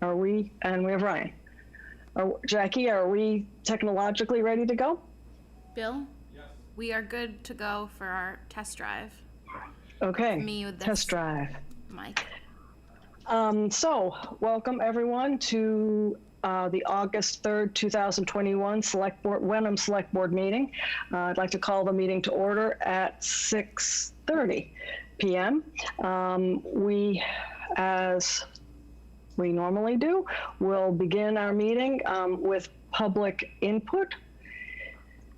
are we? And we have Ryan. Jackie, are we technologically ready to go? Bill? Yes. We are good to go for our test drive. Okay, Me with this test drive. Mike. So, welcome everyone to the August 3rd, 2021 Wenham Select Board meeting. I'd like to call the meeting to order at 6:30 p.m. We, as we normally do, will begin our meeting with public input.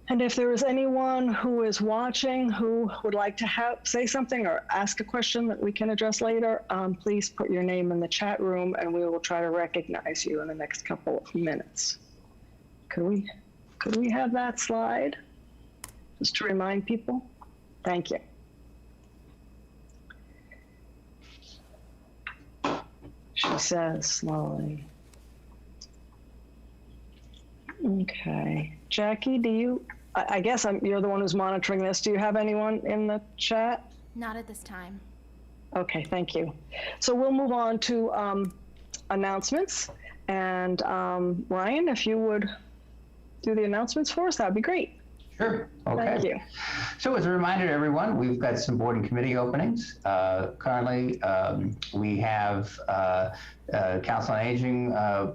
And if there is anyone who is watching who would like to say something or ask a question that we can address later, please put your name in the chat room and we will try to recognize you in the next couple of minutes. Could we have that slide? Just to remind people. Thank you. She says slowly. Okay. Jackie, do you, I guess you're the one who's monitoring this. Do you have anyone in the chat? Not at this time. Okay, thank you. So we'll move on to announcements. And Ryan, if you would do the announcements for us, that'd be great. Sure. Okay. Thank you. So as a reminder to everyone, we've got some board and committee openings. Currently, we have Council on Aging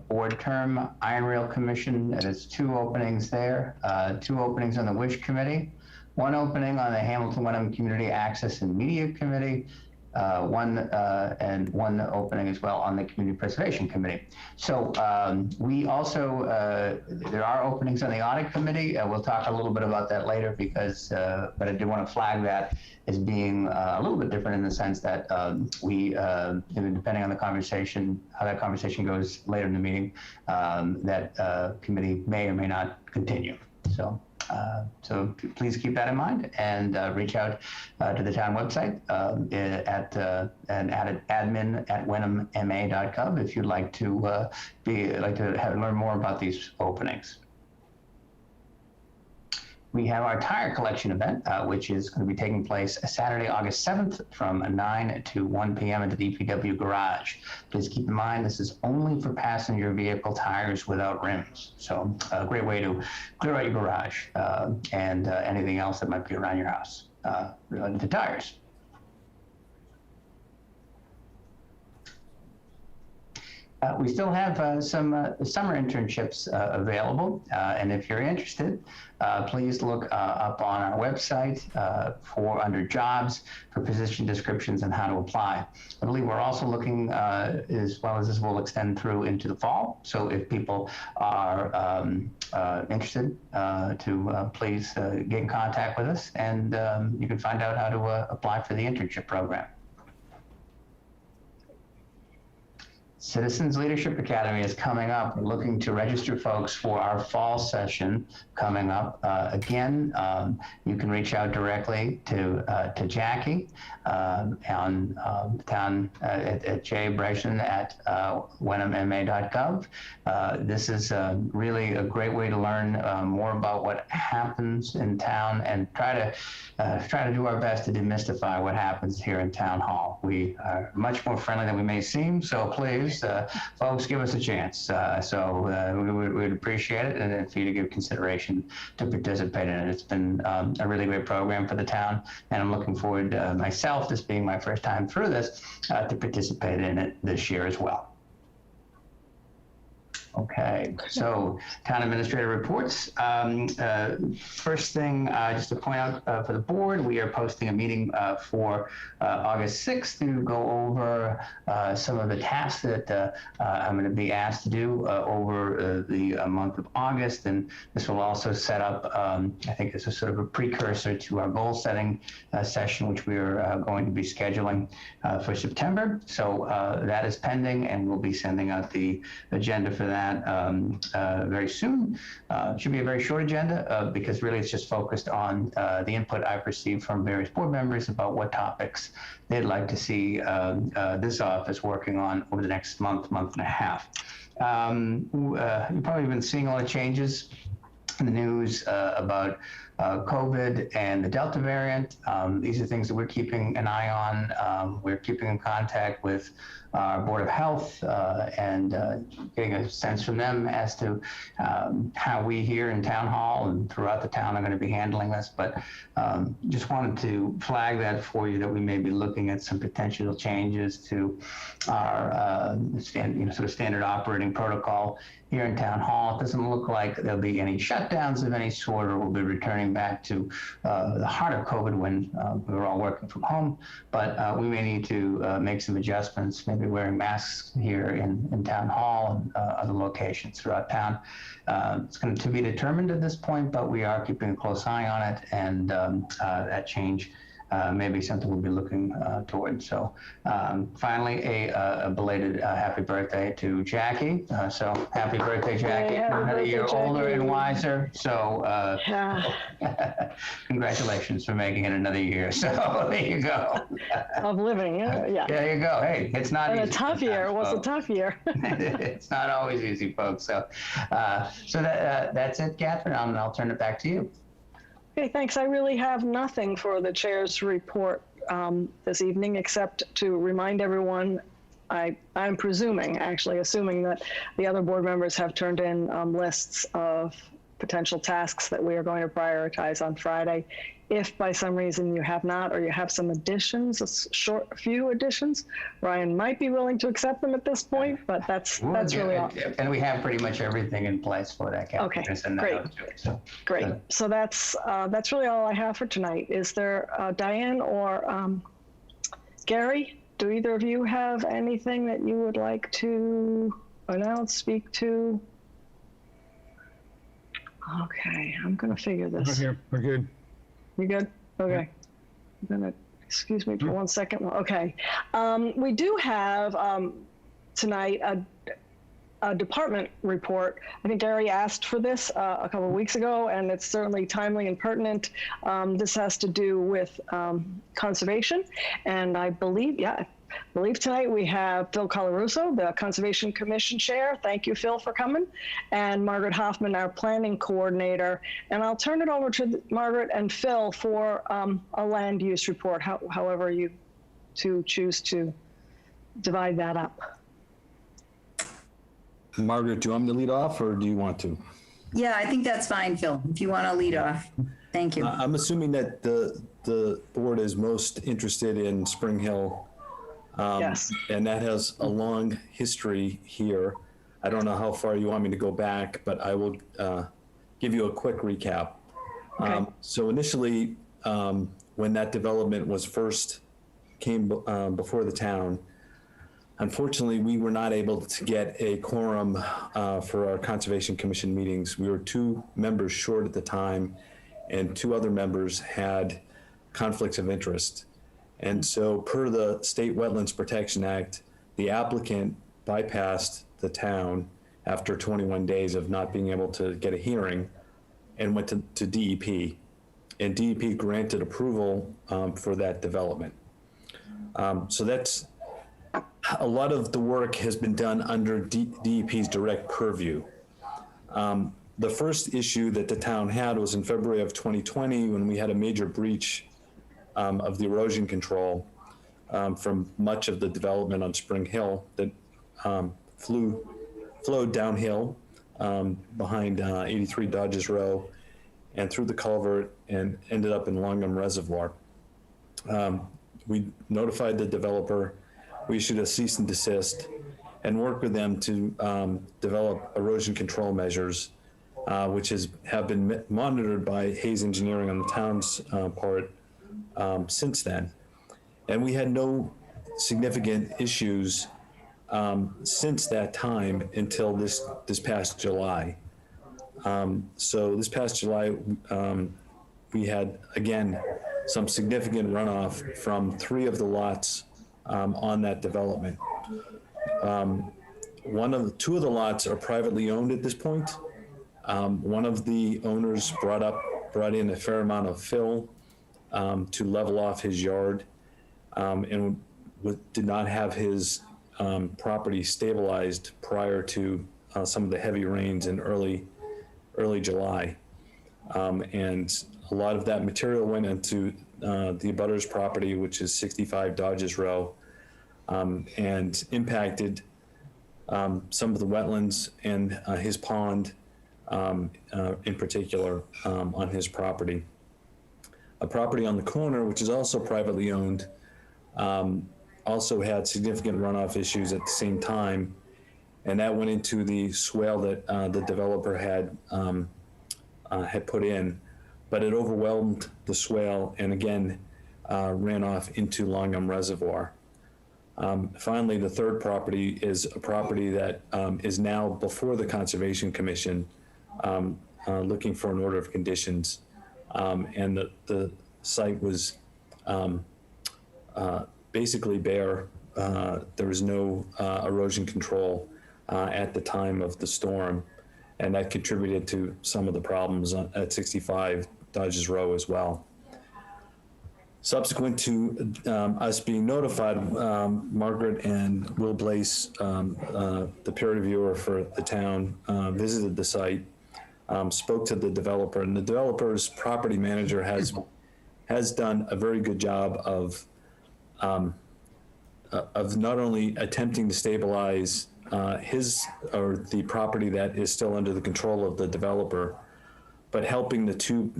board term, Iron Rail Commission, and it's 2 openings there, 2 openings on the WISH Committee, 1 opening on the Hamilton Wenham Community Access and Media Committee, 1 opening as well on the Community Preservation Committee. So we also, there are openings on the Audit Committee. We'll talk a little bit about that later because, but I did want to flag that as being a little bit different in the sense that we, depending on the conversation, how that conversation goes later in the meeting, that committee may or may not continue. So please keep that in mind and reach out to the town website at admin@wenhamma.gov if you'd like to learn more about these openings. We have our tire collection event, which is going to be taking place Saturday, August 7th from 9 to 1 p.m. at the DPW garage. Please keep in mind this is only for passenger vehicle tires without rims. So a great way to clear out your garage and anything else that might be around your house related to tires. We still have some summer internships available, and if you're interested, please look up on our website under jobs for position descriptions and how to apply. I believe we're also looking, as well as this will extend through into the fall. So if people are interested, please get in contact with us, and you can find out how to apply for the internship program. Citizens Leadership Academy is coming up. We're looking to register folks for our fall session coming up. Again, you can reach out directly to Jackie on town at jbreschen@wenhamma.gov. This is really a great way to learn more about what happens in town and try to do our best to demystify what happens here in Town Hall. We are much more friendly than we may seem, so please, folks, give us a chance. We would appreciate it, and for you to give consideration to participate in it. It's been a really great program for the town, and I'm looking forward, myself, this being my first time through this, to participate in it this year as well. Okay, so town administrator reports. First thing, just to point out for the board, we are posting a meeting for August 6th to go over some of the tasks that I'm going to be asked to do over the month of August. And this will also set up, I think it's a sort of a precursor to our goal setting session, which we are going to be scheduling for September. So that is pending, and we'll be sending out the agenda for that very soon. It should be a very short agenda because really it's just focused on the input I've received from various board members about what topics they'd like to see this office working on over the next month and a half. You've probably been seeing a lot of changes in the news about COVID and the Delta variant. These are things that we're keeping an eye on. We're keeping in contact with our Board of Health and getting a sense from them as to how we here in Town Hall and throughout the town are going to be handling this. But just wanted to flag that for you, that we may be looking at some potential changes to our sort of standard operating protocol here in Town Hall. It doesn't look like there'll be any shutdowns of any sort, or we'll be returning back to the heart of COVID when we were all working from home. But we may need to make some adjustments, maybe wearing masks here in Town Hall and other locations throughout town. It's going to be determined at this point, but we are keeping a close eye on it, and that change may be something we'll be looking toward. So finally, a belated happy birthday to Jackie. So happy birthday, Jackie. Another year older and wiser. So congratulations for making it another year. So there you go. Of living, yeah. There you go. Hey, it's not easy. A tough year. It was a tough year. It's not always easy, folks. So that's it, Catherine. I'll turn it back to you. Okay, thanks. I really have nothing for the chair's report this evening, except to remind everyone, I'm assuming that the other board members have turned in lists of potential tasks that we are going to prioritize on Friday. If by some reason you have not, or you have some additions, a few additions, Ryan might be willing to accept them at this point, but that's really all. And we have pretty much everything in place for that. Okay, great. Great. So that's really all I have for tonight. Is there, Diane or Gary, do either of you have anything that you would like to announce, speak to? Okay, I'm going to figure this. We're here. We're good. You good? Okay. I'm gonna, excuse me for 1 second. Okay. We do have tonight a department report. I think Gary asked for this a couple of weeks ago, and it's certainly timely and pertinent. This has to do with conservation, and I believe tonight we have Phil Colarusso, the Conservation Commission Chair. Thank you, Phil, for coming. And Margaret Hoffman, our Planning Coordinator. And I'll turn it over to Margaret and Phil for a land use report, however you choose to divide that up. Margaret, do you want me to lead off, or do you want to? Yeah, I think that's fine, Phil, if you want to lead off. Thank you. I'm assuming that the board is most interested in Spring Hill. Yes. And that has a long history here. I don't know how far you want me to go back, but I will give you a quick recap. Okay. So initially, when that development was first came before the town, unfortunately, we were not able to get a quorum for our Conservation Commission meetings. We were 2 members short at the time, and 2 other members had conflicts of interest. And so per the State Wetlands Protection Act, the applicant bypassed the town after 21 days of not being able to get a hearing and went to DEP. And DEP granted approval for that development. So that's, a lot of the work has been done under DEP's direct purview. The first issue that the town had was in February of 2020, when we had a major breach of the erosion control from much of the development on Spring Hill that flowed downhill behind 83 Dodges Row and through the culvert and ended up in Longham Reservoir. We notified the developer, we issued a cease and desist, and worked with them to develop erosion control measures, which have been monitored by Hayes Engineering on the town's part since then. And we had no significant issues since that time until this past July. So this past July, we had, again, some significant runoff from 3 of the lots on that development. 2 of the lots are privately owned at this point. One of the owners brought in a fair amount of fill to level off his yard, and did not have his property stabilized prior to some of the heavy rains in early July. And A lot of that material went into the abutter's property, which is 65 Dodges Row, and impacted some of the wetlands and his pond in particular on his property. A property on the corner, which is also privately owned, also had significant runoff issues at the same time, and that went into the swale that the developer had put in, but it overwhelmed the swale and again ran off into Longham Reservoir. Finally, the third property is a property that is now before the Conservation Commission, looking for an order of conditions, and the site was basically bare. There was no erosion control at the time of the storm, and that contributed to some of the problems at 65 Dodges Row as well. Subsequent to us being notified, Margaret and Will Blaze, the peer reviewer for the town, visited the site, spoke to the developer, and the developer's property manager has done a very good job of not only attempting to stabilize the property that is still under the control of the developer, but helping the two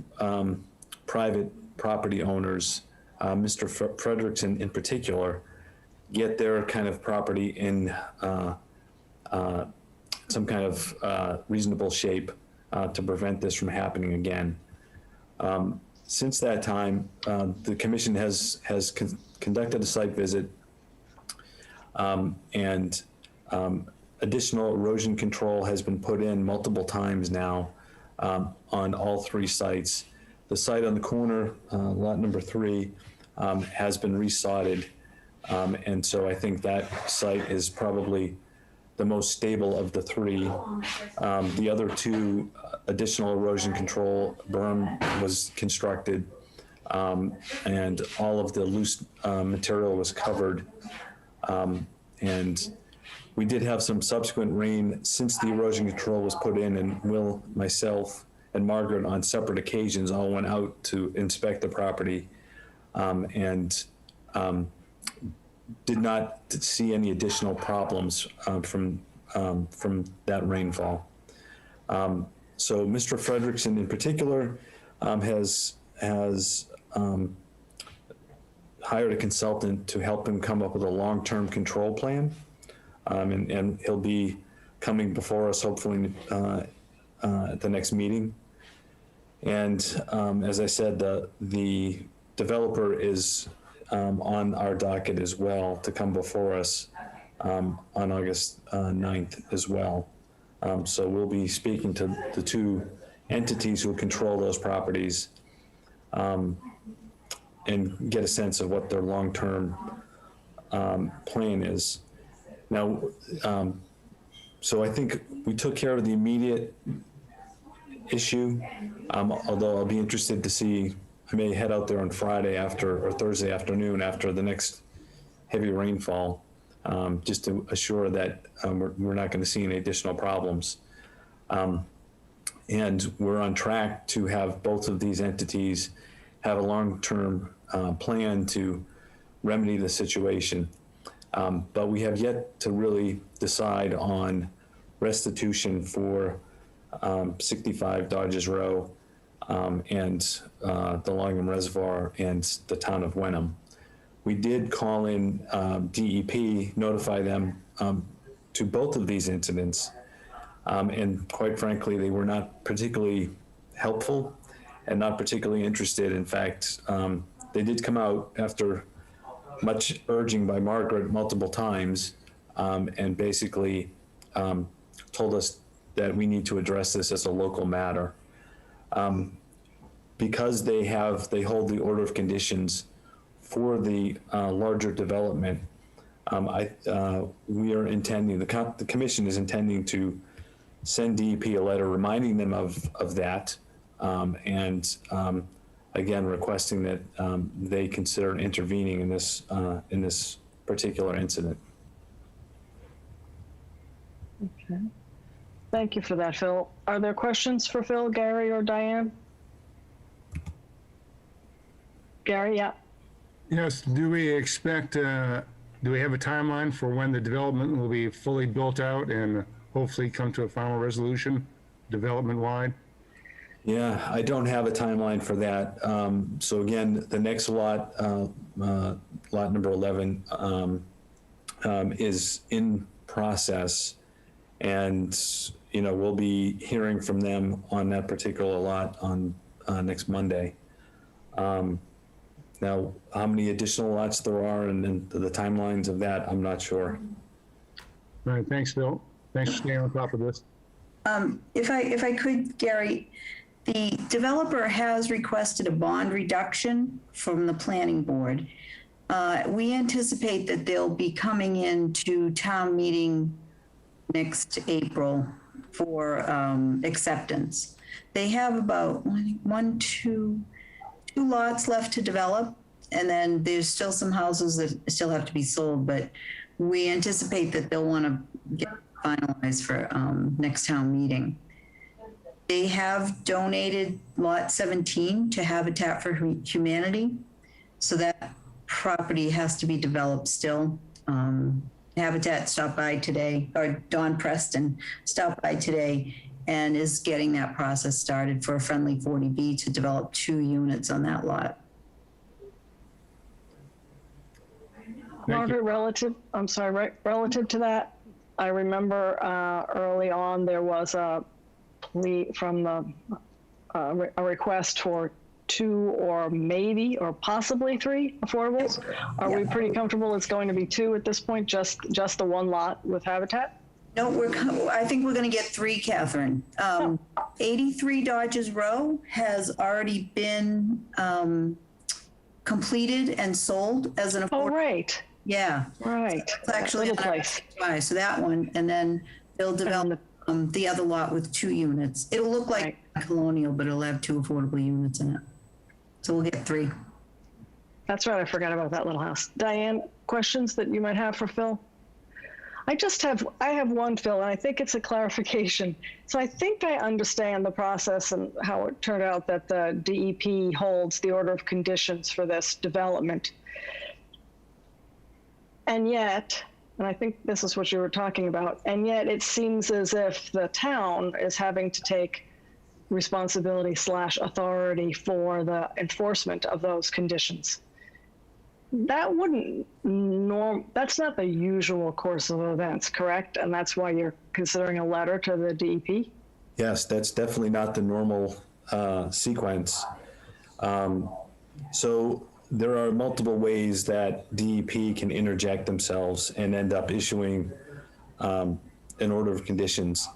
private property owners, Mr. Frederickson in particular, get their kind of property in some kind of reasonable shape to prevent this from happening again. Since that time, the commission has conducted a site visit, and additional erosion control has been put in multiple times now on all three sites. The site on the corner, lot number 3, has been resodded, and so I think that site is probably the most stable of the three. The other two additional erosion control berm was constructed, and all of the loose material was covered. And we did have some subsequent rain since the erosion control was put in, and Will, myself, and Margaret on separate occasions all went out to inspect the property, and did not see any additional problems from that rainfall. So Mr. Frederickson in particular has hired a consultant to help him come up with a long-term control plan, and he'll be coming before us hopefully at the next meeting. And as I said, the developer is on our docket as well to come before us on August 9th as well. So we'll be speaking to the two entities who control those properties, and get a sense of what their long-term plan is. Now, so I think we took care of the immediate issue, although I'll be interested to see, I may head out there on Friday or Thursday afternoon after the next heavy rainfall, just to assure that we're not going to see any additional problems. And we're on track to have both of these entities have a long-term plan to remedy the situation. But we have yet to really decide on restitution for 65 Dodges Row and the Longham Reservoir and the town of Wenham. We did call in DEP, notify them to both of these incidents, and quite frankly, they were not particularly helpful and not particularly interested. In fact, they did come out after much urging by Margaret multiple times, and basically told us that we need to address this as a local matter. Because they hold the order of conditions for the larger development, we are intending, the commission is intending to send DEP a letter reminding them of that, and again requesting that they consider intervening in this particular incident. Okay. Thank you for that, Phil. Are there questions for Phil, Gary, or Diane? Gary, yeah. Yes, do we expect, do we have a timeline for when the development will be fully built out and hopefully come to a final resolution, development-wide? Yeah, I don't have a timeline for that. So again, the next lot, lot number 11, is in process, and we'll be hearing from them on that particular lot on next Monday. Now, how many additional lots there are and the timelines of that, I'm not sure. All right, thanks, Phil. Thanks for staying on top of this. If I could, Gary, the developer has requested a bond reduction from the planning board. We anticipate that they'll be coming into town meeting next April for acceptance. They have about two lots left to develop, and then there's still some houses that still have to be sold, but we anticipate that they'll want to get finalized for next town meeting. They have donated lot 17 to Habitat for Humanity, so that property has to be developed still. Habitat stopped by today, or Don Preston stopped by today and is getting that process started for a friendly 40B to develop 2 units on that lot. Margaret, relative to that, I remember early on there was a plea from a request for 2 or maybe or possibly 3 affordables. Are we pretty comfortable it's going to be 2 at this point, just the one lot with Habitat? No, I think we're going to get 3, Catherine. 83 Dodges Row has already been completed and sold as an affordable. Oh, right. Yeah. Right. It's actually Little place. so that one, and then they'll develop the other lot with 2 units. It'll look like Colonial, but it'll have 2 affordable units in it. So we'll get 3. That's right. I forgot about that little house. Diane, questions that you might have for Phil? I have one, Phil, and I think it's a clarification. So I think I understand the process and how it turned out that the DEP holds the order of conditions for this development. And yet, and I think this is what you were talking about, and yet it seems as if the town is having to take responsibility / authority for the enforcement of those conditions. That that's not the usual course of events, correct? And that's why you're considering a letter to the DEP? Yes, that's definitely not the normal sequence. So there are multiple ways that DEP can interject themselves and end up issuing an order of conditions.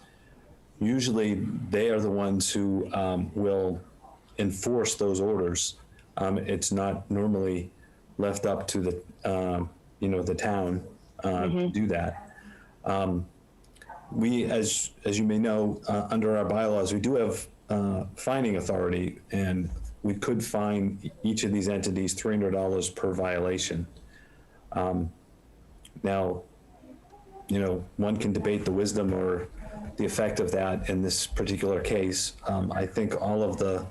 Usually they are the ones who will enforce those orders. It's not normally left up to the the town to do that. We, as you may know, under our bylaws, we do have fining authority, and we could fine each of these entities $300 per violation. Now, one can debate the wisdom or the effect of that in this particular case. I think all of the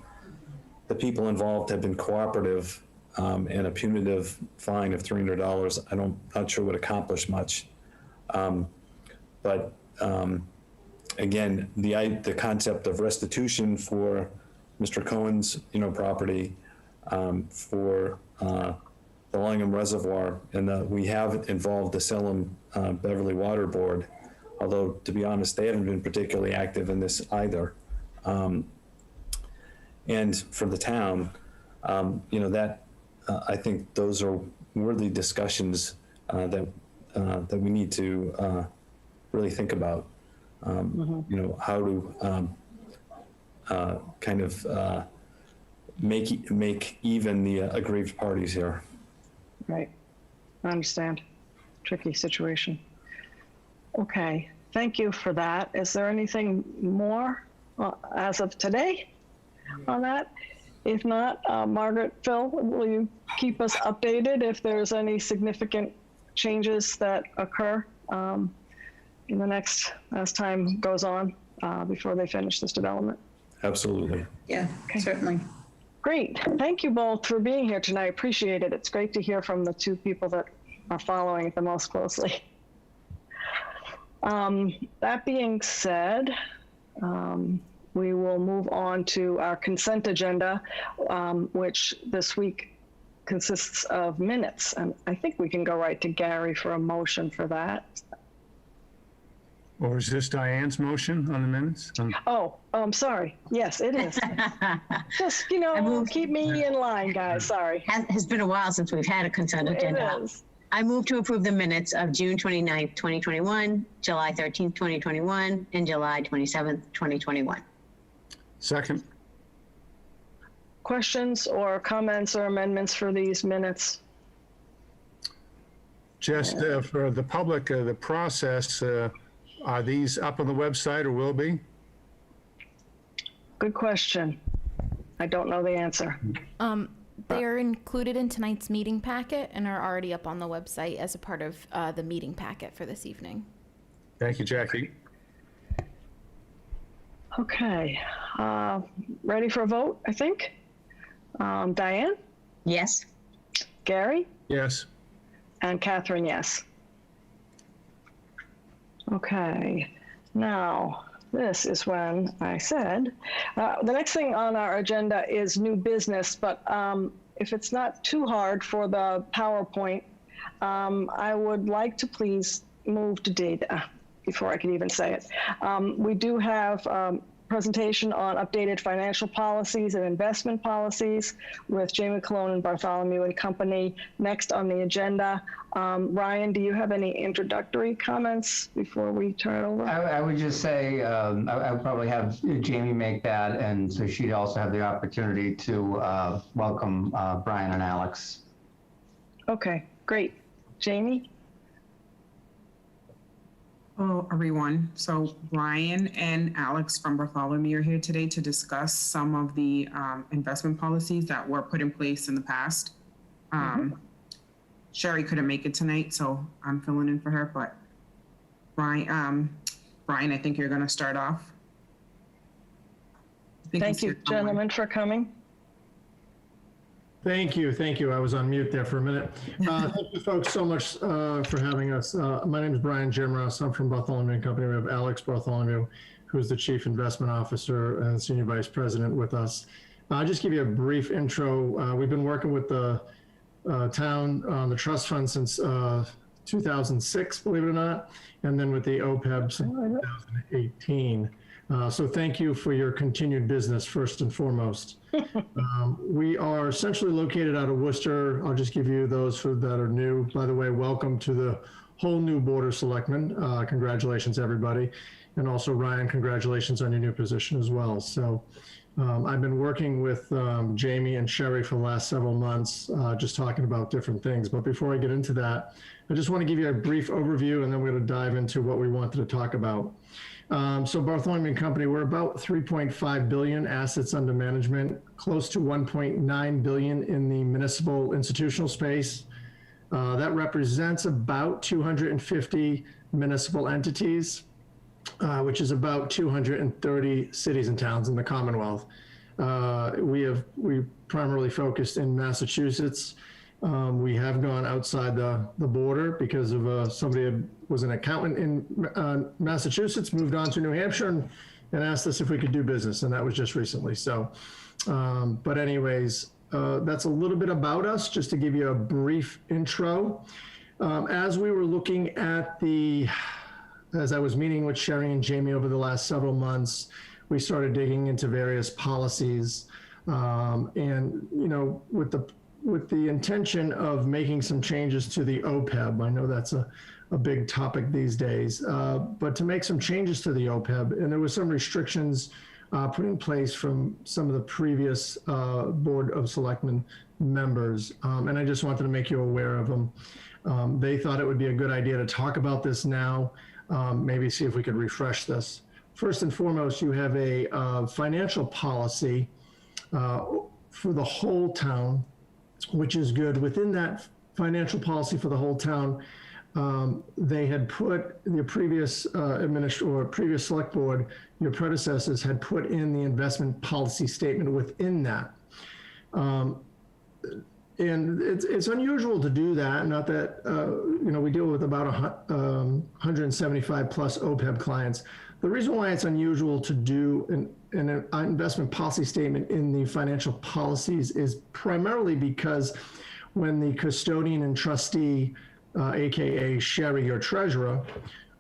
people involved have been cooperative, and a punitive fine of $300, not sure would accomplish much. But again, the concept of restitution for Mr. Cohen's, property, for the Langham Reservoir, and we have involved the Salem Beverly Water Board, although to be honest, they haven't been particularly active in this either. And for the town, that I think those are worthy discussions that we need to really think about. How to kind of make even the aggrieved parties here. Right. I understand. Tricky situation. Okay. Thank you for that. Is there anything more as of today on that? If not, Margaret, Phil, will you keep us updated if there's any significant changes that occur in the next, as time goes on, before they finish this development? Absolutely. Yeah, certainly. Great. Thank you both for being here tonight. Appreciate it. It's great to hear from the two people that are following it the most closely. That being said, we will move on to our consent agenda, which this week consists of minutes. And I think we can go right to Gary for a motion for that. Or is this Diane's motion on the minutes? Oh, I'm sorry. Yes, it is. Just, keep me in line, guys. Sorry. Has been a while since we've had a consent agenda. It is. I move to approve the minutes of June 29th, 2021, July 13th, 2021, and July 27th, 2021. Second. Questions or comments or amendments for these minutes? Just for the public, the process, are these up on the website or will be? Good question. I don't know the answer. They are included in tonight's meeting packet and are already up on the website as a part of the meeting packet for this evening. Thank you, Jackie. Okay. Ready for a vote, I think? Diane? Yes. Gary? Yes. And Catherine, yes. Okay. Now, this is when I said, the next thing on our agenda is new business, but if it's not too hard for the PowerPoint, I would like to please move to data before I can even say it. We do have presentation on updated financial policies and investment policies with Jamie Colon and Bartholomew and Company next on the agenda. Ryan, do you have any introductory comments before we turn it over? I would just say I would probably have Jamie make that, and so she'd also have the opportunity to welcome Brian and Alex. Okay, great. Jamie? Hello, everyone. So Brian and Alex from Bartholomew are here today to discuss some of the investment policies that were put in place in the past. Sherry couldn't make it tonight, so I'm filling in for her, but Brian, I think you're going to start off. Thank you, gentlemen, for coming. Thank you. I was on mute there for a minute. Thank you folks so much for having us. My name is Brian Jimross. I'm from Bartholomew & Company. We have Alex Bartholomew, who's the Chief Investment Officer and Senior Vice President with us. I'll just give you a brief intro. We've been working with the town on the trust fund since 2006, believe it or not, and then with the OPEB since 2018. So thank you for your continued business, first and foremost. We are essentially located out of Worcester. I'll just give you those that are new. By the way, welcome to the whole new Board of Selectmen. Congratulations, everybody. And also, Ryan, congratulations on your new position as well. So I've been working with Jamie and Sherry for the last several months, just talking about different things. But before I get into that, I just want to give you a brief overview, and then we're going to dive into what we wanted to talk about. So Bartholomew & Company, we're about 3.5 billion assets under management, close to 1.9 billion in the municipal institutional space. That represents about 250 municipal entities, which is about 230 cities and towns in the Commonwealth. We primarily focused in Massachusetts. We have gone outside the border because of somebody was an accountant in Massachusetts, moved on to New Hampshire and asked us if we could do business, and that was just recently. So, but anyways, that's a little bit about us, just to give you a brief intro. As we were looking at as I was meeting with Sherry and Jamie over the last several months, we started digging into various policies, and with the intention of making some changes to the OPEB. I know that's a big topic these days, but to make some changes to the OPEB, and there were some restrictions put in place from some of the previous Board of Selectmen members, and I just wanted to make you aware of them. They thought it would be a good idea to talk about this now, maybe see if we could refresh this. First and foremost, you have a financial policy for the whole town, which is good. Within that financial policy for the whole town, they had put the previous previous select board, your predecessors had put in the investment policy statement within that. And it's unusual to do that. Not that, we deal with about 175 plus OPEB clients. The reason why it's unusual to do an investment policy statement in the financial policies is primarily because when the custodian and trustee, AKA Sherry, your treasurer,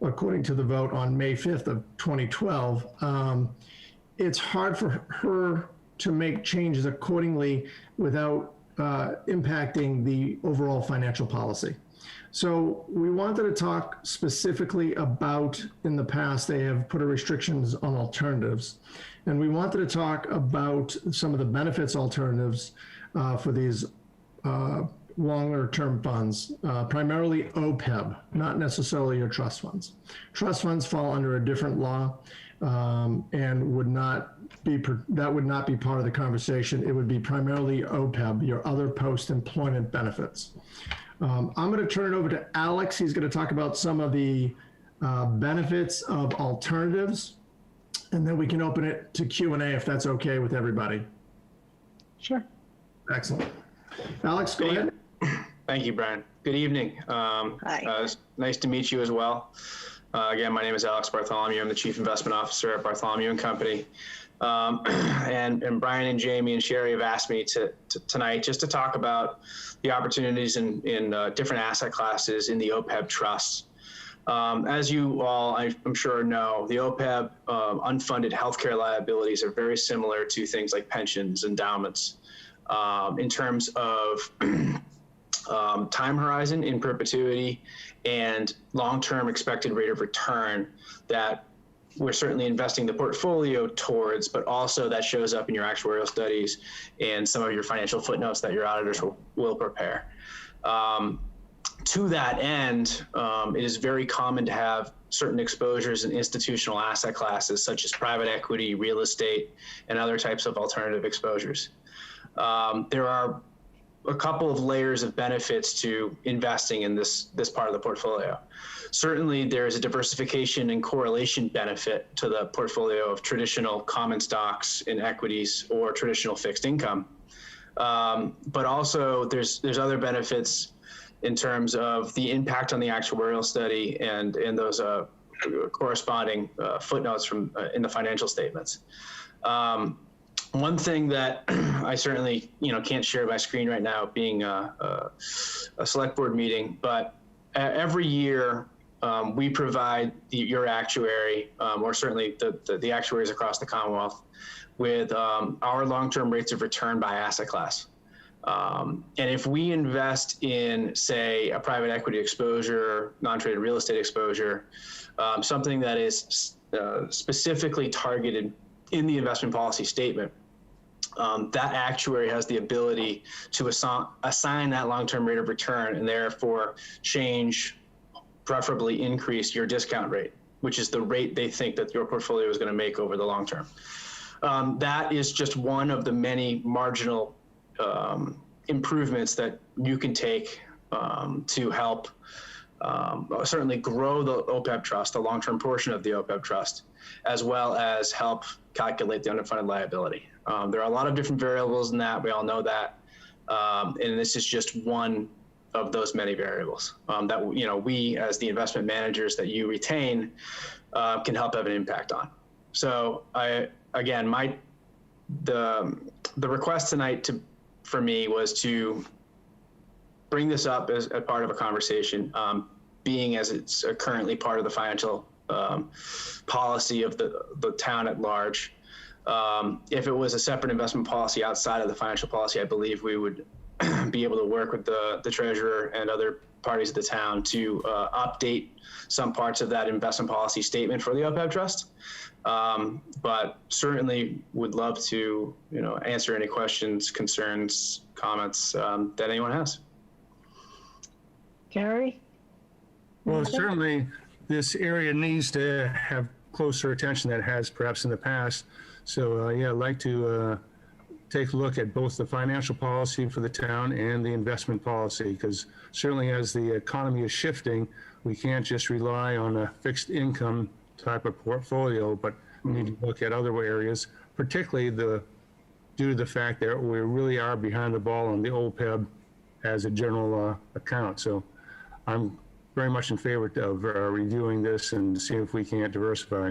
according to the vote on May 5th of 2012, it's hard for her to make changes accordingly without impacting the overall financial policy. So we wanted to talk specifically about, in the past, they have put restrictions on alternatives. And we wanted to talk about some of the benefits alternatives for these longer term funds, primarily OPEB, not necessarily your trust funds. Trust funds fall under a different law and would not be part of the conversation. It would be primarily OPEB, your other post-employment benefits. I'm going to turn it over to Alex. He's going to talk about some of the benefits of alternatives, and then we can open it to Q&A if that's okay with everybody. Sure. Excellent. Alex, go ahead. Thank you, Brian. Good evening. Hi. Nice to meet you as well. Again, my name is Alex Bartholomew. I'm the Chief Investment Officer at Bartholomew and Company. And Brian and Jamie and Sherry have asked me tonight just to talk about the opportunities in different asset classes in the OPEB trust. As you all, I'm sure know, the OPEB unfunded healthcare liabilities are very similar to things like pensions, endowments, in terms of time horizon in perpetuity and long-term expected rate of return that we're certainly investing the portfolio towards, but also that shows up in your actuarial studies and some of your financial footnotes that your auditors will prepare. To that end, it is very common to have certain exposures in institutional asset classes, such as private equity, real estate, and other types of alternative exposures. There are a couple of layers of benefits to investing in this part of the portfolio. Certainly, there is a diversification and correlation benefit to the portfolio of traditional common stocks in equities or traditional fixed income. But also, there's other benefits in terms of the impact on the actuarial study and those corresponding footnotes from in the financial statements. One thing that I certainly can't share my screen right now, being a select board meeting, but every year we provide your actuary, or certainly the actuaries across the Commonwealth, with our long-term rates of return by asset class. And if we invest in, say, a private equity exposure, non-traded real estate exposure, something that is specifically targeted in the investment policy statement, that actuary has the ability to assign that long-term rate of return and therefore change, preferably increase your discount rate, which is the rate they think that your portfolio is going to make over the long term. That is just one of the many marginal improvements that you can take to help certainly grow the OPEB trust, the long-term portion of the OPEB trust, as well as help calculate the underfunded liability. There are a lot of different variables in that. We all know that. And this is just one of those many variables that we, as the investment managers that you retain, can help have an impact on. So the request tonight for me was to bring this up as a part of a conversation, being as it's currently part of the financial policy of the town at large. If it was a separate investment policy outside of the financial policy, I believe we would be able to work with the treasurer and other parties of the town to update some parts of that investment policy statement for the OPEB trust. But certainly would love to answer any questions, concerns, comments that anyone has. Gary? Well, certainly this area needs to have closer attention than it has perhaps in the past. So I'd like to take a look at both the financial policy for the town and the investment policy, because certainly as the economy is shifting, we can't just rely on a fixed income type of portfolio, but we need to look at other areas, particularly the due to the fact that we really are behind the ball on the OPEB as a general account. So I'm very much in favor of reviewing this and seeing if we can't diversify.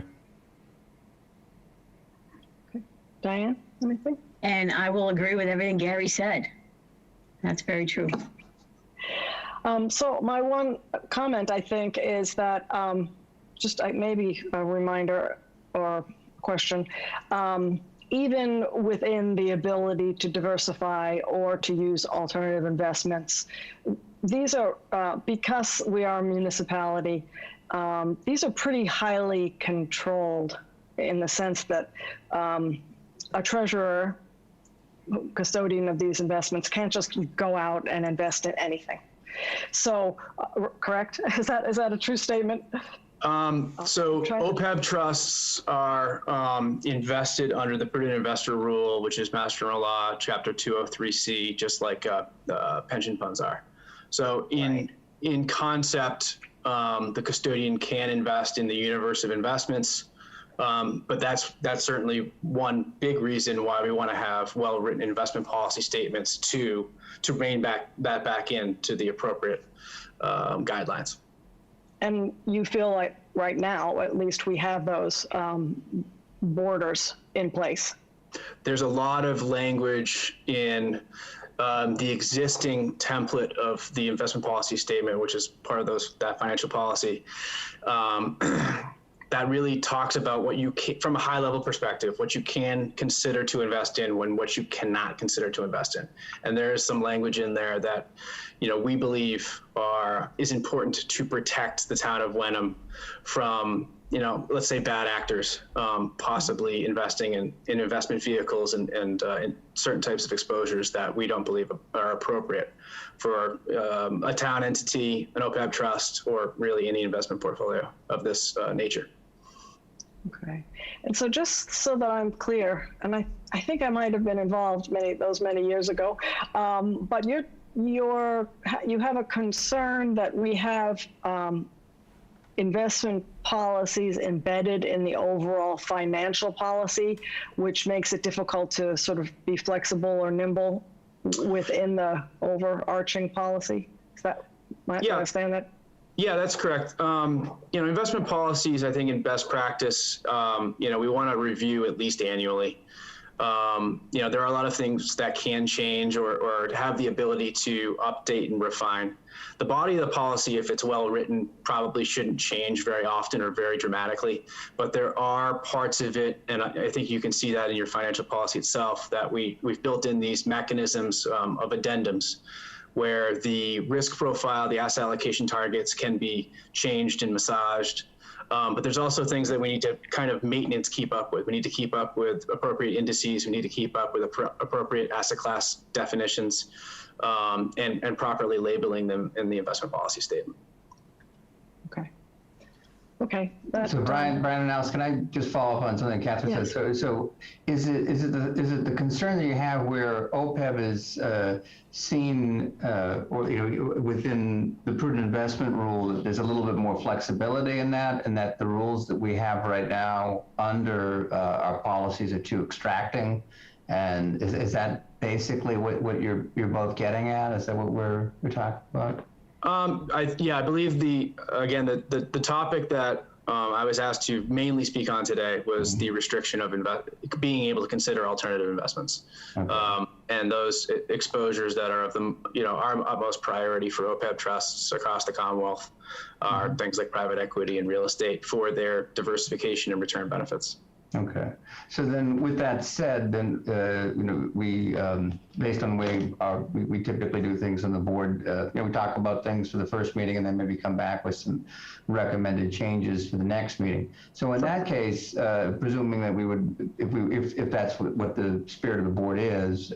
Diane, anything? And I will agree with everything Gary said. That's very true. So my one comment, I think, is that maybe a reminder or question, even within the ability to diversify or to use alternative investments, these are, because we are a municipality, these are pretty highly controlled in the sense that a treasurer, custodian of these investments, can't just go out and invest in anything. So, correct? Is that a true statement? So OPEB trusts are invested under the prudent investor rule, which is Master General Law, Chapter 203C, just like pension funds are. So in concept, the custodian can invest in the universe of investments, but that's certainly one big reason why we want to have well-written investment policy statements to rein that back into the appropriate guidelines. And you feel like right now, at least, we have those borders in place? There's a lot of language in the existing template of the investment policy statement, which is part of that financial policy, that really talks about what you can, from a high level perspective, what you can consider to invest in when what you cannot consider to invest in. And there is some language in there that, we believe is important to protect the town of Wenham from, let's say bad actors, possibly investing in investment vehicles and in certain types of exposures that we don't believe are appropriate for a town entity, an OPEB trust, or really any investment portfolio of this nature. Okay. And so just so that I'm clear, and I think I might have been involved many years ago, but you have a concern that we have investment policies embedded in the overall financial policy, which makes it difficult to sort of be flexible or nimble within the overarching policy. Is that, might I understand that? Yeah, that's correct. Investment policies, I think in best practice, we want to review at least annually. There are a lot of things that can change or have the ability to update and refine. The body of the policy, if it's well written, probably shouldn't change very often or very dramatically, but there are parts of it, and I think you can see that in your financial policy itself, that we've built in these mechanisms of addendums where the risk profile, the asset allocation targets can be changed and massaged. But there's also things that we need to kind of maintenance keep up with. We need to keep up with appropriate indices. We need to keep up with appropriate asset class definitions and properly labeling them in the investment policy statement. Okay. So Brian and Alice, can I just follow up on something Catherine said? So is it the concern that you have where OPEB is seen within the prudent investment rule that there's a little bit more flexibility in that, and that the rules that we have right now under our policies are too extracting? And is that basically what you're both getting at? Is that what we're talking about? I believe the topic that I was asked to mainly speak on today was the restriction of being able to consider alternative investments, and those exposures that are of the our utmost priority for OPEB trusts across the Commonwealth are things like private equity and real estate for their diversification and return benefits. Okay. So then with that said, then, we, based on the way we typically do things on the board, we talk about things for the first meeting and then maybe come back with some recommended changes for the next meeting. So in that case, presuming that we would, if that's what the spirit of the board is,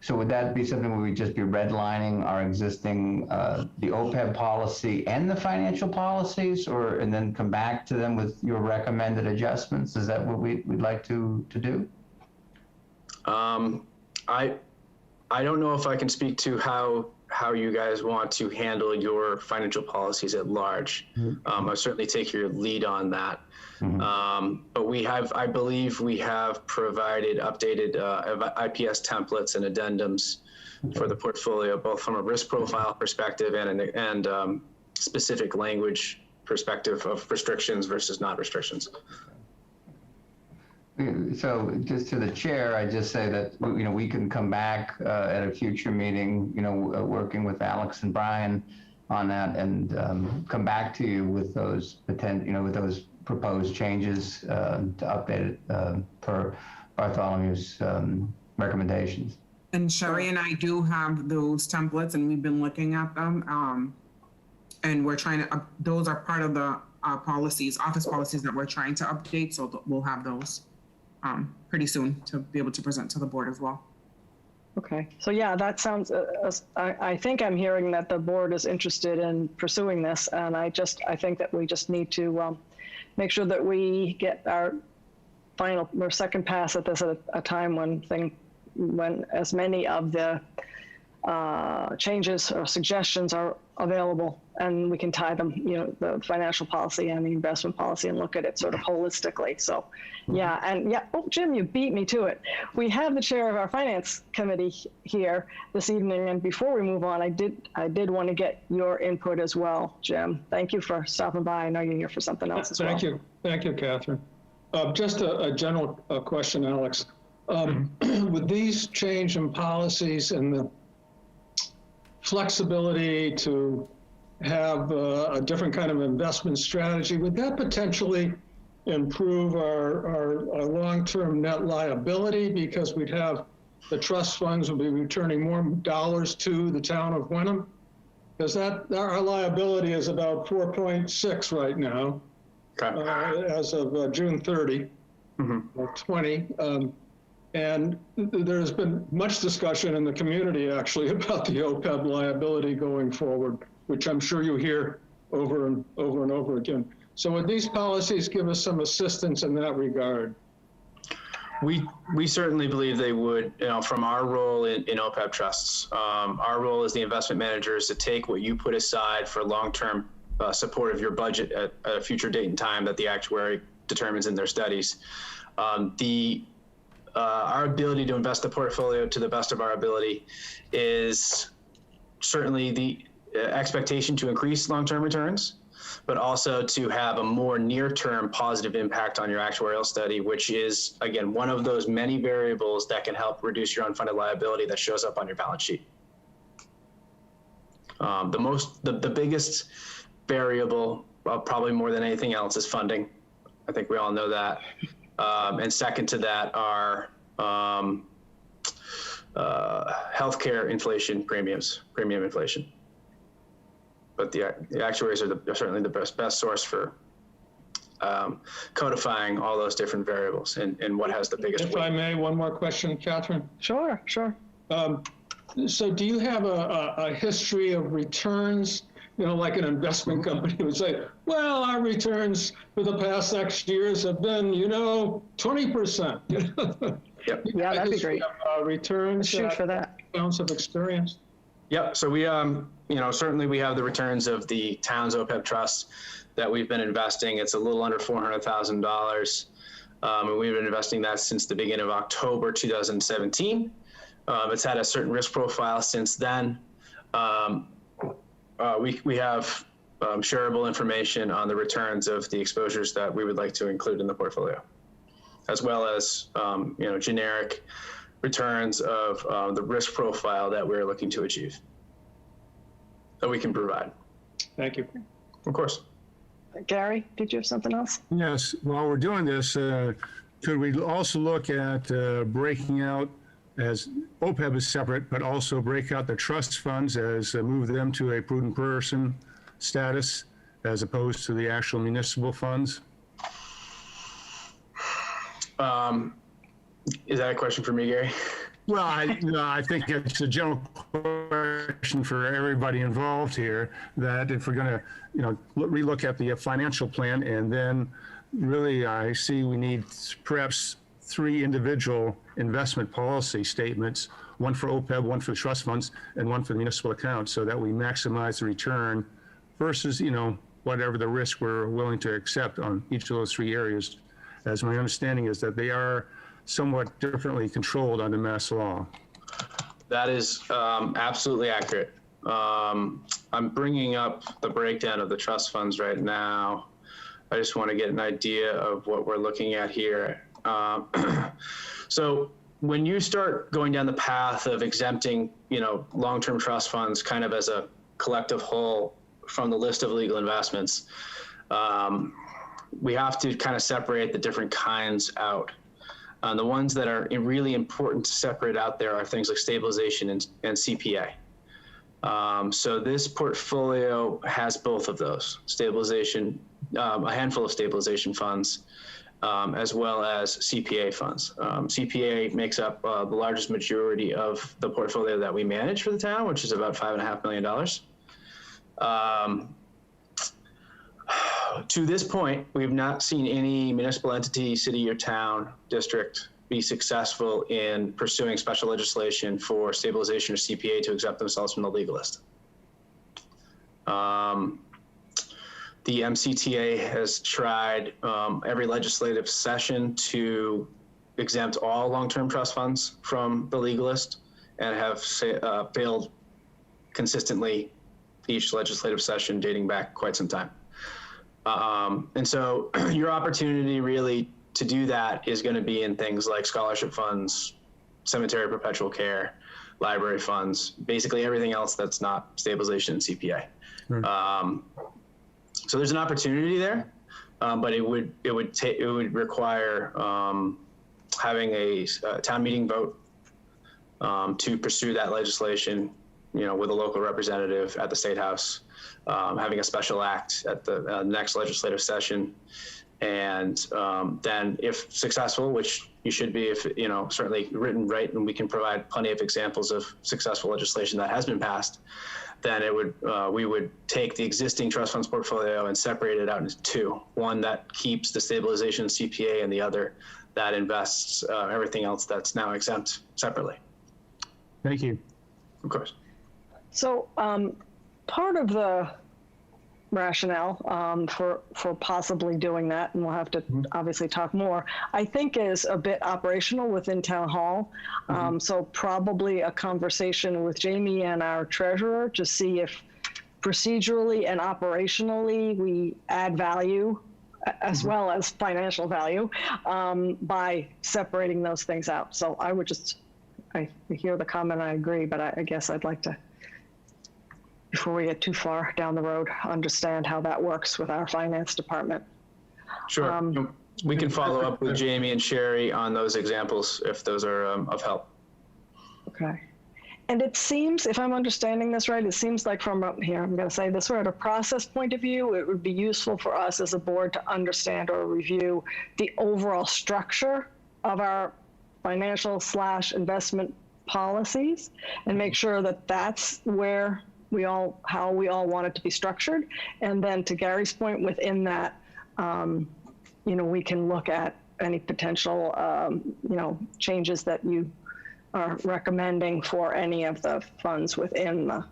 so would that be something where we just be redlining our existing, the OPEB policy and the financial policies, and then come back to them with your recommended adjustments? Is that what we'd like to do? I don't know if I can speak to how how you guys want to handle your financial policies at large. I'll certainly take your lead on that. But I believe we have provided updated IPS templates and addendums for the portfolio, both from a risk profile perspective and specific language perspective of restrictions versus not restrictions. So just to the chair, I just say that, you know, we can come back at a future meeting, you know, working with Alex and Brian on that, and come back to you with those with those proposed changes to update it per Bartholomew's recommendations. And Sherry and I do have those templates, and we've been looking at them. And we're trying to, those are part of the policies, office policies that we're trying to update. So we'll have those pretty soon to be able to present to the board as well. Okay, so yeah, that sounds, I think I'm hearing that the board is interested in pursuing this, and I think that we just need to make sure that we get our final or second pass at this at a time when as many of the changes or suggestions are available, and we can tie them, you know, the financial policy and the investment policy, and look at it sort of holistically. So yeah, oh, Jim, you beat me to it. We have the chair of our finance committee here this evening, and before we move on, I did want to get your input as well, Jim. Thank you for stopping by. I know you're here for something else as well. Thank you, Catherine. Just a general question, Alex. With these change in policies and the flexibility to have a different kind of investment strategy, would that potentially improve our long-term net liability, because we'd have the trust funds will be returning more dollars to the town of Wenham? Because our liability is about 4.6 right now, as of June 30, or 20. And there's been much discussion in the community, actually, about the OPEB liability going forward, which I'm sure you hear over and over again. So would these policies give us some assistance in that regard? We certainly believe they would, you know, from our role in OPEB trusts. Our role as the investment manager is to take what you put aside for long-term support of your budget at a future date and time that the actuary determines in their studies. Our ability to invest the portfolio to the best of our ability is certainly the expectation to increase long-term returns, but also to have a more near-term positive impact on your actuarial study, which is, again, one of those many variables that can help reduce your unfunded liability that shows up on your balance sheet. The biggest variable, probably more than anything else, is funding. I think we all know that. And second to that are healthcare inflation premium inflation. But the actuaries are certainly the best source for codifying all those different variables and what has the biggest weight. If I may, one more question, Catherine. Sure. So do you have a history of returns? You know, like an investment company would say, well, our returns for the past X years have been, 20%. Yep. Yeah, that'd be great. Returns. Shoot for that. Ounce of experience. Yep. So we, certainly we have the returns of the town's OPEB trust that we've been investing. It's a little under $400,000. And we've been investing that since the beginning of October 2017. It's had a certain risk profile since then. We have shareable information on the returns of the exposures that we would like to include in the portfolio, as well as generic returns of the risk profile that we're looking to achieve that we can provide. Thank you. Of course. Gary, did you have something else? Yes, while we're doing this, could we also look at breaking out, as OPEB is separate, but also break out the trust funds as move them to a prudent person status as opposed to the actual municipal funds? Is that a question for me, Gary? Well, I think it's a general question for everybody involved here, that if we're going to, relook at the financial plan, and then really I see we need perhaps 3 individual investment policy statements, one for OPEB, one for the trust funds, and one for the municipal account, so that we maximize the return versus, whatever the risk we're willing to accept on each of those three areas, as my understanding is that they are somewhat differently controlled under mass law. That is absolutely accurate. I'm bringing up the breakdown of the trust funds right now. I just want to get an idea of what we're looking at here. So when you start going down the path of exempting, long-term trust funds kind of as a collective whole from the list of legal investments, we have to kind of separate the different kinds out. The ones that are really important to separate out there are things like stabilization and CPA. So this portfolio has both of those, stabilization, a handful of stabilization funds, as well as CPA funds. CPA makes up the largest majority of the portfolio that we manage for the town, which is about $5.5 million. To this point, we've not seen any municipal entity, city or town, district be successful in pursuing special legislation for stabilization or CPA to exempt themselves from the legal list. The MCTA has tried every legislative session to exempt all long-term trust funds from the legal list and have failed consistently each legislative session dating back quite some time. And so your opportunity really to do that is going to be in things like scholarship funds, cemetery perpetual care, library funds, basically everything else that's not stabilization and CPA. Right. So there's an opportunity there, but it would require having a town meeting vote to pursue that legislation, with a local representative at the State House, having a special act at the next legislative session. And then if successful, which you should be, if certainly written right, and we can provide plenty of examples of successful legislation that has been passed, then it would we would take the existing trust funds portfolio and separate it out into two. One that keeps the stabilization CPA, and the other that invests everything else that's now exempt separately. Thank you. Of course. So part of the rationale for possibly doing that, and we'll have to obviously talk more, I think is a bit operational within Town Hall. So probably a conversation with Jamie and our treasurer to see if procedurally and operationally we add value as well as financial value by separating those things out. So I would I hear the comment, I agree, but I guess I'd like to, before we get too far down the road, understand how that works with our finance department. Sure. We can follow up with Jamie and Sherry on those examples if those are of help. Okay. And it seems, if I'm understanding this right, it seems like from here, I'm going to say this, at a process point of view, it would be useful for us as a board to understand or review the overall structure of our financial / investment policies and make sure that that's where how we all want it to be structured. And then to Gary's point, within that, we can look at any potential, changes that you are recommending for any of the funds within the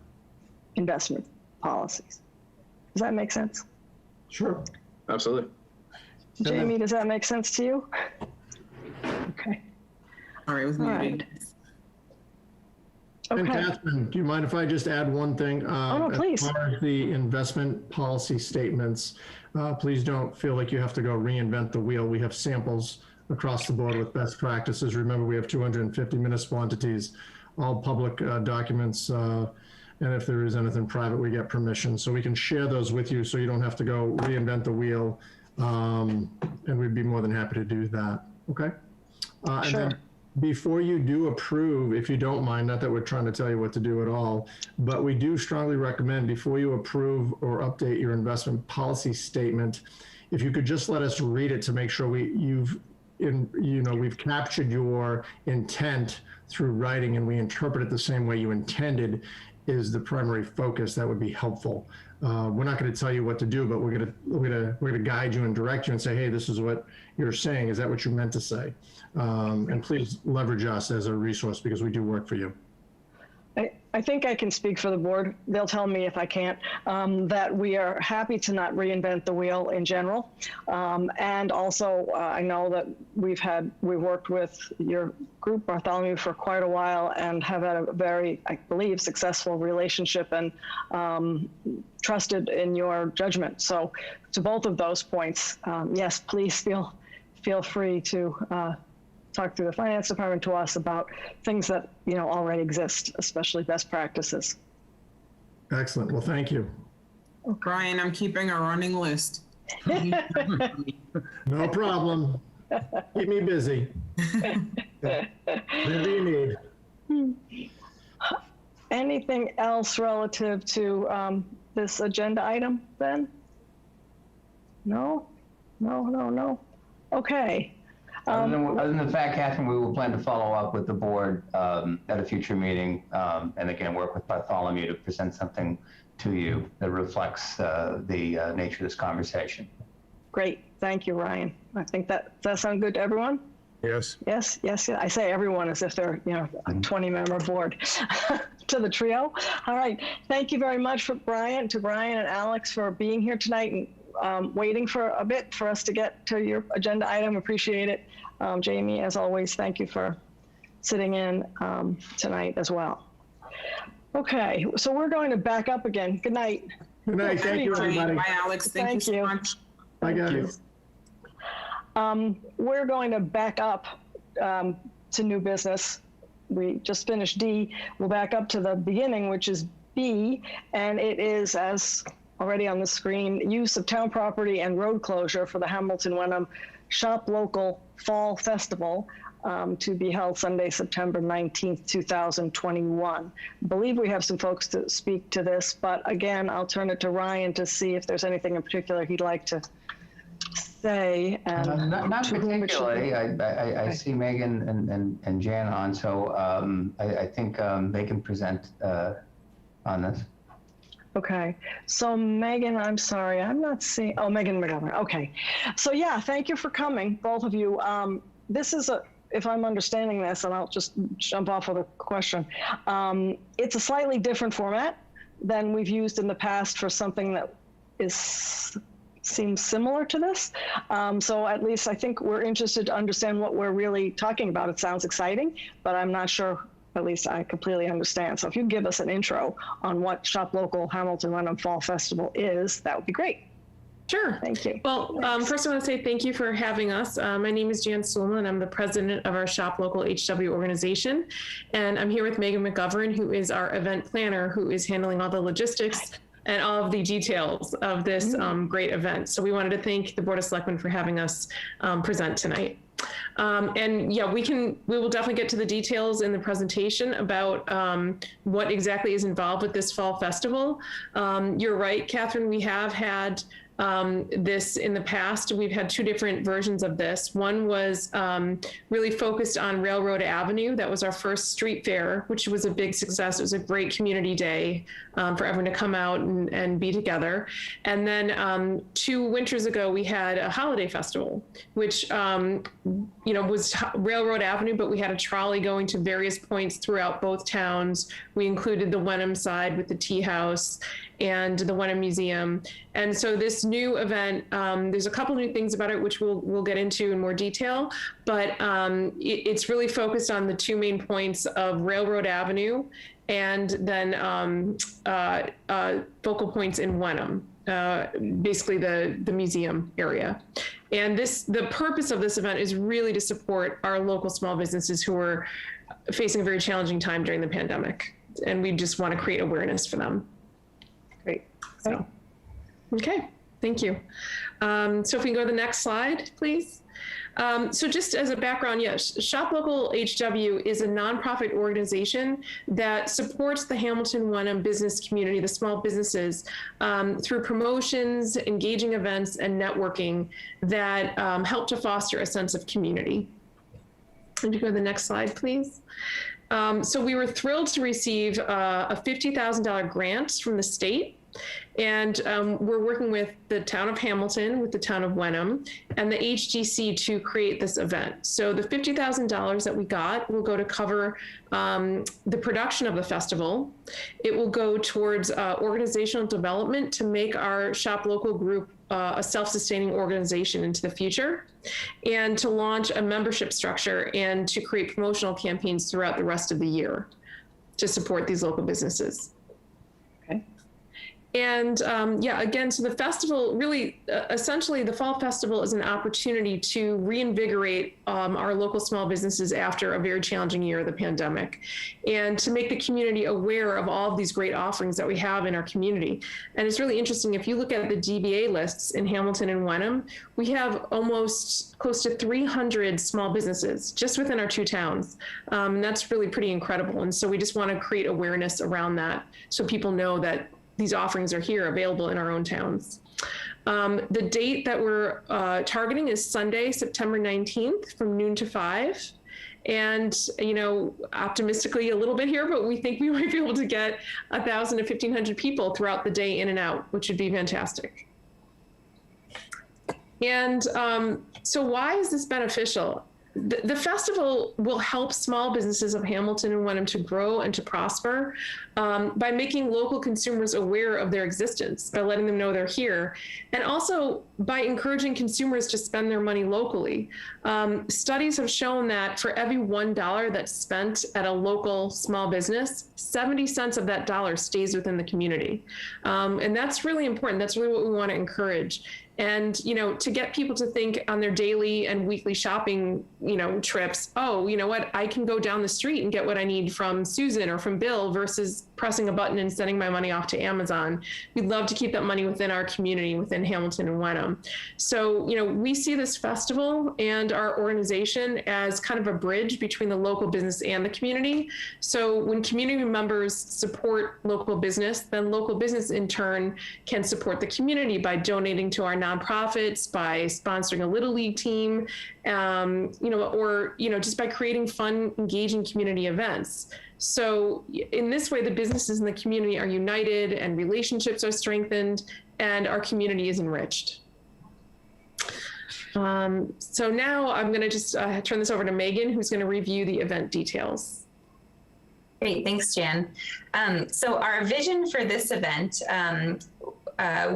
investment policies. Does that make sense? Sure. Absolutely. Jamie, does that make sense to you? Okay. All right, it was muted. And Okay. Catherine, do you mind if I just add one thing? no, please. As far as the investment policy statements, please don't feel like you have to go reinvent the wheel. We have samples across the board with best practices. Remember, we have 250 municipal entities, all public documents, and if there is anything private, we get permission. So we can share those with you so you don't have to go reinvent the wheel, and we'd be more than happy to do that. Okay? And Sure. then before you do approve, if you don't mind, not that we're trying to tell you what to do at all, but we do strongly recommend before you approve or update your investment policy statement, if you could just let us read it to make sure we've captured your intent through writing and we interpret it the same way you intended. is the primary focus, that would be helpful. We're not going to tell you what to do, but we're going to guide you and direct you and say, hey, this is what you're saying. Is that what you meant to say? And please leverage us as a resource because we do work for you. I think I can speak for the board. They'll tell me if I can't, that we are happy to not reinvent the wheel in general. And also, I know that we've worked with your group, Bartholomew, for quite a while and have had a very, I believe, successful relationship and trusted in your judgment. So to both of those points, yes, please feel free to talk to the finance department, to us about things that already exist, especially best practices. Excellent. Well, thank you. Brian, I'm keeping a running list. No problem. Keep me busy. Whatever you need. Anything else relative to this agenda item, Ben? No. Okay. Other than the fact, Catherine, we will plan to follow up with the board at a future meeting, and again, work with Bartholomew to present something to you that reflects the nature of this conversation. Great. Thank you, Ryan. I think that sound good to everyone? Yes. Yes. I say everyone as if they're, a 20-member board. To the trio. All right. Thank you very much to Brian and Alex for being here tonight and waiting for a bit for us to get to your agenda item. Appreciate it. Jamie, as always, thank you for sitting in tonight as well. Okay, so we're going to back up again. Good night. Good night. Thank you, everybody. Bye, Alex. Thank you so much. Bye, guys. We're going to back up to new business. We just finished D. We'll back up to the beginning, which is B, and it is, as already on the screen, use of town property and road closure for the Hamilton Wenham Shop Local Fall Festival to be held Sunday, September 19th, 2021. I believe we have some folks to speak to this, but again, I'll turn it to Ryan to see if there's anything in particular he'd like to say. And not particularly. I see Megan and Jan on, so I think they can present on this. Okay, so Megan, I'm sorry, I'm not seeing, Megan McGovern, okay. So yeah, thank you for coming, both of you. This is if I'm understanding this, and I'll just jump off with a question, it's a slightly different format than we've used in the past for something that seems similar to this. So at least I think we're interested to understand what we're really talking about. It sounds exciting, but I'm not sure. At least I completely understand. So if you give us an intro on what Shop Local Hamilton Wenham Fall Festival is, that would be great. Sure. Thank you. Well, first I want to say thank you for having us. My name is Jan Sulman, and I'm the president of our Shop Local HW organization. And I'm here with Megan McGovern, who is our event planner, who is handling all the logistics and all of the details of this great event. So we wanted to thank the Board of Selectmen for having us present tonight. And yeah, we will definitely get to the details in the presentation about what exactly is involved with this fall festival. You're right, Catherine, we have had this in the past. We've had two different versions of this. One was really focused on Railroad Avenue. That was our first street fair, which was a big success. It was a great community day for everyone to come out and be together. And then 2 winters ago, we had a holiday festival, which was Railroad Avenue, but we had a trolley going to various points throughout both towns. We included the Wenham side with the tea house and the Wenham Museum. And so this new event, there's a couple new things about it, which we'll get into in more detail, but it's really focused on the 2 main points of Railroad Avenue and then focal points in Wenham, basically the museum area. And the purpose of this event is really to support our local small businesses who are facing a very challenging time during the pandemic. And we just want to create awareness for them. Great. So, okay, thank you. So if we can go to the next slide, please. So just as a background, yes, Shop Local HW is a nonprofit organization that supports the Hamilton Wenham business community, the small businesses, through promotions, engaging events, and networking that help to foster a sense of community. Would you go to the next slide, please? So we were thrilled to receive a $50,000 grant from the state. And we're working with the town of Hamilton, with the town of Wenham, and the HGC to create this event. So the $50,000 that we got will go to cover the production of the festival. It will go towards organizational development to make our Shop Local group a self-sustaining organization into the future, and to launch a membership structure and to create promotional campaigns throughout the rest of the year to support these local businesses. And again, so the festival really, essentially the Fall Festival is an opportunity to reinvigorate our local small businesses after a very challenging year of the pandemic, and to make the community aware of all of these great offerings that we have in our community. And it's really interesting, if you look at the DBA lists in Hamilton and Wenham, we have almost close to 300 small businesses just within our two towns. And that's really pretty incredible. And so we just want to create awareness around that so people know that these offerings are here available in our own towns. The date that we're targeting is Sunday, September 19th from noon to 5. And, optimistically a little bit here, but we think we might be able to get 1,000 to 1,500 people throughout the day in and out, which would be fantastic. And so why is this beneficial? The festival will help small businesses of Hamilton and Wenham to grow and to prosper by making local consumers aware of their existence, by letting them know they're here, and also by encouraging consumers to spend their money locally. Studies have shown that for every $1 that's spent at a local small business, 70 cents of that dollar stays within the community. And that's really important. That's really what we want to encourage. And, to get people to think on their daily and weekly shopping, trips, oh, you know what, I can go down the street and get what I need from Susan or from Bill versus pressing a button and sending my money off to Amazon. We'd love to keep that money within our community, within Hamilton and Wenham. So, we see this festival and our organization as kind of a bridge between the local business and the community. So when community members support local business, then local business in turn can support the community by donating to our nonprofits, by sponsoring a Little League team, or just by creating fun, engaging community events. So in this way, the businesses in the community are united and relationships are strengthened and our community is enriched. So now I'm going to just turn this over to Megan, who's going to review the event details. Great, thanks, Jan. So our vision for this event,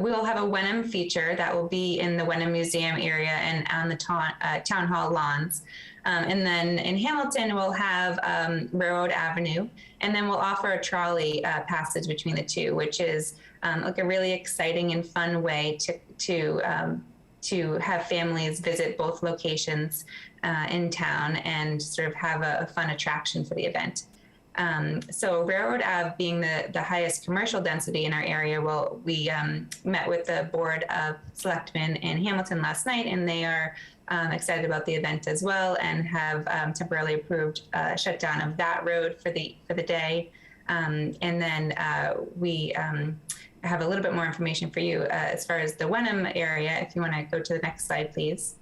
we'll have a Wenham feature that will be in the Wenham Museum area and on the town hall lawns. And then in Hamilton, we'll have Railroad Avenue, and then we'll offer a trolley passage between the two, which is like a really exciting and fun way to have families visit both locations in town and sort of have a fun attraction for the event. So Railroad Ave being the highest commercial density in our area, we met with the Board of Selectmen in Hamilton last night, and they are excited about the event as well, and have temporarily approved shutdown of that road for the day. And then we have a little bit more information for you as far as the Wenham area. If you want to go to the next slide, please.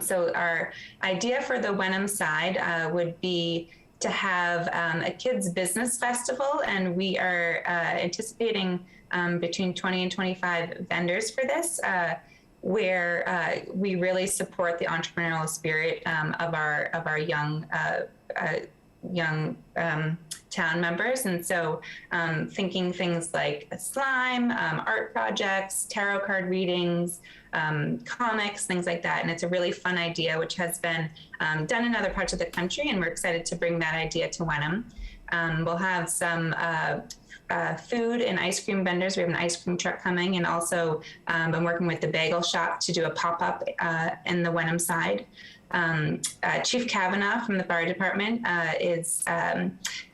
So our idea for the Wenham side would be to have a kids business festival, and we are anticipating between 20 and 25 vendors for this, where we really support the entrepreneurial spirit of our young town members. And so thinking things like slime, art projects, tarot card readings, comics, things like that. And it's a really fun idea, which has been done in other parts of the country, and we're excited to bring that idea to Wenham. We'll have some food and ice cream vendors. We have an ice cream truck coming, and also been working with the bagel shop to do a pop-up in the Wenham side. Chief Kavanaugh from the fire department is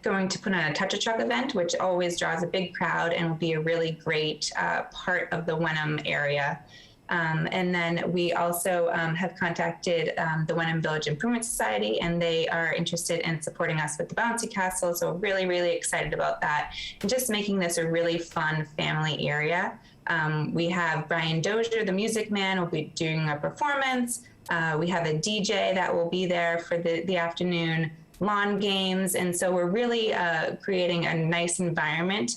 going to put on a Touch a Truck event, which always draws a big crowd and will be a really great part of the Wenham area. And then we also have contacted the Wenham Village Improvement Society, and they are interested in supporting us with the bouncy castle. So really, really excited about that. And just making this a really fun family area. We have Brian Dozier, the music man, will be doing a performance. We have a DJ that will be there for the afternoon. lawn games. And so we're really creating a nice environment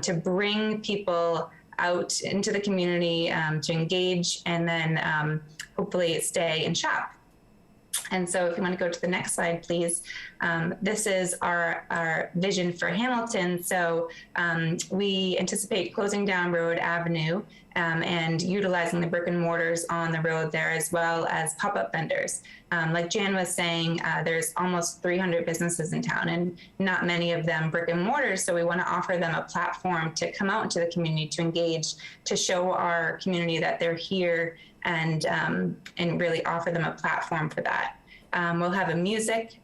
to bring people out into the community to engage and then hopefully stay and shop. And so if you want to go to the next slide, please. This is our vision for Hamilton. So we anticipate closing down Railroad Avenue and utilizing the brick and mortars on the road there, as well as pop-up vendors. Like Jan was saying, there's almost 300 businesses in town and not many of them brick and mortars. So we want to offer them a platform to come out into the community, to engage, to show our community that they're here, and really offer them a platform for that. We'll have a music.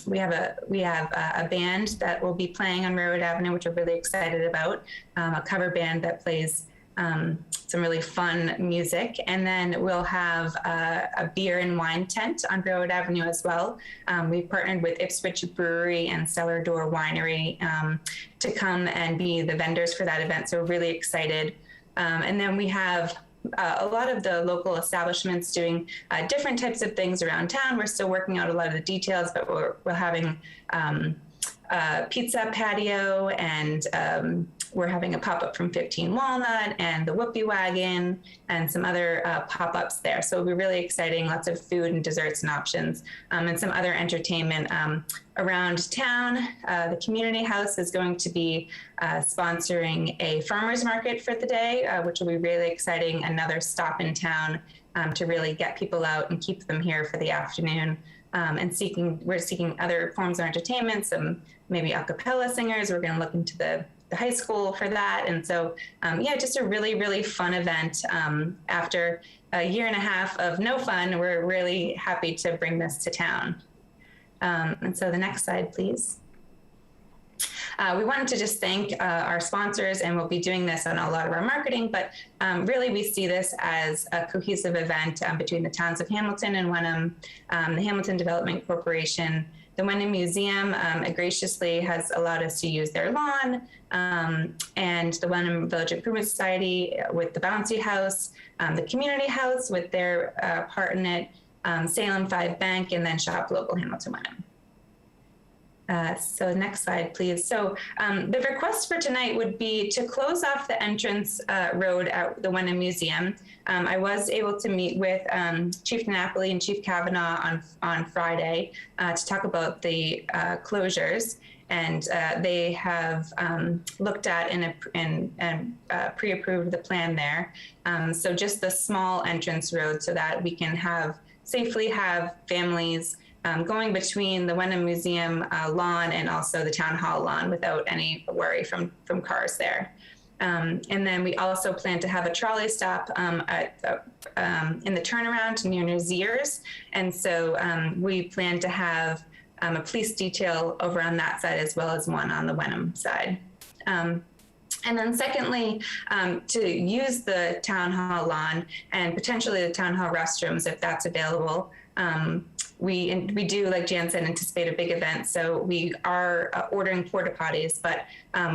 We have a band that will be playing on Railroad Avenue, which we're really excited about. A cover band that plays some really fun music, and then we'll have a beer and wine tent on Railroad Avenue as well. We've partnered with Ipswich Brewery and Cellar Door Winery to come and be the vendors for that event. So we're really excited. And then we have a lot of the local establishments doing different types of things around town. We're still working out a lot of the details, but we're having pizza patio, and we're having a pop-up from 15 Walnut and the Whoopie Wagon and some other pop-ups there. So it'll be really exciting, lots of food and desserts and options, and some other entertainment around town. The community house is going to be sponsoring a farmer's market for the day, which will be really exciting. Another stop in town to really get people out and keep them here for the afternoon. And we're seeking other forms of entertainment, some maybe a cappella singers. We're going to look into the high school for that. And so, yeah, just a really, really fun event. After a year and a half of no fun, we're really happy to bring this to town. And so the next slide, please. We wanted to just thank our sponsors, and we'll be doing this on a lot of our marketing, but really we see this as a cohesive event between the towns of Hamilton and Wenham, the Hamilton Development Corporation. The Wenham Museum graciously has allowed us to use their lawn, and the Wenham Village Improvement Society with the Bouncy House, the Community House with their part in it, Salem 5 Bank, and then Shop Local Hamilton Wenham. So next slide, please. So the request for tonight would be to close off the entrance road at the Wenham Museum. I was able to meet with Chief Napoli and Chief Kavanaugh on Friday to talk about the closures, and they have looked at and pre-approved the plan there. So just the small entrance road so that we can safely have families going between the Wenham Museum lawn and also the Town Hall lawn without any worry from cars there. And then we also plan to have a trolley stop in the turnaround near Naziers. And so we plan to have a police detail over on that side as well as one on the Wenham side. And then secondly, to use the Town Hall lawn and potentially the Town Hall restrooms if that's available. We do, like Jan said, anticipate a big event, so we are ordering porta potties, but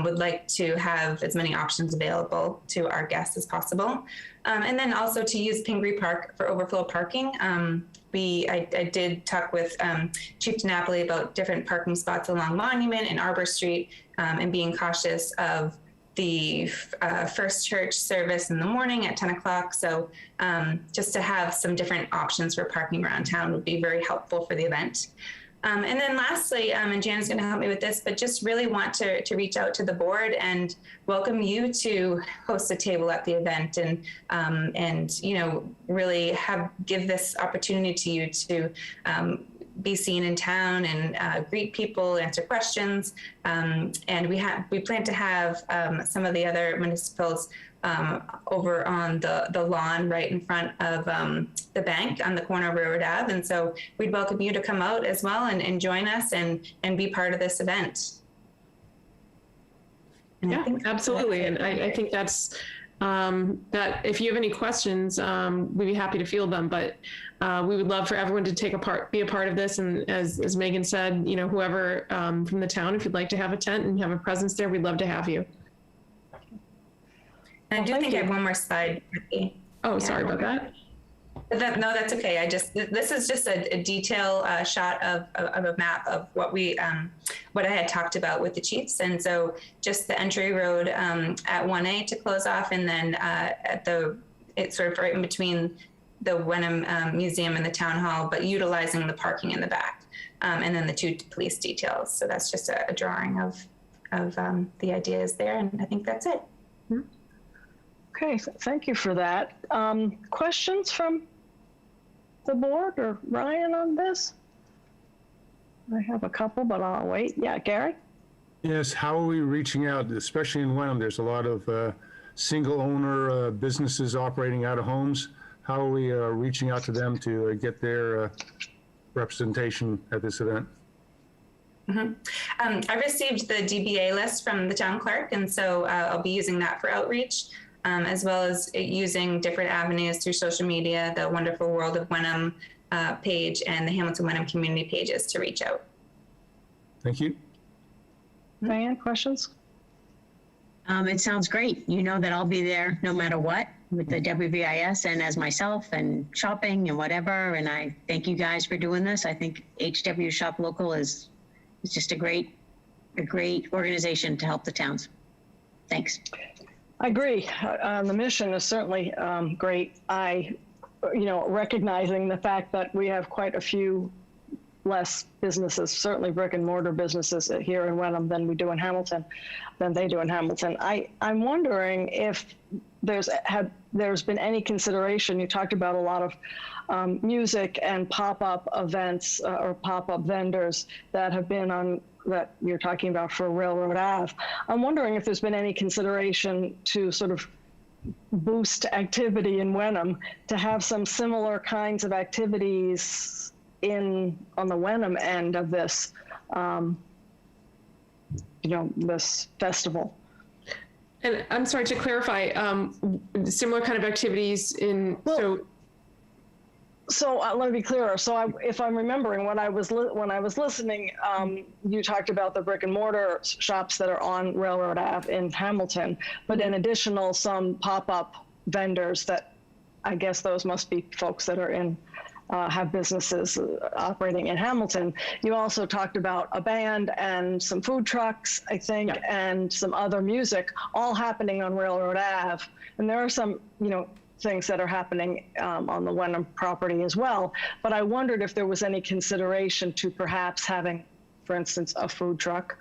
would like to have as many options available to our guests as possible. And then also to use Pingree Park for overflow parking. I did talk with Chief Napoli about different parking spots along Monument and Arbor Street, and being cautious of the First Church service in the morning at 10 o'clock. So just to have some different options for parking around town would be very helpful for the event. And then lastly, and Jan's going to help me with this, but just really want to reach out to the board and welcome you to host a table at the event, and you know, really give this opportunity to you to be seen in town and greet people, answer questions. And we plan to have some of the other municipals over on the lawn right in front of the bank on the corner of Railroad Ave. And so we'd welcome you to come out as well and join us and be part of this event. And yeah, absolutely. And I think that's that if you have any questions, we'd be happy to field them, but we would love for everyone to be a part of this. And as Megan said, you know, whoever from the town, if you'd like to have a tent and have a presence there, we'd love to have you. And I do think I have one more slide. Oh, sorry about that. No, that's okay. This is just a detail shot of a map of what what I had talked about with the chiefs. And so just the entry road at 1A to close off, and then it's sort of right in between the Wenham Museum and the Town Hall, but utilizing the parking in the back. And then the 2 police details. So that's just a drawing of the ideas there. And I think that's it. Okay, thank you for that. Questions from the board or Ryan on this? I have a couple, but I'll wait. Yeah, Gary? Yes, how are we reaching out, especially in Wenham? There's a lot of single owner businesses operating out of homes. How are we reaching out to them to get their representation at this event? I received the DBA list from the town clerk, and so I'll be using that for outreach, as well as using different avenues through social media, the Wonderful World of Wenham page and the Hamilton Wenham community pages to reach out. Thank you. Diane, questions? It sounds great. You know that I'll be there no matter what with the WVIS and as myself and shopping and whatever. And I thank you guys for doing this. I think HW Shop Local is just a great organization to help the towns. Thanks. I agree. The mission is certainly great. Recognizing the fact that we have quite a few less businesses, certainly brick and mortar businesses here in Wenham than they do in Hamilton. I'm wondering if there's been any consideration. You talked about a lot of music and pop-up events or pop-up vendors that have been that you're talking about for Railroad Ave. I'm wondering if there's been any consideration to sort of boost activity in Wenham to have some similar kinds of activities on the Wenham end of this, this festival. And I'm sorry to clarify, similar kind of activities in, So let me be clearer. So if I'm remembering, when I was listening, you talked about the brick and mortar shops that are on Railroad Ave in Hamilton, but in additional some pop-up vendors that I guess those must be folks that are have businesses operating in Hamilton. You also talked about a band and some food trucks, I think, and some other music, all happening on Railroad Ave. And there are some, things that are happening on the Wenham property as well. But I wondered if there was any consideration to perhaps having, for instance, a food truck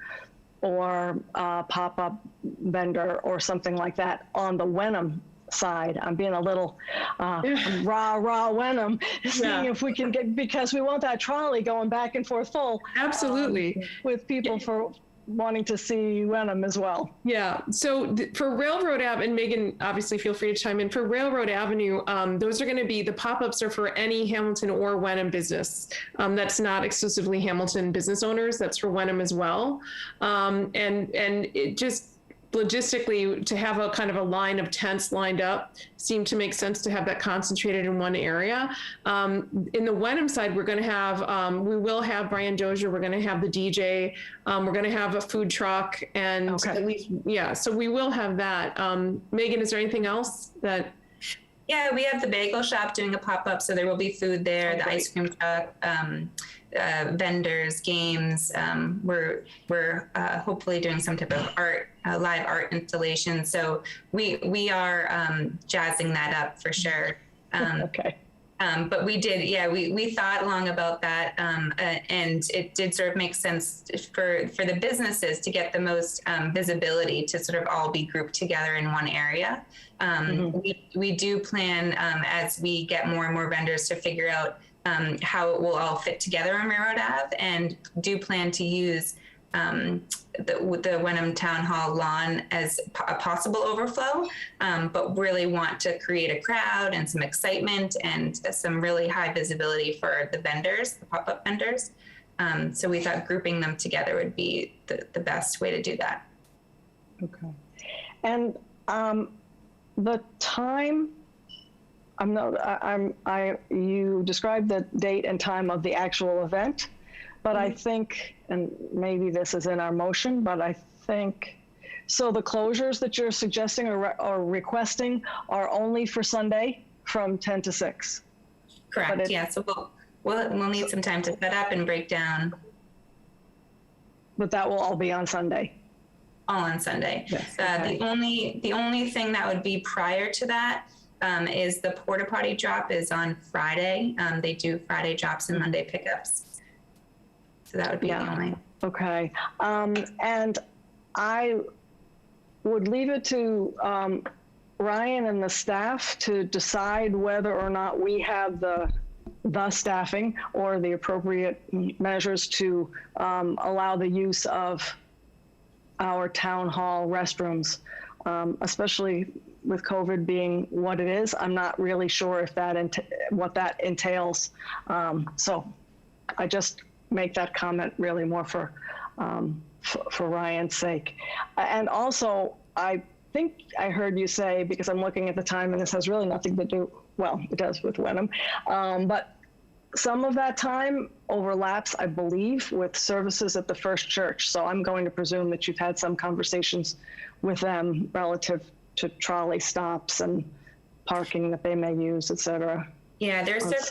or a pop-up vendor or something like that on the Wenham side. I'm being a little rah Wenham, seeing if we can get, because we want that trolley going back and forth full. Absolutely. With people for wanting to see Wenham as well. Yeah, so for Railroad Ave, and Megan, obviously feel free to chime in, for Railroad Avenue, those are going to be, the pop-ups are for any Hamilton or Wenham business. That's not exclusively Hamilton business owners, that's for Wenham as well. And it just, logistically, to have a kind of a line of tents lined up seemed to make sense to have that concentrated in one area. In the Wenham side, we're going to have, we will have Brian Dozier, we're going to have the DJ, we're going to have a food truck, and at least, so we will have that. Megan, is there anything else that? Yeah, we have the bagel shop doing a pop-up, so there will be food there, the ice cream truck, vendors, games. We're hopefully doing some type of art, live art installation. So we are jazzing that up for sure. But we did, we thought long about that, and it did sort of make sense for the businesses to get the most visibility to sort of all be grouped together in one area. We do plan, as we get more and more vendors, to figure out how it will all fit together on Railroad Ave, and do plan to use the Wenham Town Hall lawn as a possible overflow, but really want to create a crowd and some excitement and some really high visibility for the vendors, the pop-up vendors. So we thought grouping them together would be the best way to do that. Okay. And the time, you described the date and time of the actual event, but I think, and maybe this is in our motion, but I think, so the closures that you're suggesting or requesting are only for Sunday from 10 to 6? Correct. Yeah. So we'll need some time to set up and break down. But that will all be on Sunday. All on Sunday. Yes, The only thing that would be prior to that is the porta potty drop is on Friday. They do Friday drops and Monday pickups. So that would be the only. Okay. And I would leave it to Ryan and the staff to decide whether or not we have the staffing or the appropriate measures to allow the use of our town hall restrooms, especially with COVID being what it is. I'm not really sure if what that entails. So I just make that comment really more for Ryan's sake. And also, I think I heard you say, because I'm looking at the time and this has really nothing to do, well, it does with Wenham, but some of that time overlaps, I believe, with services at the First Church. So I'm going to presume that you've had some conversations with them relative to trolley stops and parking that they may use, et cetera. Yeah, their service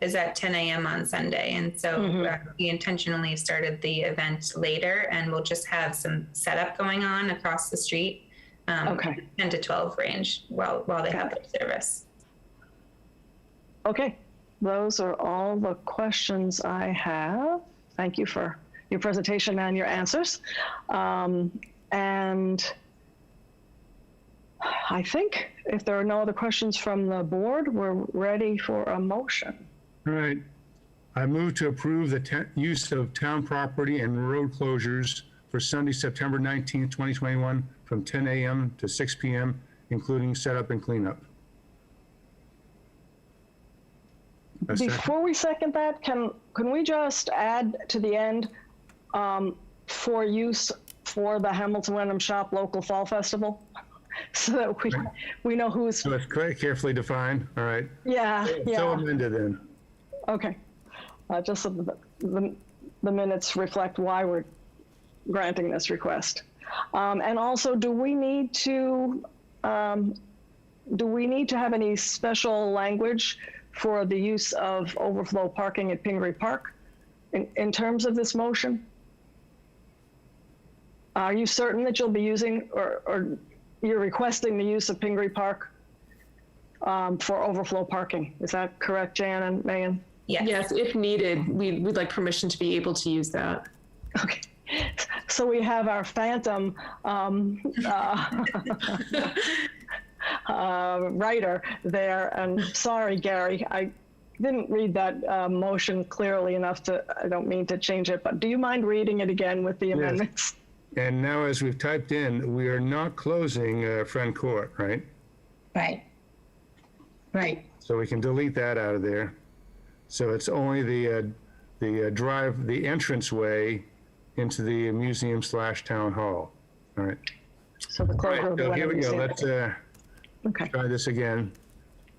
is at 10 a.m. on Sunday. And so we intentionally started the event later, and we'll just have some setup going on across the street, 10 to 12 range while they have their service. Okay. Those are all the questions I have. Thank you for your presentation and your answers. And I think if there are no other questions from the board, we're ready for a motion. All right. I move to approve the use of town property and road closures for Sunday, September 19th, 2021, from 10 a.m. to 6 p.m., including setup and cleanup. Before we second that, can we just add to the end for use for the Hamilton Wenham Shop Local Fall Festival, so that we know who's. So it's quite carefully defined. All right. Yeah. So amended then. Okay. Just so the minutes reflect why we're granting this request. And also, do we need to have any special language for the use of overflow parking at Pingree Park in terms of this motion? Are you certain that you'll be using, or you're requesting the use of Pingree Park for overflow parking? Is that correct, Jan and Megan? Yes. Yes, if needed, we'd like permission to be able to use that. Okay. So we have our phantom writer there, and sorry, Gary, I didn't read that motion clearly enough I don't mean to change it, but do you mind reading it again with the amendments? And now, as we've typed in, we are not closing Friend Court, right? Right. Right. So we can delete that out of there. So it's only the entranceway into the museum/town hall. All right. So the closure of the So here we go. Museum. Let's try this again.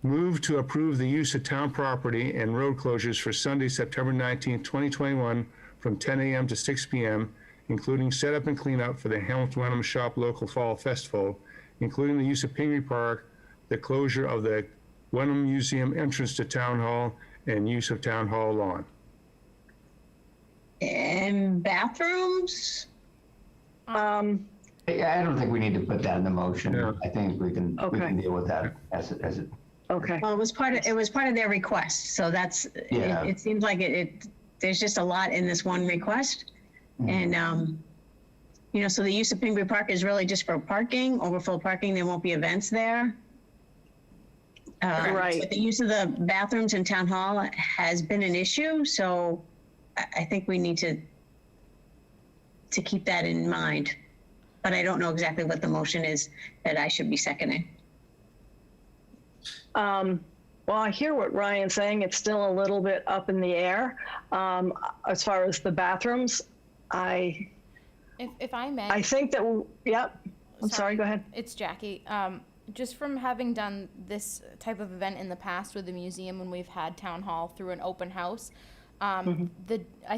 Move to approve the use of town property and road closures for Sunday, September 19th, 2021, from 10 a.m. to 6 p.m., including setup and cleanup for the Hamilton Wenham Shop Local Fall Festival, including the use of Pingree Park, the closure of the Wenham Museum entrance to Town Hall, and use of Town Hall lawn. And bathrooms? I don't think we need to put that in the motion. Yeah. I think we can deal with that as it. Okay. Well, it was part of their request, so that's, Yeah. it seems like there's just a lot in this one request. And, so the use of Pingree Park is really just for parking, overflow parking. There won't be events there. Right. But the use of the bathrooms in Town Hall has been an issue, so I think we need to keep that in mind. But I don't know exactly what the motion is that I should be seconding. Well, I hear what Ryan's saying. It's still a little bit up in the air. As far as the bathrooms, If I may. I think that, I'm sorry, go ahead. It's Jackie. Just from having done this type of event in the past with the museum when we've had town hall through an open house, I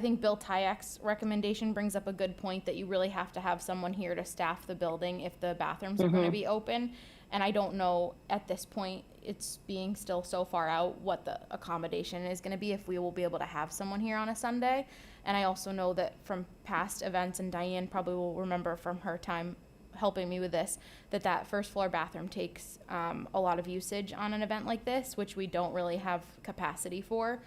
think Bill Tyak's recommendation brings up a good point that you really have to have someone here to staff the building if the bathrooms are going to be open. And I don't know at this point it's being still so far out what the accommodation is going to be, if we will be able to have someone here on a Sunday. And I also know that from past events, and Diane probably will remember from her time helping me with this, that first floor bathroom takes a lot of usage on an event like this, which we don't really have capacity for.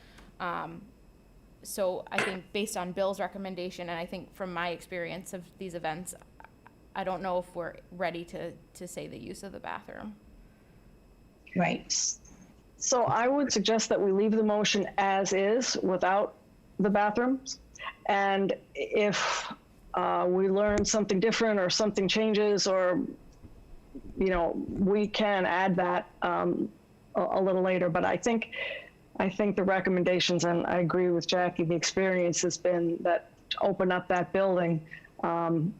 So I think based on Bill's recommendation, and I think from my experience of these events, I don't know if we're ready to say the use of the bathroom. Right. So I would suggest that we leave the motion as is without the bathrooms. And if we learn something different or something changes, or, you know, we can add that a little later. But I think the recommendations, and I agree with Jackie, the experience has been that to open up that building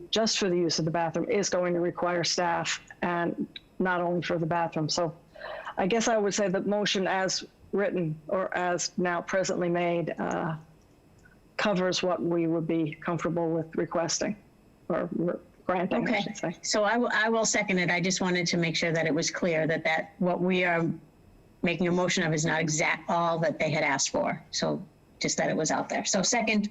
just for the use of the bathroom is going to require staff, and not only for the bathroom. So I guess I would say the motion as written, or as now presently made, covers what we would be comfortable with requesting or granting, I should say. So I will second it. I just wanted to make sure that it was clear that what we are making a motion of is not exact all that they had asked for. So just that it was out there. So second.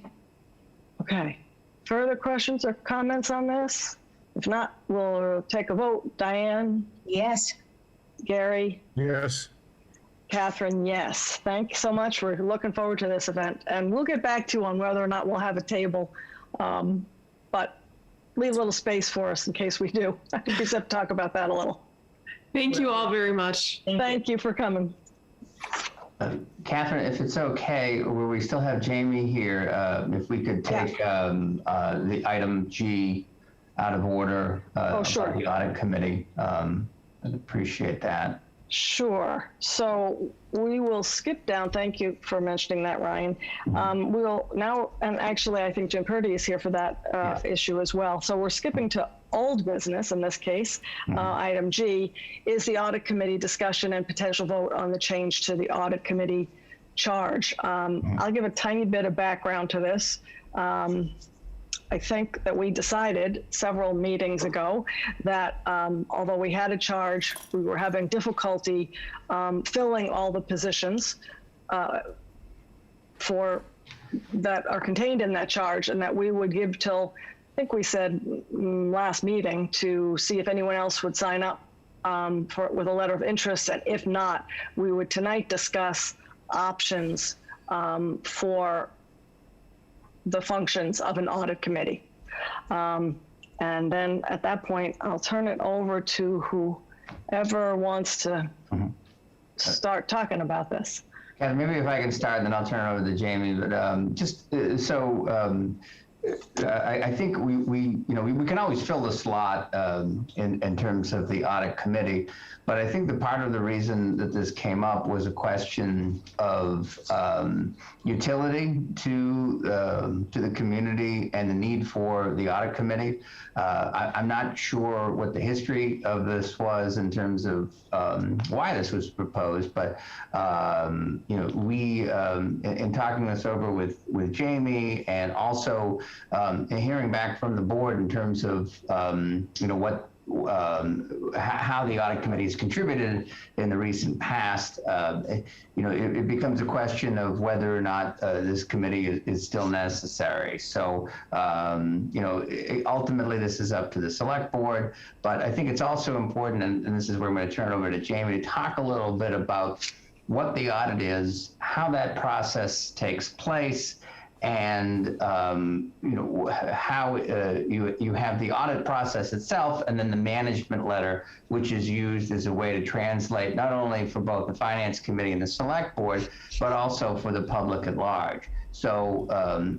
Okay. Further questions or comments on this? If not, we'll take a vote. Diane? Yes. Gary? Yes. Catherine, yes. Thank you so much. We're looking forward to this event, and we'll get back to you on whether or not we'll have a table. But leave a little space for us in case we do. I think we have to talk about that a little. Thank you all very much. Thank you for coming. Catherine, if it's okay, will we still have Jamie here? If we could take the item G out of order Sure. about the audit committee. I'd appreciate that. Sure. So we will skip down. Thank you for mentioning that, Ryan. We'll now, and actually I think Jim Purdy is here for that issue as well. So we're skipping to old business in this case. Item G is the audit committee discussion and potential vote on the change to the audit committee charge. I'll give a tiny bit of background to this. I think that we decided several meetings ago that although we had a charge, we were having difficulty filling all the positions for that are contained in that charge, and that we would give till, I think we said last meeting, to see if anyone else would sign up with a letter of interest, and if not, we would tonight discuss options for the functions of an audit committee. And then at that point, I'll turn it over to whoever wants to start talking about this. Yeah, maybe if I can start, then I'll turn it over to Jamie. But I think we can always fill the slot in terms of the audit committee, but I think the part of the reason that this came up was a question of utility to the community and the need for the audit committee. I'm not sure what the history of this was in terms of why this was proposed, but we in talking this over with Jamie, and also hearing back from the board in terms of how the audit committee has contributed in the recent past, it becomes a question of whether or not this committee is still necessary. So, ultimately this is up to the select board, but I think it's also important, and this is where I'm going to turn it over to Jamie, to talk a little bit about what the audit is, how that process takes place, and how you have the audit process itself, and then the management letter, which is used as a way to translate not only for both the finance committee and the select board, but also for the public at large. So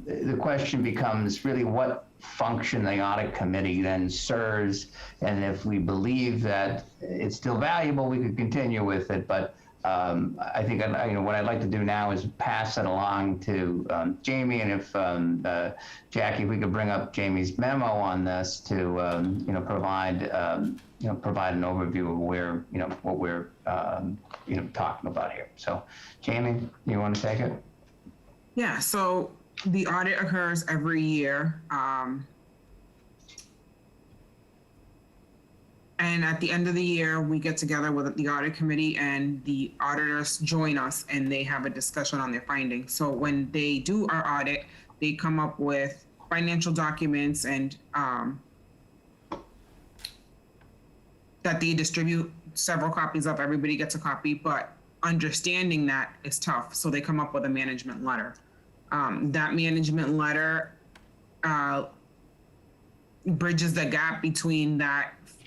the question becomes really what function the audit committee then serves, and if we believe that it's still valuable, we could continue with it. But I think what I'd like to do now is pass it along to Jamie, and if Jackie, if we could bring up Jamie's memo on this to provide an overview of where what we're talking about here. So, Jamie, you want to take it? Yeah. So the audit occurs every year. And at the end of the year, we get together with the audit committee and the auditors join us and they have a discussion on their findings. So when they do our audit, they come up with financial documents and that they distribute several copies of. Everybody gets a copy, but understanding that is tough. So they come up with a management letter. That management letter bridges the gap between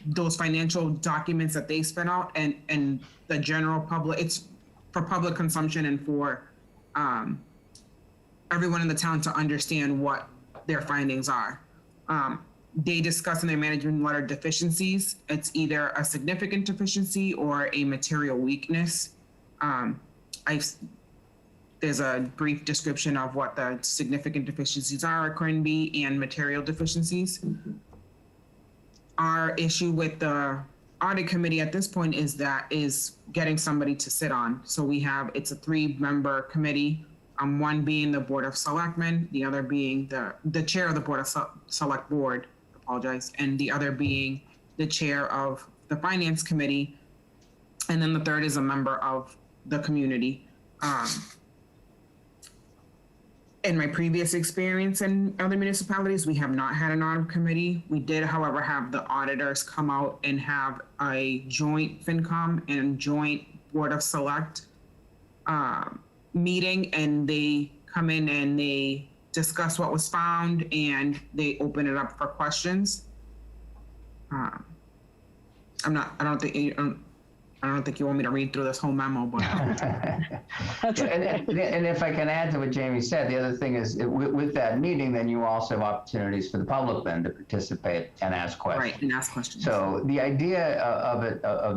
those financial documents that they spent out and the general public. It's for public consumption and for everyone in the town to understand what their findings are. They discuss in their management letter deficiencies. It's either a significant deficiency or a material weakness. There's a brief description of what the significant deficiencies are at Quinby and material deficiencies. Our issue with the audit committee at this point is getting somebody to sit on. So it's a 3-member committee, one being the Board of Selectmen, the other being the chair of the Board of Select Board, and the other being the chair of the Finance Committee. And then the third is a member of the community. In my previous experience in other municipalities, we have not had an audit committee. We did, however, have the auditors come out and have a joint FinCom and joint Board of Select meeting, and they come in and they discuss what was found and they open it up for questions. I don't think you want me to read through this whole memo, but. And if I can add to what Jamie said, the other thing is with that meeting, then you also have opportunities for the public then to participate and ask questions. Right, and ask questions. So the idea of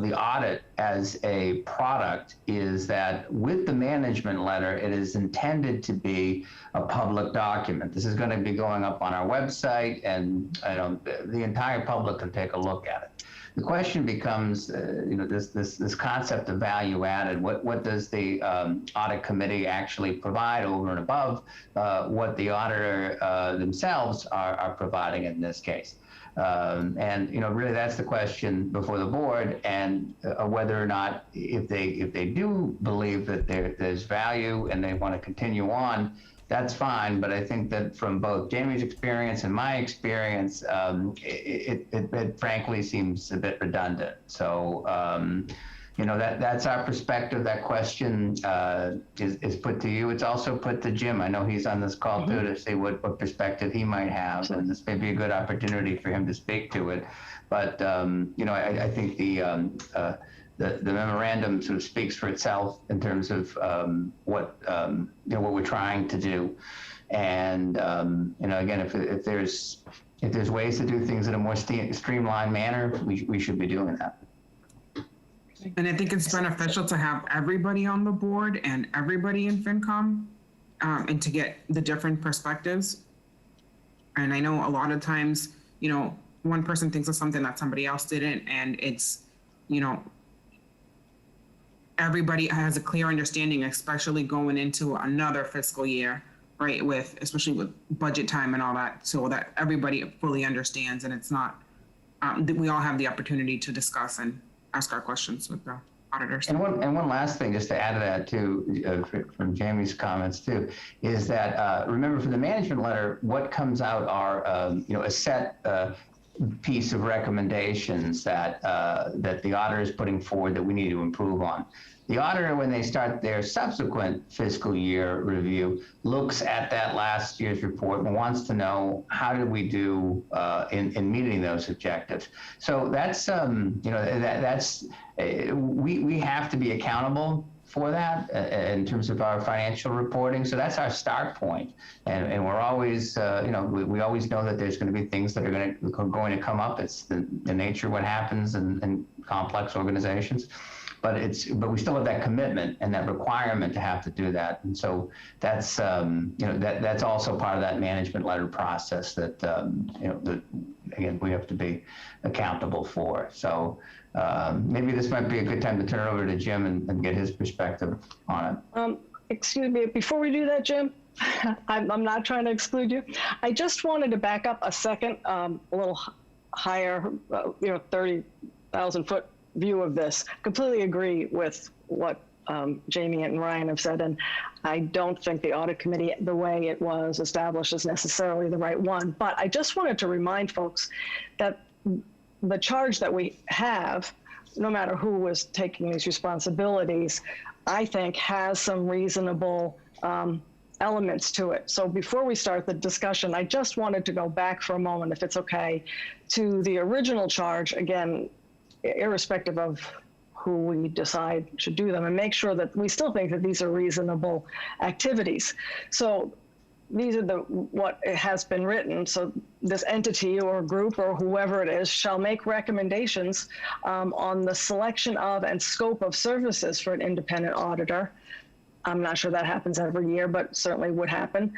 the audit as a product is that with the management letter, it is intended to be a public document. This is going to be going up on our website, and the entire public can take a look at it. The question becomes, this concept of value added. What does the audit committee actually provide over and above what the auditor themselves are providing in this case? And really, that's the question before the board, and whether or not, if they do believe that there's value and they want to continue on, that's fine. But I think that from both Jamie's experience and my experience, it frankly seems a bit redundant. So, that's our perspective. That question is put to you. It's also put to Jim. I know he's on this call too, to see what perspective he might have, and this may be a good opportunity for him to speak to it. But I think the memorandum sort of speaks for itself in terms of what we're trying to do, and again, if there's ways to do things in a more streamlined manner, we should be doing that. And I think it's beneficial to have everybody on the board and everybody in FinCom, and to get the different perspectives. And I know a lot of times, one person thinks of something that somebody else didn't, and it's, everybody has a clear understanding, especially going into another fiscal year, right? Especially with budget time and all that, so that everybody fully understands, and it's not, that we all have the opportunity to discuss and ask our questions with the auditors. And one last thing, just to add to that too, from Jamie's comments too, is that remember, for the management letter, what comes out are a set piece of recommendations that the auditor is putting forward that we need to improve on. The auditor, when they start their subsequent fiscal year review, looks at that last year's report and wants to know, how did we do in meeting those objectives? So that's we have to be accountable for that in terms of our financial reporting. So that's our start point, and we're always we always know that there's going to be things that are going to come up. It's the nature of what happens in complex organizations. But we still have that commitment and that requirement to have to do that, and so that's that's also part of that management letter process that that again we have to be accountable for. So maybe this might be a good time to turn it over to Jim and get his perspective on it. Excuse me, before we do that, Jim, I'm not trying to exclude you. I just wanted to back up a second, a little higher, 30 30,000-foot view of this. Completely agree with what Jamie and Ryan have said, and I don't think the audit committee, the way it was established, is necessarily the right one. But I just wanted to remind folks that the charge that we have, no matter who was taking these responsibilities, I think has some reasonable elements to it. So before we start the discussion, I just wanted to go back for a moment, if it's okay, to the original charge, again, irrespective of who we decide should do them, and make sure that we still think that these are reasonable activities. So these are what has been written. So this entity or group or whoever it is shall make recommendations on the selection of and scope of services for an independent auditor. I'm not sure that happens every year, but certainly would happen.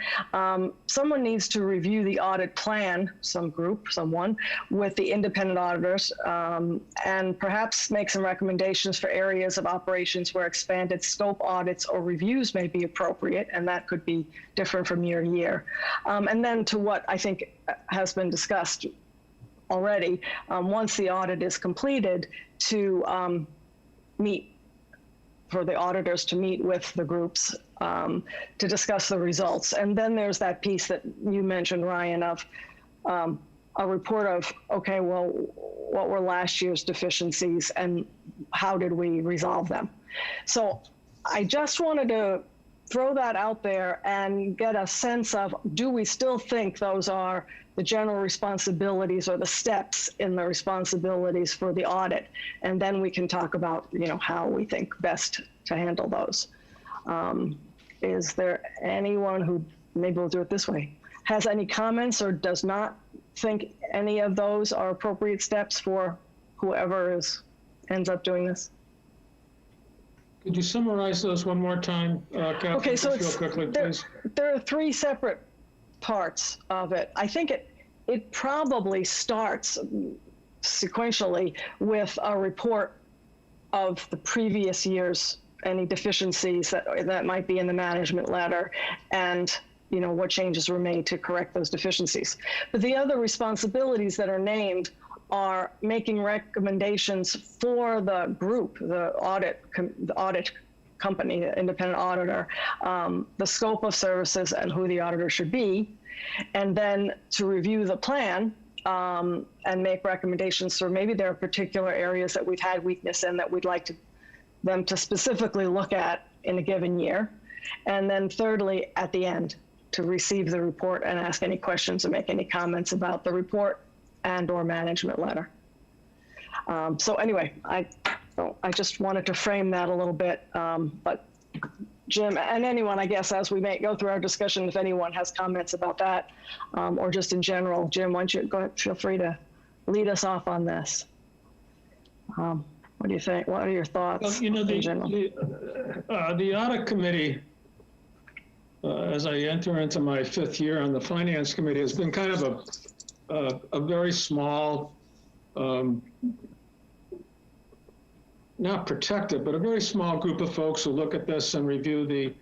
Someone needs to review the audit plan, someone, with the independent auditors, and perhaps make some recommendations for areas of operations where expanded scope audits or reviews may be appropriate, and that could be different from year to year. And then to what I think has been discussed already, once the audit is completed, to for the auditors to meet with the groups to discuss the results. And then there's that piece that you mentioned, Ryan, of a report of, okay, well, what were last year's deficiencies and how did we resolve them? So I just wanted to throw that out there and get a sense of, do we still think those are the general responsibilities or the steps in the responsibilities for the audit? And then we can talk about, how we think best to handle those. Is there anyone who, maybe we'll do it this way, has any comments or does not think any of those are appropriate steps for whoever ends up doing this? Could you summarize those one more time, Catherine? Okay, so real quickly, please. There are three separate parts of it. I think it probably starts sequentially with a report of the previous year's any deficiencies that might be in the management letter, and what changes were made to correct those deficiencies. But the other responsibilities that are named are making recommendations for the group, the audit company, the independent auditor, the scope of services and who the auditor should be, and then to review the plan and make recommendations. So maybe there are particular areas that we've had weakness in that we'd like them to specifically look at in a given year. And then thirdly, at the end, to receive the report and ask any questions or make any comments about the report and or management letter. So anyway, I just wanted to frame that a little bit, but Jim and anyone, I guess, as we may go through our discussion, if anyone has comments about that, or just in general, Jim, why don't you go ahead, feel free to lead us off on this. What do you think? What are your thoughts in general? The audit committee, as I enter into my 5th year on the finance committee, has been kind of a very small, not protected, but a very small group of folks who look at this and review the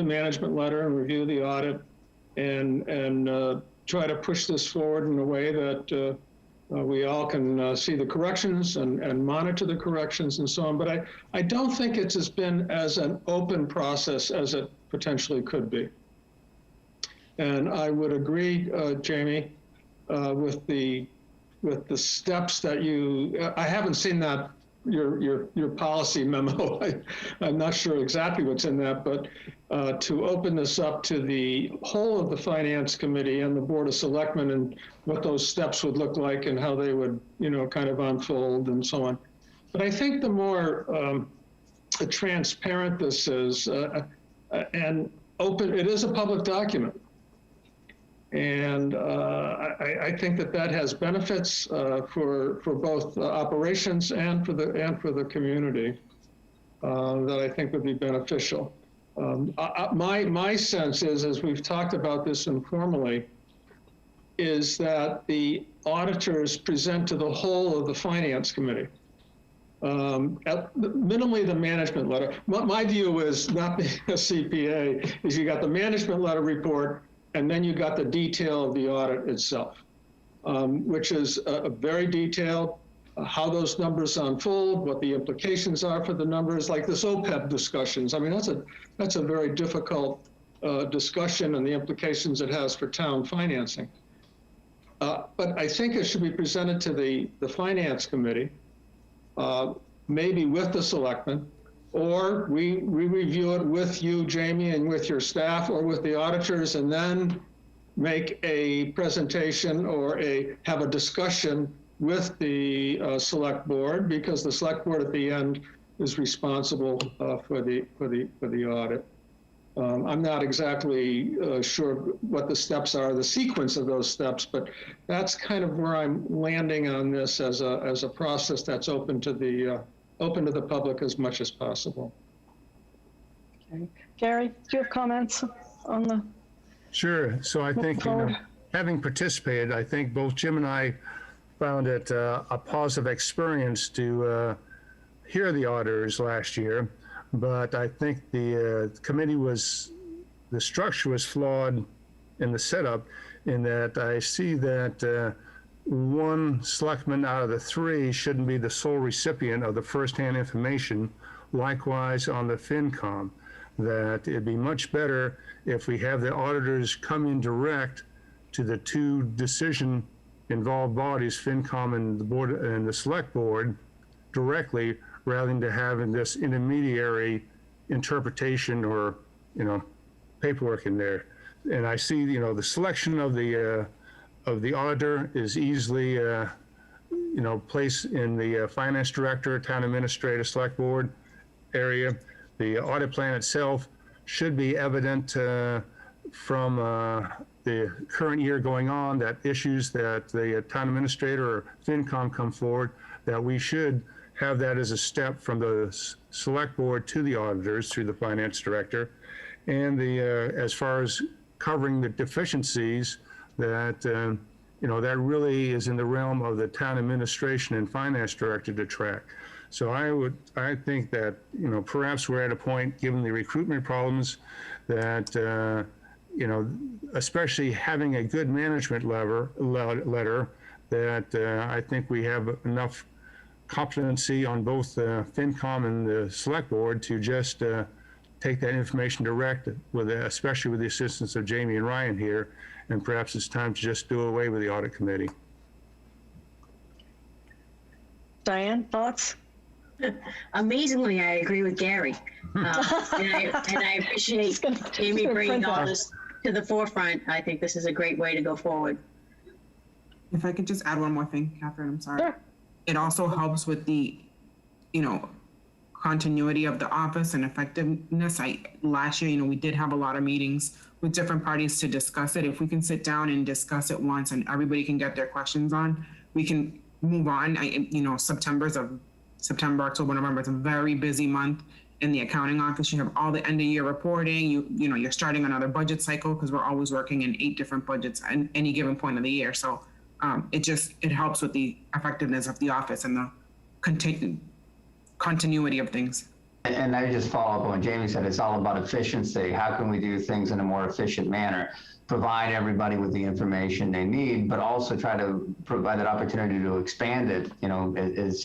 management letter and review the audit and try to push this forward in a way that we all can see the corrections and monitor the corrections and so on. But I don't think it's been as an open process as it potentially could be. And I would agree, Jamie, with the steps that I haven't seen that your policy memo. I'm not sure exactly what's in that, but to open this up to the whole of the finance committee and the board of selectmen and what those steps would look like and how they would, kind of unfold and so on. But I think the more transparent this is and open, it is a public document. And I think that has benefits for both operations and for the community that I think would be beneficial. My sense is, as we've talked about this informally, is that the auditors present to the whole of the finance committee. Minimally the management letter. My view is, not being a CPA, is you got the management letter report, and then you got the detail of the audit itself, which is very detailed. how those numbers unfold, what the implications are for the numbers, like this OPEB discussions. I mean, that's a very difficult discussion and the implications it has for town financing. But I think it should be presented to the Finance Committee, maybe with the selectmen, or we review it with you, Jamie, and with your staff, or with the auditors, and then make a presentation or have a discussion with the select board, because the select board at the end is responsible for the audit. I'm not exactly sure what the steps are, the sequence of those steps, but that's kind of where I'm landing on this as a process that's open to the public as much as possible. Okay. Gary, do you have comments on the? Sure. So I think, having participated, I think both Jim and I found it a positive experience to hear the auditors last year. But I think the committee the structure was flawed in the setup, in that I see that one selectman out of the three shouldn't be the sole recipient of the firsthand information. Likewise on the FinCom, that it'd be much better if we have the auditors come in direct to the two decision involved bodies, FinCom and the board and the select board, directly, rather than to having this intermediary interpretation or, paperwork in there. And I see, the selection of the auditor is easily, placed in the finance director, town administrator, select board area. The audit plan itself should be evident from the current year going on, that issues that the town administrator or FinCom come forward, that we should have that as a step from the select board to the auditors through the finance director. And as far as covering the deficiencies, that that really is in the realm of the town administration and finance director to track. So I think that perhaps we're at a point, given the recruitment problems, that especially having a good management letter, that I think we have enough competency on both the FinCom and the select board to just take that information direct, especially with the assistance of Jamie and Ryan here, and perhaps it's time to just do away with the audit committee. Diane, thoughts? Amazingly, I agree with Gary. And I appreciate Jamie bringing all this to the forefront. I think this is a great way to go forward. If I could just add one more thing, Catherine, I'm sorry. Sure. It also helps with the, continuity of the office and effectiveness. Last year, we did have a lot of meetings with different parties to discuss it. If we can sit down and discuss it once and everybody can get their questions on, we can move on. September, October, November, it's a very busy month in the accounting office. You have all the end of year reporting. You're starting another budget cycle, because we're always working in 8 different budgets at any given point of the year. So it helps with the effectiveness of the office and the continuity of things. And I just follow up on what Jamie said. It's all about efficiency. How can we do things in a more efficient manner? Provide everybody with the information they need, but also try to provide that opportunity to expand it. As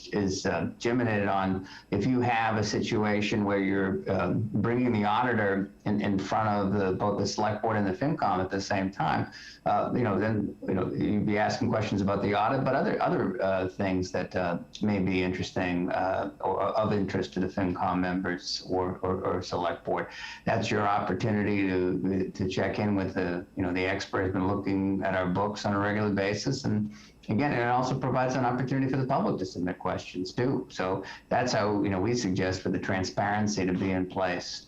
Jim hit on, if you have a situation where you're bringing the auditor in front of both the select board and the FinCom at the same time, then you'd be asking questions about the audit, but other things that may be interesting or of interest to the FinCom members or select board. That's your opportunity to check in with the expert has been looking at our books on a regular basis. And again, it also provides an opportunity for the public to submit questions too. So that's how, we suggest for the transparency to be in place.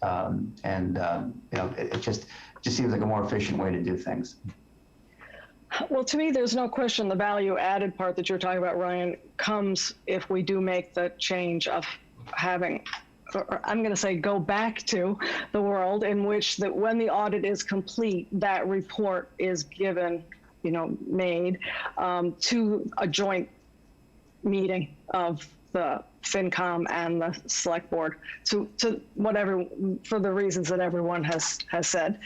It just seems like a more efficient way to do things. Well, to me, there's no question the value added part that you're talking about, Ryan, comes if we do make the change of having, I'm going to say, go back to the world in which that when the audit is complete, that report is given, made to a joint meeting of the FinCom and the select board to whatever, for the reasons that everyone has said.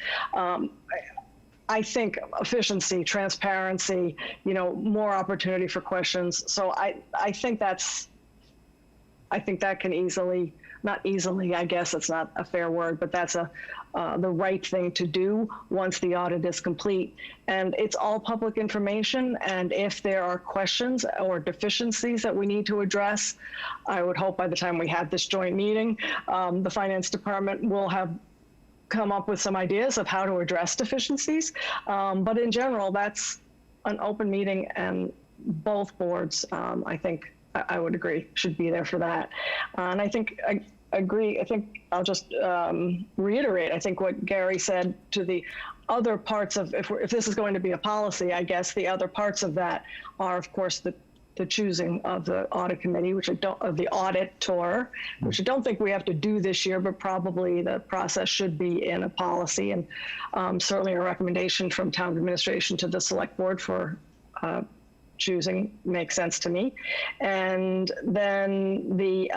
I think efficiency, transparency, more opportunity for questions. So I think that can easily, not easily, I guess it's not a fair word, but that's the right thing to do once the audit is complete. And it's all public information. And if there are questions or deficiencies that we need to address, I would hope by the time we have this joint meeting, the finance department will have come up with some ideas of how to address deficiencies. But in general, that's an open meeting, and both boards, I think, I would agree, should be there for that. And I think I agree. I think I'll just reiterate, I think what Gary said to the other parts of, if this is going to be a policy, I guess the other parts of that are, of course, the choosing of the audit committee, of the auditor, which I don't think we have to do this year, but probably the process should be in a policy, and certainly a recommendation from town administration to the select board for choosing makes sense to me. And then the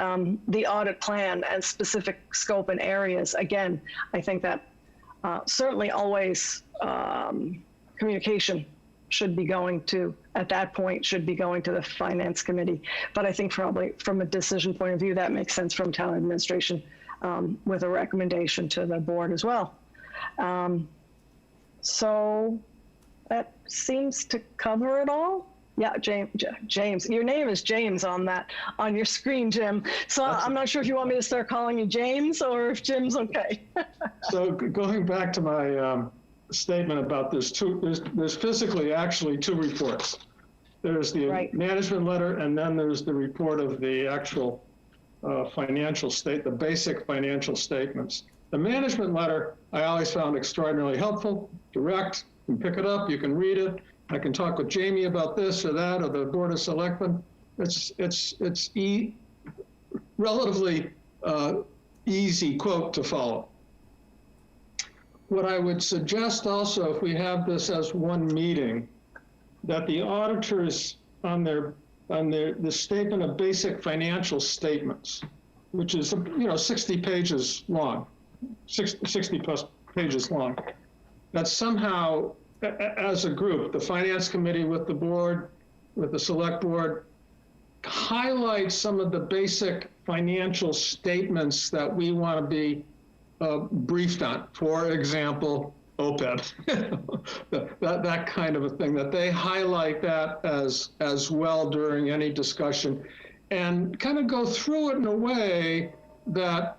audit plan and specific scope and areas, again, I think that certainly always communication should be going to, at that point, should be going to the finance committee. But I think probably from a decision point of view, that makes sense from town administration with a recommendation to the board as well. So that seems to cover it all. Yeah, James, your name is James on your screen, Jim. So I'm not sure if you want me to start calling you James or if Jim's okay. So going back to my statement about there's physically actually two reports. There's the management letter, and then there's the report of the actual the basic financial statements. The management letter I always found extraordinarily helpful, direct. You can pick it up, you can read it. I can talk with Jamie about this or that, or the Board of Selectmen. It's relatively easy quote to follow. What I would suggest also, if we have this as one meeting, that the auditors on the statement of basic financial statements, which is 60 pages long, 60 plus pages long, that somehow, as a group, the finance committee with the board, with the select board, highlight some of the basic financial statements that we want to be briefed on. For example, OPEB, that kind of a thing, that they highlight that as well during any discussion, and kind of go through it in a way that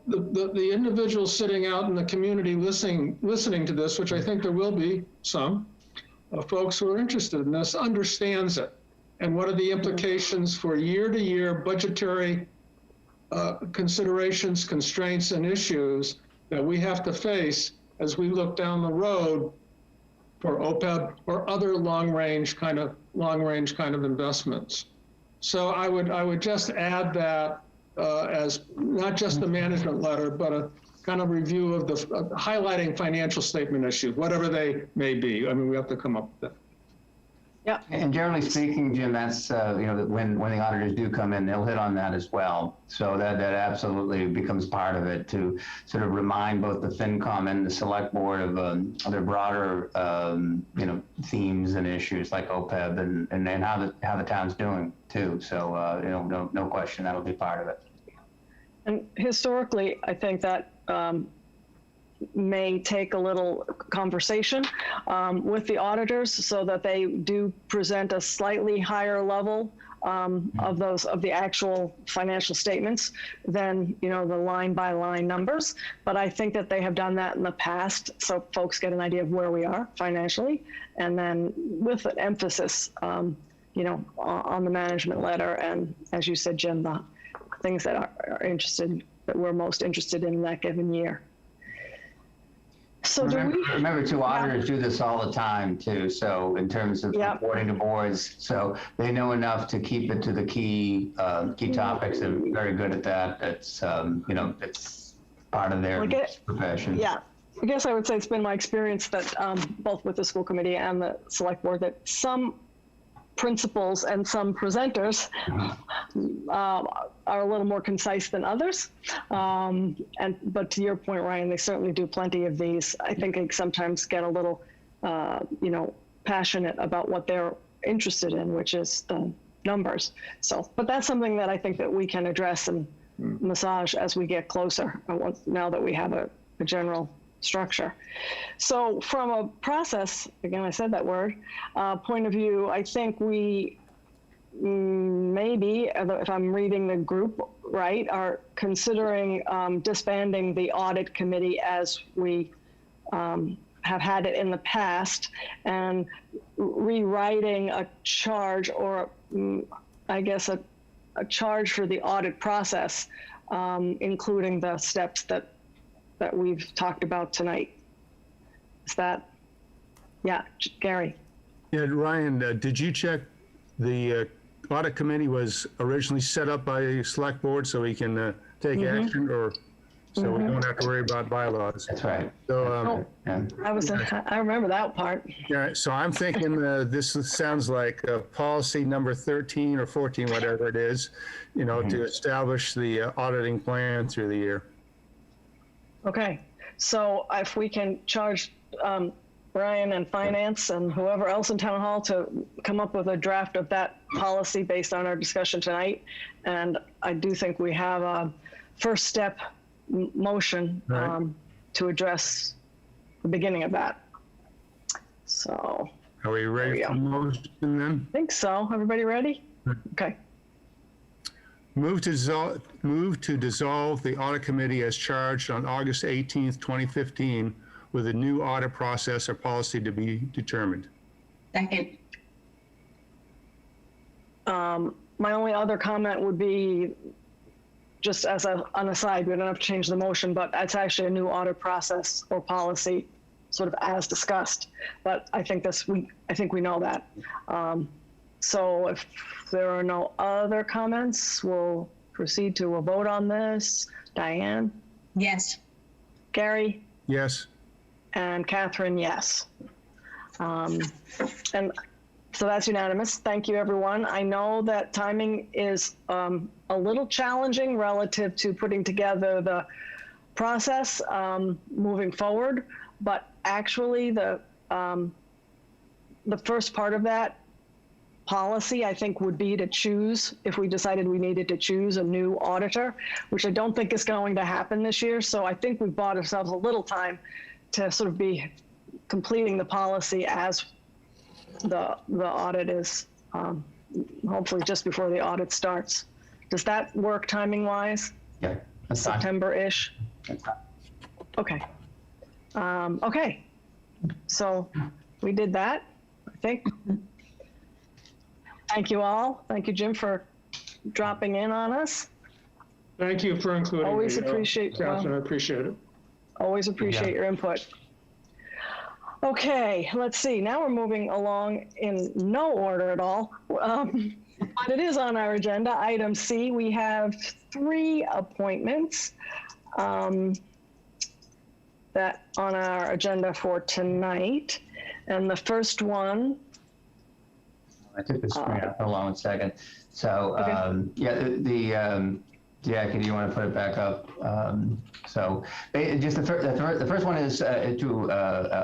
the individuals sitting out in the community listening to this, which I think there will be some folks who are interested in this, understands it. And what are the implications for year-to-year budgetary considerations, constraints, and issues that we have to face as we look down the road for OPEB or other long-range kind of investments. So I would just add that as not just the management letter, but a kind of review of the highlighting financial statement issues, whatever they may be. I mean, we have to come up with that. Yeah. And generally speaking, Jim, that's when the auditors do come in, they'll hit on that as well. So that absolutely becomes part of it, to sort of remind both the FinCom and the Select Board of other broader themes and issues like OPEB and then how the town's doing too. So no question that'll be part of it. And historically, I think that may take a little conversation with the auditors so that they do present a slightly higher level of the actual financial statements than the line by line numbers. But I think that they have done that in the past, so folks get an idea of where we are financially, and then with an emphasis on the management letter, and as you said, Jim, the things that we're most interested in that given year. So remember too, auditors do this all the time too. So in terms of reporting to boards, so they know enough to keep it to the key topics. They're very good at that. It's it's part of their profession. Yeah, I guess I would say it's been my experience that both with the school committee and the select board, that some principals and some presenters are a little more concise than others. But to your point, Ryan, they certainly do plenty of these. I think they sometimes get a little passionate about what they're interested in, which is the numbers. So, but that's something that I think that we can address and massage as we get closer, now that we have a general structure. So from a process, again, I said that word, point of view, I think we maybe, if I'm reading the group right, are considering disbanding the audit committee as we have had it in the past, and rewriting a charge, or I guess a charge for the audit process, including the steps that we've talked about tonight. Is that, yeah, Gary? Yeah, Ryan, did you check the audit committee was originally set up by a select board so we can take action, or so we don't have to worry about bylaws? That's right. So, I remember that part. yeah, so I'm thinking this sounds like policy number 13 or 14, whatever it is, to establish the auditing plan through the year. Okay, so if we can charge Brian and Finance and whoever else in Town Hall to come up with a draft of that policy based on our discussion tonight. And I do think we have a first step motion to address the beginning of that. So. Are we ready for motion then? I think so. Everybody ready? Okay. Move to dissolve the audit committee as charged on August 18th, 2015, with a new audit process or policy to be determined. Second. My only other comment would be, just as an aside, we don't have to change the motion, but it's actually a new audit process or policy, sort of as discussed. But I think we know that. So if there are no other comments, we'll proceed to a vote on this. Diane? Yes. Gary? Yes. And Catherine, yes. And so that's unanimous. Thank you, everyone. I know that timing is a little challenging relative to putting together the process moving forward, but actually the first part of that policy, I think, would be to choose, if we decided we needed to choose a new auditor, which I don't think is going to happen this year. So I think we've bought ourselves a little time to sort of be completing the policy as the audit is, hopefully just before the audit starts. Does that work timing wise? Yeah, that's fine. September-ish? Okay. Okay. So we did that, I think. Thank you all. Thank you, Jim, for dropping in on us. Thank you for including me. Always appreciate, Catherine, I appreciate it. Always appreciate your input. Okay, let's see. Now we're moving along in no order at all. But it is on our agenda. Item C, we have 3 appointments that on our agenda for tonight. And the first one. I took the screen out. Hold on 1 second. So, Jackie, do you want to put it back up? So just the first one is to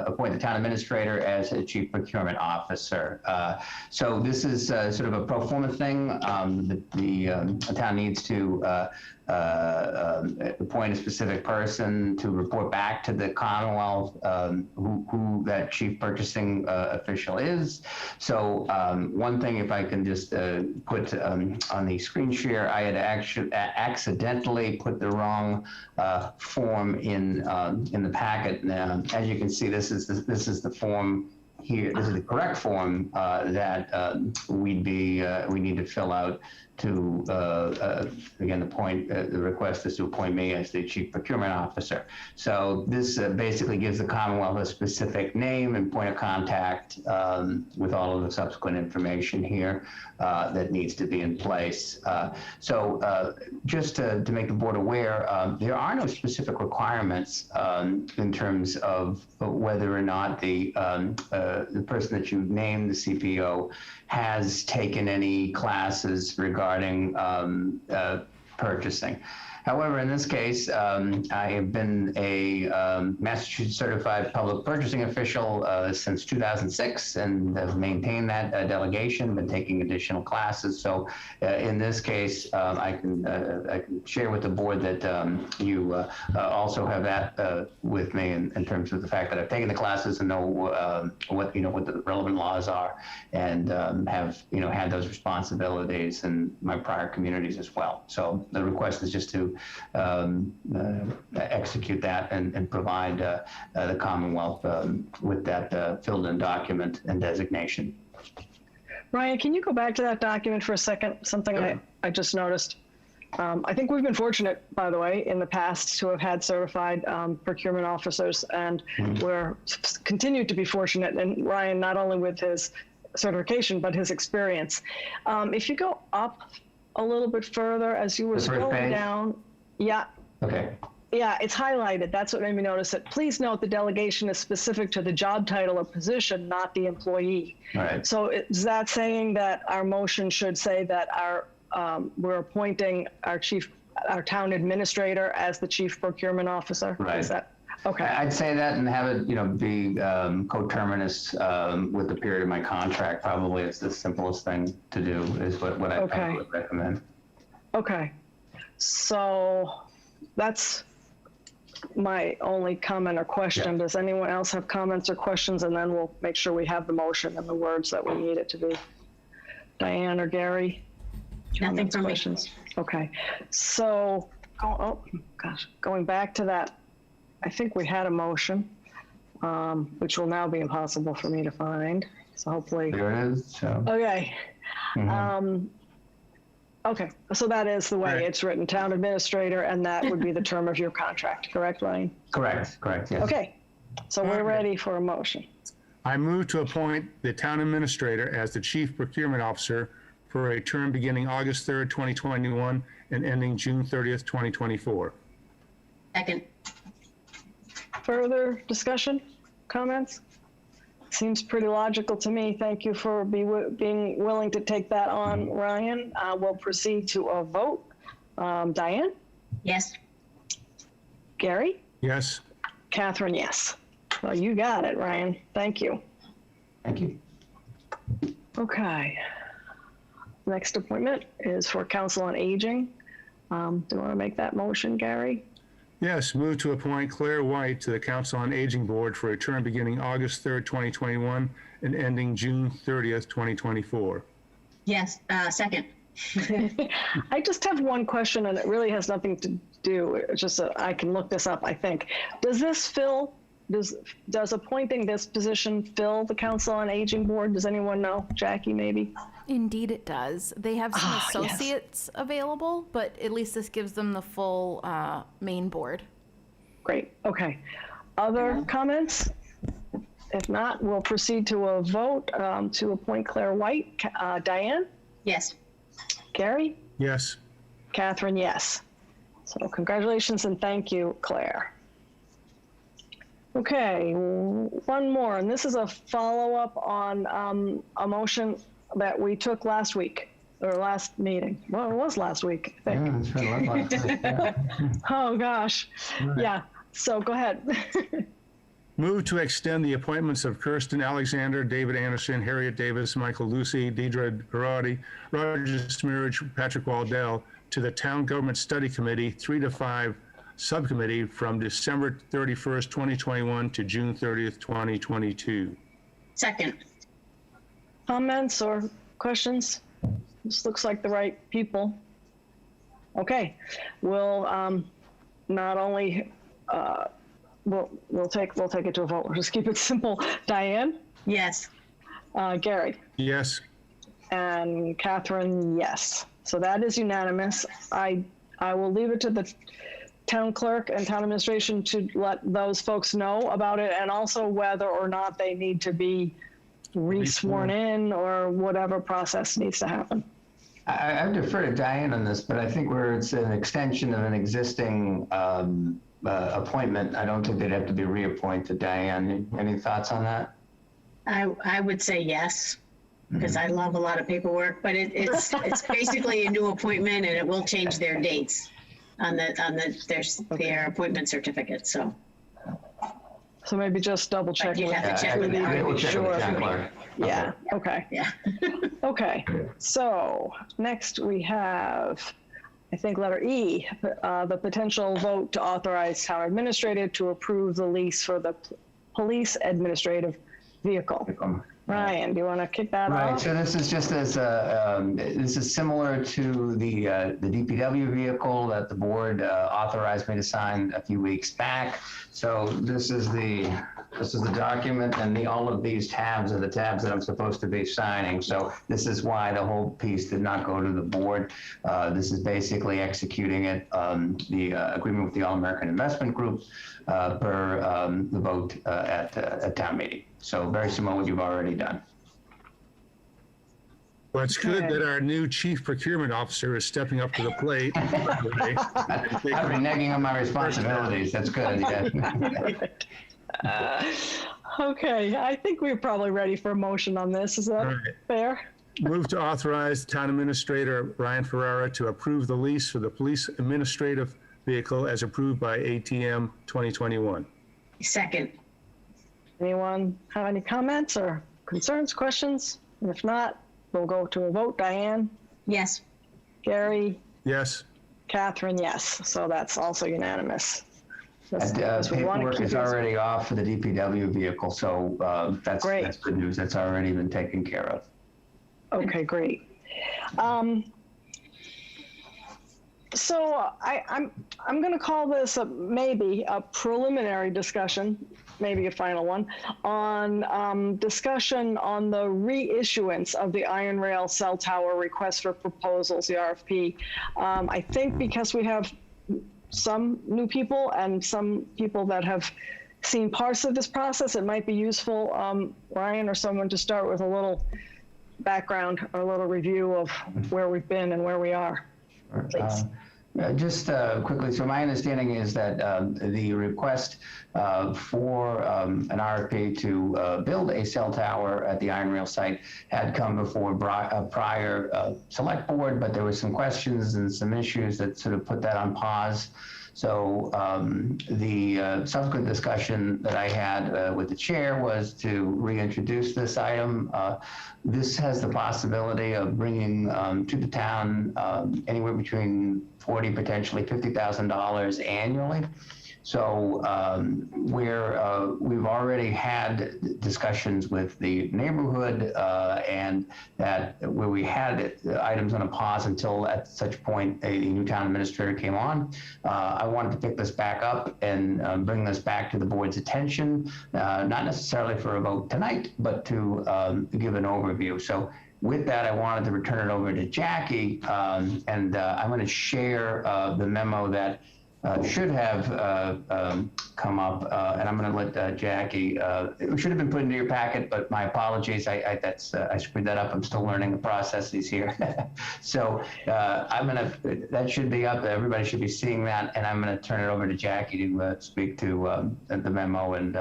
appoint the town administrator as a chief procurement officer. So this is sort of a pro forma thing. The town needs to appoint a specific person to report back to the Commonwealth who that chief purchasing official is. So one thing, if I can just put on the screen share, I had actually accidentally put the wrong form in the packet. Now, as you can see, this is the form here. This is the correct form that we need to fill out to again the request is to appoint me as the chief procurement officer. So this basically gives the Commonwealth a specific name and point of contact with all of the subsequent information here that needs to be in place. So just to make the board aware, there are no specific requirements in terms of whether or not the person that you named, the CPO, has taken any classes regarding purchasing. However, in this case, I have been a Massachusetts Certified Public Purchasing Official since 2006 and have maintained that delegation, been taking additional classes. So in this case, I can share with the board that you also have that with me in terms of the fact that I've taken the classes and know what the relevant laws are, and have had those responsibilities in my prior communities as well. So the request is just to execute that and provide the Commonwealth with that filled-in document and designation. Ryan, can you go back to that document for a second? Something I just noticed. I think we've been fortunate, by the way, in the past to have had certified procurement officers, and we're continued to be fortunate. And Ryan, not only with his certification, but his experience. If you go up a little bit further as you were scrolling down, Okay. Yeah, it's highlighted. That's what made me notice it. Please note the delegation is specific to the job title or position, not the employee. All right. So is that saying that our motion should say that we're appointing our town administrator as the chief procurement officer? Right. Is that okay? I'd say that and have it, be coterminous with the period of my contract. Probably it's the simplest thing to do is what I would recommend. Okay. So that's my only comment or question. Does anyone else have comments or questions? And then we'll make sure we have the motion and the words that we need it to be. Diane or Gary? Nothing from me. Questions? Okay. So, going back to that, I think we had a motion, which will now be impossible for me to find. So hopefully. There it is. So. Okay. Okay, so that is the way it's written, town administrator, and that would be the term of your contract, correct, Ryan? Correct, yes. Okay, so we're ready for a motion. I move to appoint the town administrator as the chief procurement officer for a term beginning August 3rd, 2021 and ending June 30th, 2024. Second. Further discussion, comments? Seems pretty logical to me. Thank you for being willing to take that on, Ryan. We'll proceed to a vote. Diane? Yes. Gary? Yes. Catherine, yes. Well, you got it, Ryan. Thank you. Thank you. Okay. Next appointment is for Council on Aging. Do you want to make that motion, Gary? Yes, move to appoint Claire White to the Council on Aging Board for a term beginning August 3rd, 2021 and ending June 30th, 2024. Yes, second. I just have one question, and it really has nothing to do, it's just I can look this up, I think. Does appointing this position fill the Council on Aging Board? Does anyone know? Jackie, maybe? Indeed it does. They have some associates available, but at least this gives them the full main board. Great, okay. Other comments? If not, we'll proceed to a vote to appoint Claire White. Diane? Yes. Gary? Yes. Catherine, yes. So congratulations and thank you, Claire. Okay, one more, and this is a follow-up on a motion that we took last week, or last meeting. Well, it was last week, I think. Yeah, that's right. Last week, yeah. Oh, gosh. Right. Yeah, so go ahead. Move to extend the appointments of Kirsten Alexander, David Anderson, Harriet Davis, Michael Lucy, Deidre Garrotti, Roger Smearage, Patrick Waldell to the Town Government Study Committee 3 to 5 Subcommittee from December 31st, 2021 to June 30th, 2022. Second. Comments or questions? This looks like the right people. Okay, we'll not only we'll take it to a vote. We'll just keep it simple. Diane? Yes. Gary? Yes. And Catherine, yes. So that is unanimous. I will leave it to the town clerk and town administration to let those folks know about it, and also whether or not they need to be re-sworn in or whatever process needs to happen. I defer to Diane on this, but I think where it's an extension of an existing appointment, I don't think they'd have to be reappointed. Diane, any thoughts on that? I would say yes, because I love a lot of paperwork, but it's basically a new appointment and it will change their dates. their appointment certificate, so. So maybe just double check. you'd with have to check with Judy the to We'll be check with sure. the town clerk. Yeah, okay. Yeah. Okay, so next we have, I think, letter E, the potential vote to authorize town administrator to approve the lease for the police administrative vehicle. Ryan, do you want to kick that Right, off? so this is just as, this is similar to the DPW vehicle that the board authorized me to sign a few weeks back. So this is the document, and all of these tabs are the tabs that I'm supposed to be signing. So this is why the whole piece did not go to the board. This is basically executing it, the agreement with the All-American Investment Group per the vote at town meeting. So very similar to what you've already done. Well, it's good Okay. that our new chief procurement officer is stepping up to the plate. I've been negging on my responsibilities. That's good. Yeah. Okay, I think we're probably ready for a motion on this. Is that All right. fair? Move to authorize town administrator Ryan Ferrara to approve the lease for the police administrative vehicle as approved by ATM 2021. Second. Anyone have any comments or concerns, questions? And if not, we'll go to a vote. Diane, Yes. Gary, Yes. Catherine, yes. So that's also unanimous. Just And, because we wanna paperwork keep is these- already off for the DPW vehicle, so that's Great. that's good news. That's already been taken care of. Okay, great. So I'm going to call this maybe a preliminary discussion, maybe a final one, on discussion on the reissuance of the Iron Rail Cell Tower request for proposals, the RFP. I think because we have some new people and some people that have seen parts of this process, it might be useful, Ryan or someone, to start with a little background or a little review of where we've been and where we are. Please. Just quickly, so my understanding is that the request for an RFP to build a cell tower at the Iron Rail site had come before a prior select board, but there were some questions and some issues that sort of put that on pause. So the subsequent discussion that I had with the chair was to reintroduce this item. This has the possibility of bringing to the town anywhere between $40,000, potentially $50,000 annually. So we've already had discussions with the neighborhood and that where we had items on a pause until at such point a new town administrator came on. I wanted to pick this back up and bring this back to the board's attention, not necessarily for a vote tonight, but to give an overview. So with that, I wanted to return it over to Jackie, and I'm going to share the memo that should have come up, and I'm going to let Jackie. It should have been put into your packet, but my apologies. I screwed that up. I'm still learning the processes here. So that should be up. Everybody should be seeing that, and I'm going to turn it over to Jackie to speak to the memo and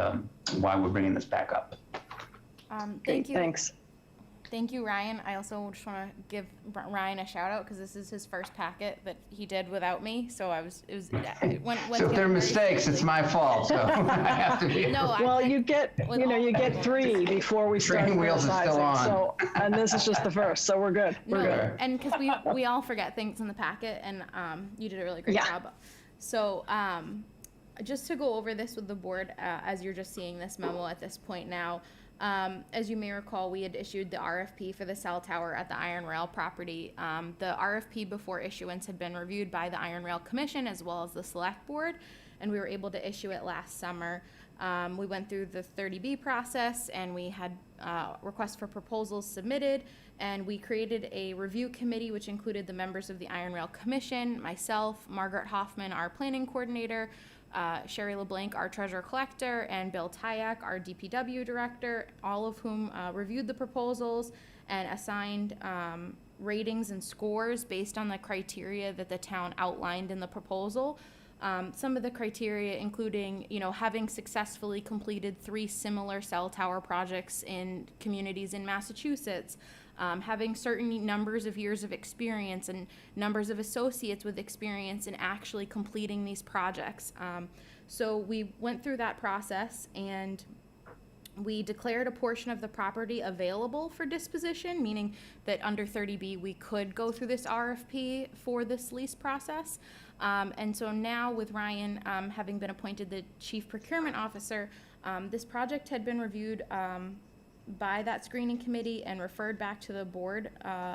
why we're bringing this back up. Thank you. Thanks. Thank you, Ryan. I also just want to give Ryan a shout out because this is his first packet that he did without me. So it went So if there are mistakes, it's my fault. So I have to be. No, Well, you get 3 before we start Training wheels are still criticizing. So, on. and this is just the first, so we're good. We're good. Sure. And because we all forget things in the packet, and you did a really great Yeah. job. So just to go over this with the board, as you're just seeing this memo at this point now. As you may recall, we had issued the RFP for the cell tower at the Iron Rail property. The RFP before issuance had been reviewed by the Iron Rail Commission as well as the Select Board, and we were able to issue it last summer. We went through the 30B process, and we had requests for proposals submitted, and we created a review committee which included the members of the Iron Rail Commission, myself, Margaret Hoffman, our planning coordinator, Sherry LeBlanc, our treasurer collector, and Bill Tyak, our DPW director, all of whom reviewed the proposals and assigned ratings and scores based on the criteria that the town outlined in the proposal. Some of the criteria including, having successfully completed 3 similar cell tower projects in communities in Massachusetts, having certain numbers of years of experience and numbers of associates with experience in actually completing these projects. So we went through that process and we declared a portion of the property available for disposition, meaning that under 30B we could go through this RFP for this lease process. And so now with Ryan having been appointed the Chief Procurement Officer, this project had been reviewed by that screening committee and referred back to the board,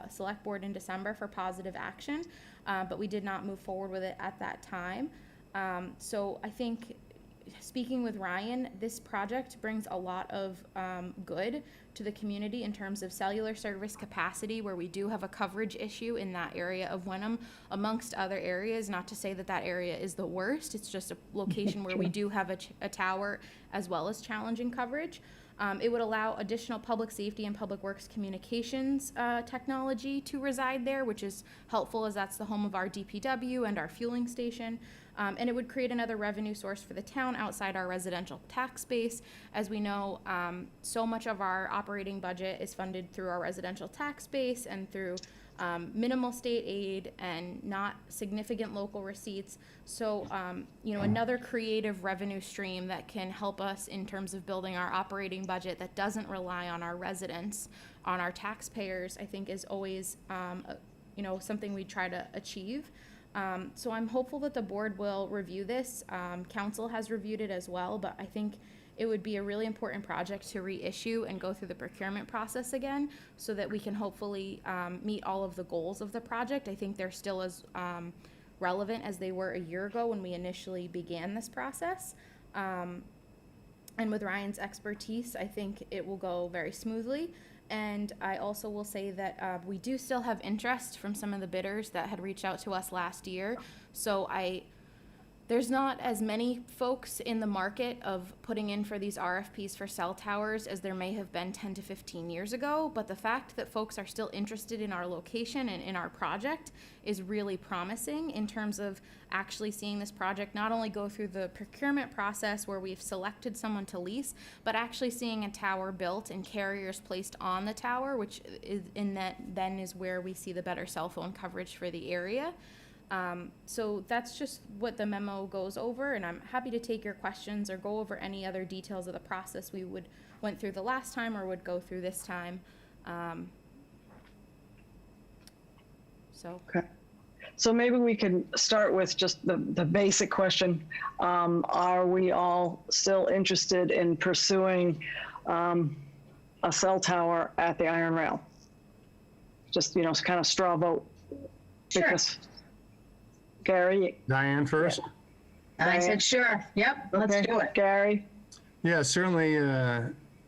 select board in December for positive action, but we did not move forward with it at that time. So I think, speaking with Ryan, this project brings a lot of good to the community in terms of cellular service capacity, where we do have a coverage issue in that area of Wenham, amongst other areas. Not to say that that area is the worst, it's just a location where we do have a tower as well as challenging coverage. It would allow additional public safety and public works communications technology to reside there, which is helpful as that's the home of our DPW and our fueling station. And it would create another revenue source for the town outside our residential tax base. As we know, so much of our operating budget is funded through our residential tax base and through minimal state aid and not significant local receipts. So, another creative revenue stream that can help us in terms of building our operating budget that doesn't rely on our residents, on our taxpayers, I think is always, something we try to achieve. So I'm hopeful that the board will review this. Council has reviewed it as well, but I think it would be a really important project to reissue and go through the procurement process again so that we can hopefully meet all of the goals of the project. I think they're still as relevant as they were a year ago when we initially began this process. And with Ryan's expertise, I think it will go very smoothly. And I also will say that we do still have interest from some of the bidders that had reached out to us last year. So there's not as many folks in the market of putting in for these RFPs for cell towers as there may have been 10 to 15 years ago. But the fact that folks are still interested in our location and in our project is really promising in terms of actually seeing this project not only go through the procurement process where we've selected someone to lease, but actually seeing a tower built and carriers placed on the tower, which is then is where we see the better cell phone coverage for the area. So that's just what the memo goes over, and I'm happy to take your questions or go over any other details of the process we went through the last time or would go through this time. Okay. So maybe we can start with just the basic question. Are we all still interested in pursuing a cell tower at the Iron Rail? Just, kind of straw vote. Sure. Because Gary? Diane first? I said, sure. Yep, let's do it. Gary? Yeah, certainly,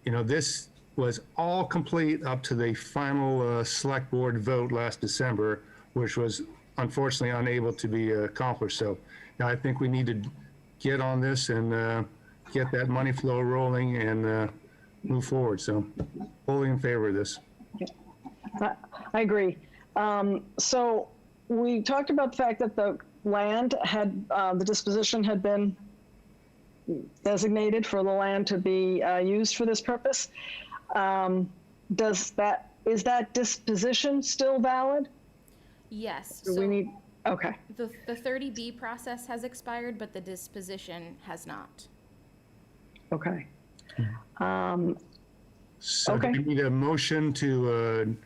this was all complete up to the final select board vote last December, which was unfortunately unable to be accomplished. So I think we need to get on this and get that money flow rolling and move forward. So fully in favor of this. I agree. So we talked about the fact that the land had, the disposition had been designated for the land to be used for this purpose. Is that disposition still valid? Yes. Do we need, okay. The 30B process has expired, but the disposition has not. Okay. So Okay. do we need a motion to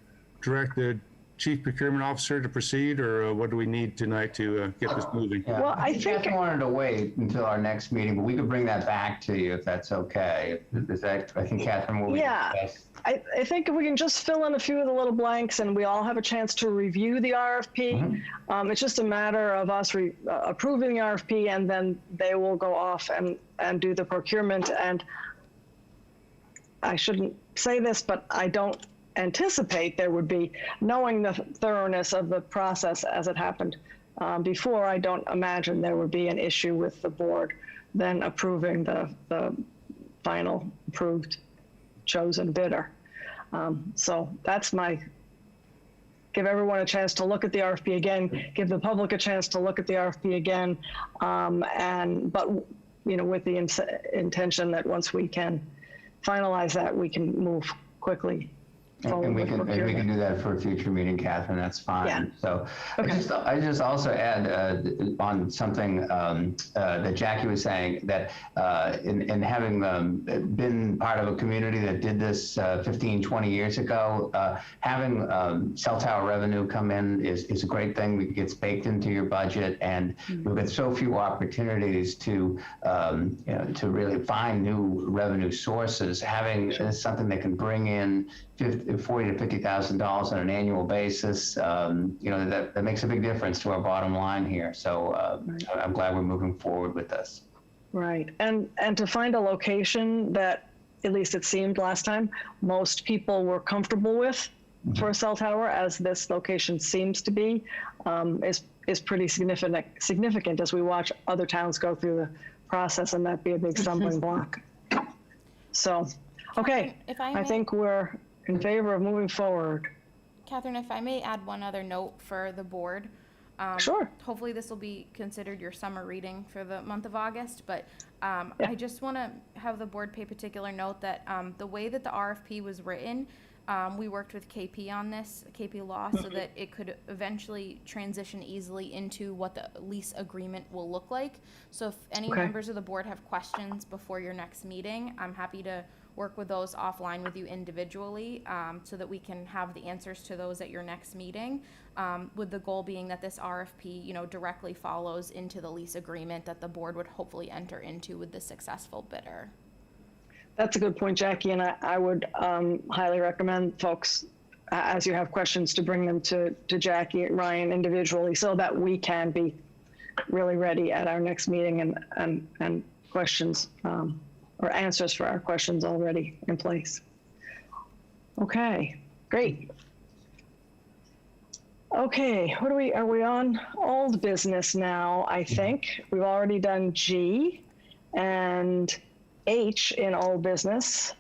direct the Chief Procurement Officer to proceed, or what do we need tonight to get this moving? Yeah. Well, I think- Catherine wanted to wait until our next meeting, but we could bring that back to you if that's okay. Is that, I think Catherine will be Yeah. best. I think if we can just fill in a few of the little blanks and we all have a chance to review the RFP, it's just a matter of us approving the RFP, and then they will go off and do the procurement. And I shouldn't say this, but I don't anticipate there would be, knowing the thoroughness of the process as it happened before, I don't imagine there would be an issue with the board then approving the final approved chosen bidder. So that's my give everyone a chance to look at the RFP again, give the public a chance to look at the RFP again, but with the intention that once we can finalize that, we can move quickly forward. And we with can procurement. do that for a future meeting, Catherine, that's fine. Yeah. So Okay. I just also add on something that Jackie was saying, that in having been part of a community that did this 15, 20 years ago, having cell tower revenue come in is a great thing. It gets baked into your budget, and we've got so few opportunities to really find new revenue sources. Having something that can bring in $40,000 to $50,000 on an annual basis, that makes a big difference to our bottom line here. So I'm glad we're moving forward with this. Right, and to find a location that, at least it seemed last time, most people were comfortable with for a cell tower, as this location seems to be, is pretty significant as we watch other towns go through the process, and that be a big stumbling block. So, okay, If I I may- think we're in favor of moving forward. Catherine, if I may add one other note for the board. Sure. Hopefully this will be considered your summer reading for the month of August, but I just want to have the board pay particular note that the way that the RFP was written, we worked with KP on this, KP Law, so that it could eventually transition easily into what the lease agreement will look like. So if any members of the board have questions before your next meeting, I'm happy to work with those offline with you individually, so that we can have the answers to those at your next meeting, with the goal being that this RFP, directly follows into the lease agreement that the board would hopefully enter into with the successful bidder. That's a good point, Jackie, and I would highly recommend folks, as you have questions, to bring them to Jackie and Ryan individually, so that we can be really ready at our next meeting and questions or answers for our questions already in place. Okay, great. Okay, are we on old business now? I think we've already done G and H in old business,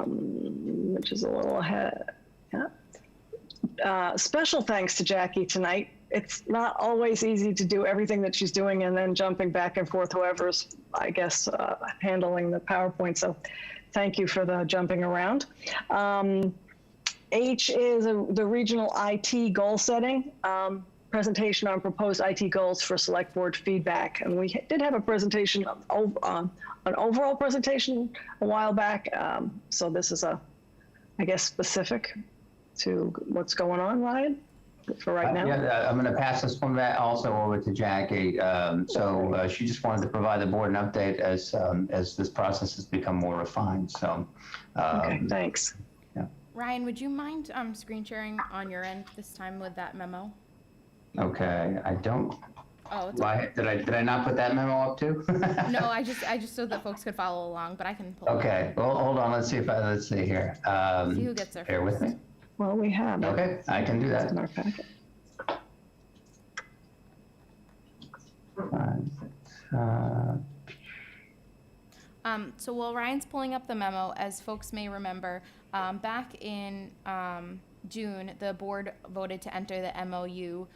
which is a little ahead. Yeah. Special thanks to Jackie tonight. It's not always easy to do everything that she's doing and then jumping back and forth, whoever's, I guess, handling the PowerPoint. So thank you for the jumping around. H is the regional IT goal setting. Presentation on proposed IT goals for select board feedback. And we did have a presentation, an overall presentation a while back. So this is I guess, specific to what's going on, Ryan, for right now. Yeah, I'm going to pass this one back also over to Jackie. So she just wanted to provide the board an update as this process has become more refined. So, okay, thanks. Yeah. Ryan, would you mind screen sharing on your end this time with that memo? Okay, I don't. Oh, it's Why did I not put that memo up too? No, I just so that folks could follow along, but I can pull Okay, well, hold on. Let's see here. See who gets there Bear with me. Well, we have. Okay, I can do that. In our packet. So while Ryan's pulling up the memo, as folks may remember, back in June, the board voted to enter the MOU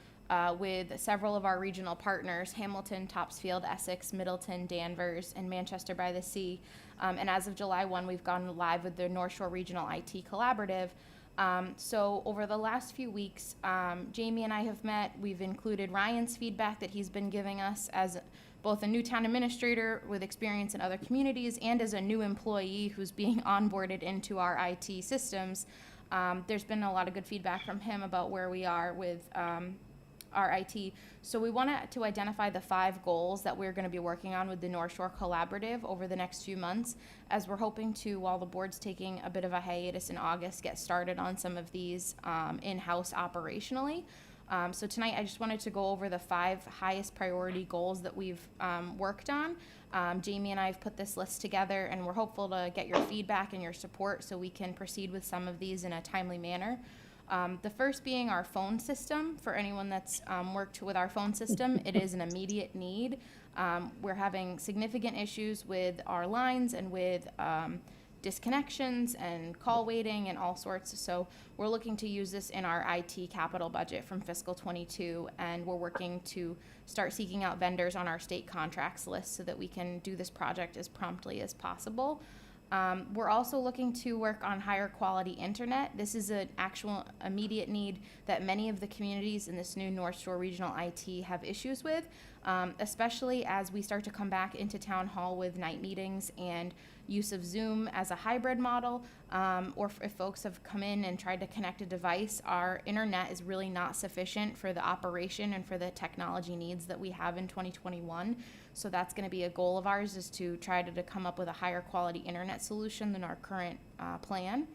with several of our regional partners, Hamilton, Topsfield, Essex, Middleton, Danvers, and Manchester by the Sea. And as of July 1, we've gone live with the North Shore Regional IT Collaborative. So over the last few weeks, Jamie and I have met. We've included Ryan's feedback that he's been giving us as both a new town administrator with experience in other communities and as a new employee who's being onboarded into our IT systems. There's been a lot of good feedback from him about where we are with our IT. So we wanted to identify the 5 goals that we're going to be working on with the North Shore Collaborative over the next few months, as we're hoping to, while the board's taking a bit of a hiatus in August, get started on some of these in-house operationally. So tonight I just wanted to go over the 5 highest priority goals that we've worked on. Jamie and I have put this list together, and we're hopeful to get your feedback and your support so we can proceed with some of these in a timely manner. The first being our phone system. For anyone that's worked with our phone system, it is an immediate need. We're having significant issues with our lines and with disconnections and call waiting and all sorts. So we're looking to use this in our IT capital budget from fiscal 22, and we're working to start seeking out vendors on our state contracts list so that we can do this project as promptly as possible. We're also looking to work on higher quality internet. This is an actual immediate need that many of the communities in this new North Shore Regional IT have issues with, especially as we start to come back into town hall with night meetings and use of Zoom as a hybrid model, or if folks have come in and tried to connect a device, our internet is really not sufficient for the operation and for the technology needs that we have in 2021. So that's going to be a goal of ours, is to try to come up with a higher quality internet solution than our current plan.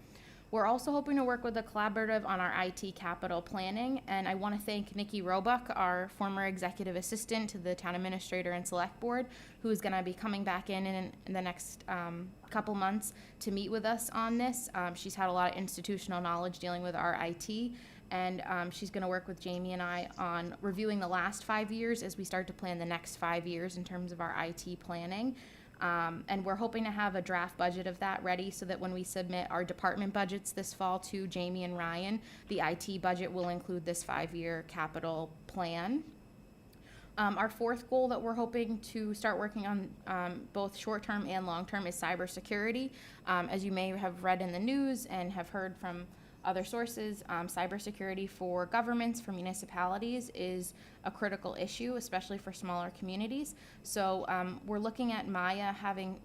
We're also hoping to work with a collaborative on our IT capital planning, and I want to thank Nikki Roebuck, our former executive assistant to the town administrator and select board, who is going to be coming back in the next couple months to meet with us on this. She's had a lot of institutional knowledge dealing with our IT, and she's going to work with Jamie and I on reviewing the last 5 years as we start to plan the next 5 years in terms of our IT planning. And we're hoping to have a draft budget of that ready so that when we submit our department budgets this fall to Jamie and Ryan, the IT budget will include this 5-year capital plan. Our fourth goal that we're hoping to start working on, both short-term and long-term, is cybersecurity. As you may have read in the news and have heard from other sources, cybersecurity for governments, for municipalities, is a critical issue, especially for smaller communities. So we're looking at Maya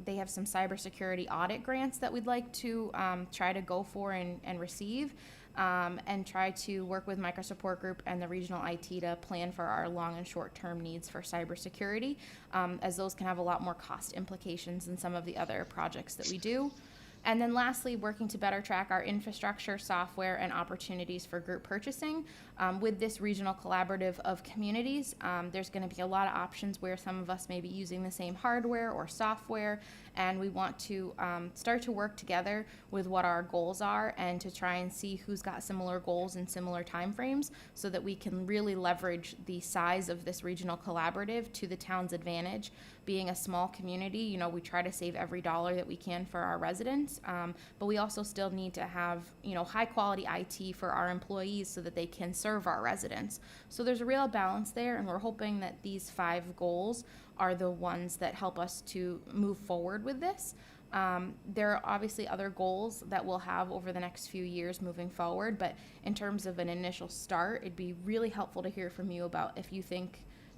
they have some cybersecurity audit grants that we'd like to try to go for and receive, and try to work with Micro Support Group and the regional IT to plan for our long and short-term needs for cybersecurity, as those can have a lot more cost implications than some of the other projects that we do. And then lastly, working to better track our infrastructure, software, and opportunities for group purchasing. With this regional collaborative of communities, there's going to be a lot of options where some of us may be using the same hardware or software, and we want to start to work together with what our goals are and to try and see who's got similar goals and similar timeframes so that we can really leverage the size of this regional collaborative to the town's advantage. Being a small community, we try to save every dollar that we can for our residents, but we also still need to have, high quality IT for our employees so that they can serve our residents. So there's a real balance there, and we're hoping that these 5 goals are the ones that help us to move forward with this. There are obviously other goals that we'll have over the next few years moving forward, but in terms of an initial start, it'd be really helpful to hear from you about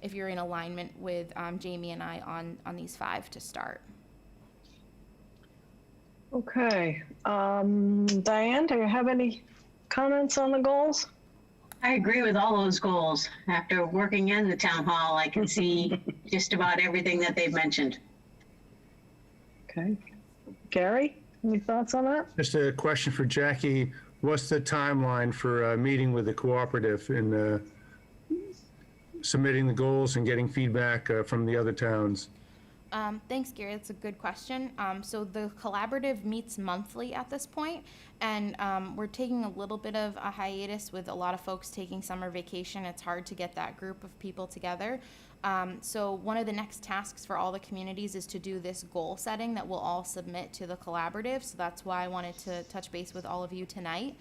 if you're in alignment with Jamie and I on these 5 to start. Okay. Diane, do you have any comments on the goals? I agree with all those goals. After working in the town hall, I can see just about everything that they've mentioned. Okay. Gary, any thoughts on that? Just a question for Jackie. What's the timeline for meeting with the cooperative and submitting the goals and getting feedback from the other towns? Thanks, Gary. That's a good question. So the collaborative meets monthly at this point, and we're taking a little bit of a hiatus with a lot of folks taking summer vacation. It's hard to get that group of people together. So one of the next tasks for all the communities is to do this goal setting that we'll all submit to the collaborative. So that's why I wanted to touch base with all of you tonight.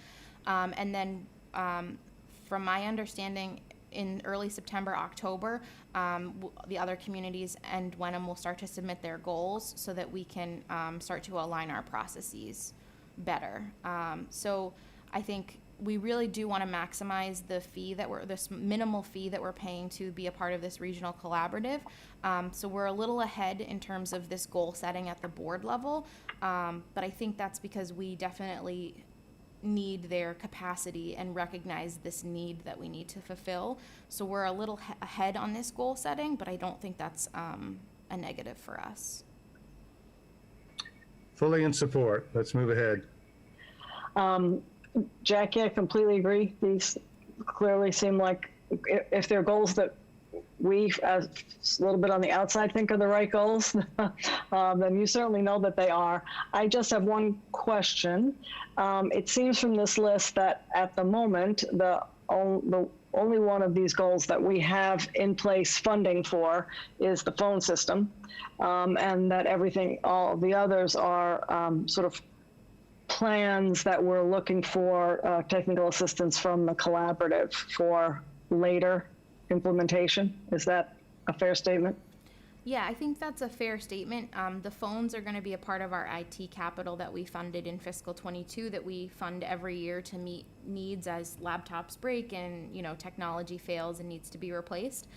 And then from my understanding, in early September, October, the other communities and Wenham will start to submit their goals so that we can start to align our processes better. So I think we really do want to maximize the fee this minimal fee that we're paying to be a part of this regional collaborative. So we're a little ahead in terms of this goal setting at the board level, but I think that's because we definitely need their capacity and recognize this need that we need to fulfill. So we're a little ahead on this goal setting, but I don't think that's a negative for us. Fully in support. Let's move ahead. Jackie, I completely agree. These clearly seem like, if they're goals that we, as a little bit on the outside, think are the right goals, then you certainly know that they are. I just have one question. It seems from this list that at the moment, the only one of these goals that we have in place funding for is the phone system, and that all the others are sort of plans that we're looking for technical assistance from the collaborative for later implementation. Is that a fair statement? Yeah, I think that's a fair statement. The phones are going to be a part of our IT capital that we funded in fiscal 22 that we fund every year to meet needs as laptops break and, you know, technology fails and needs to be replaced.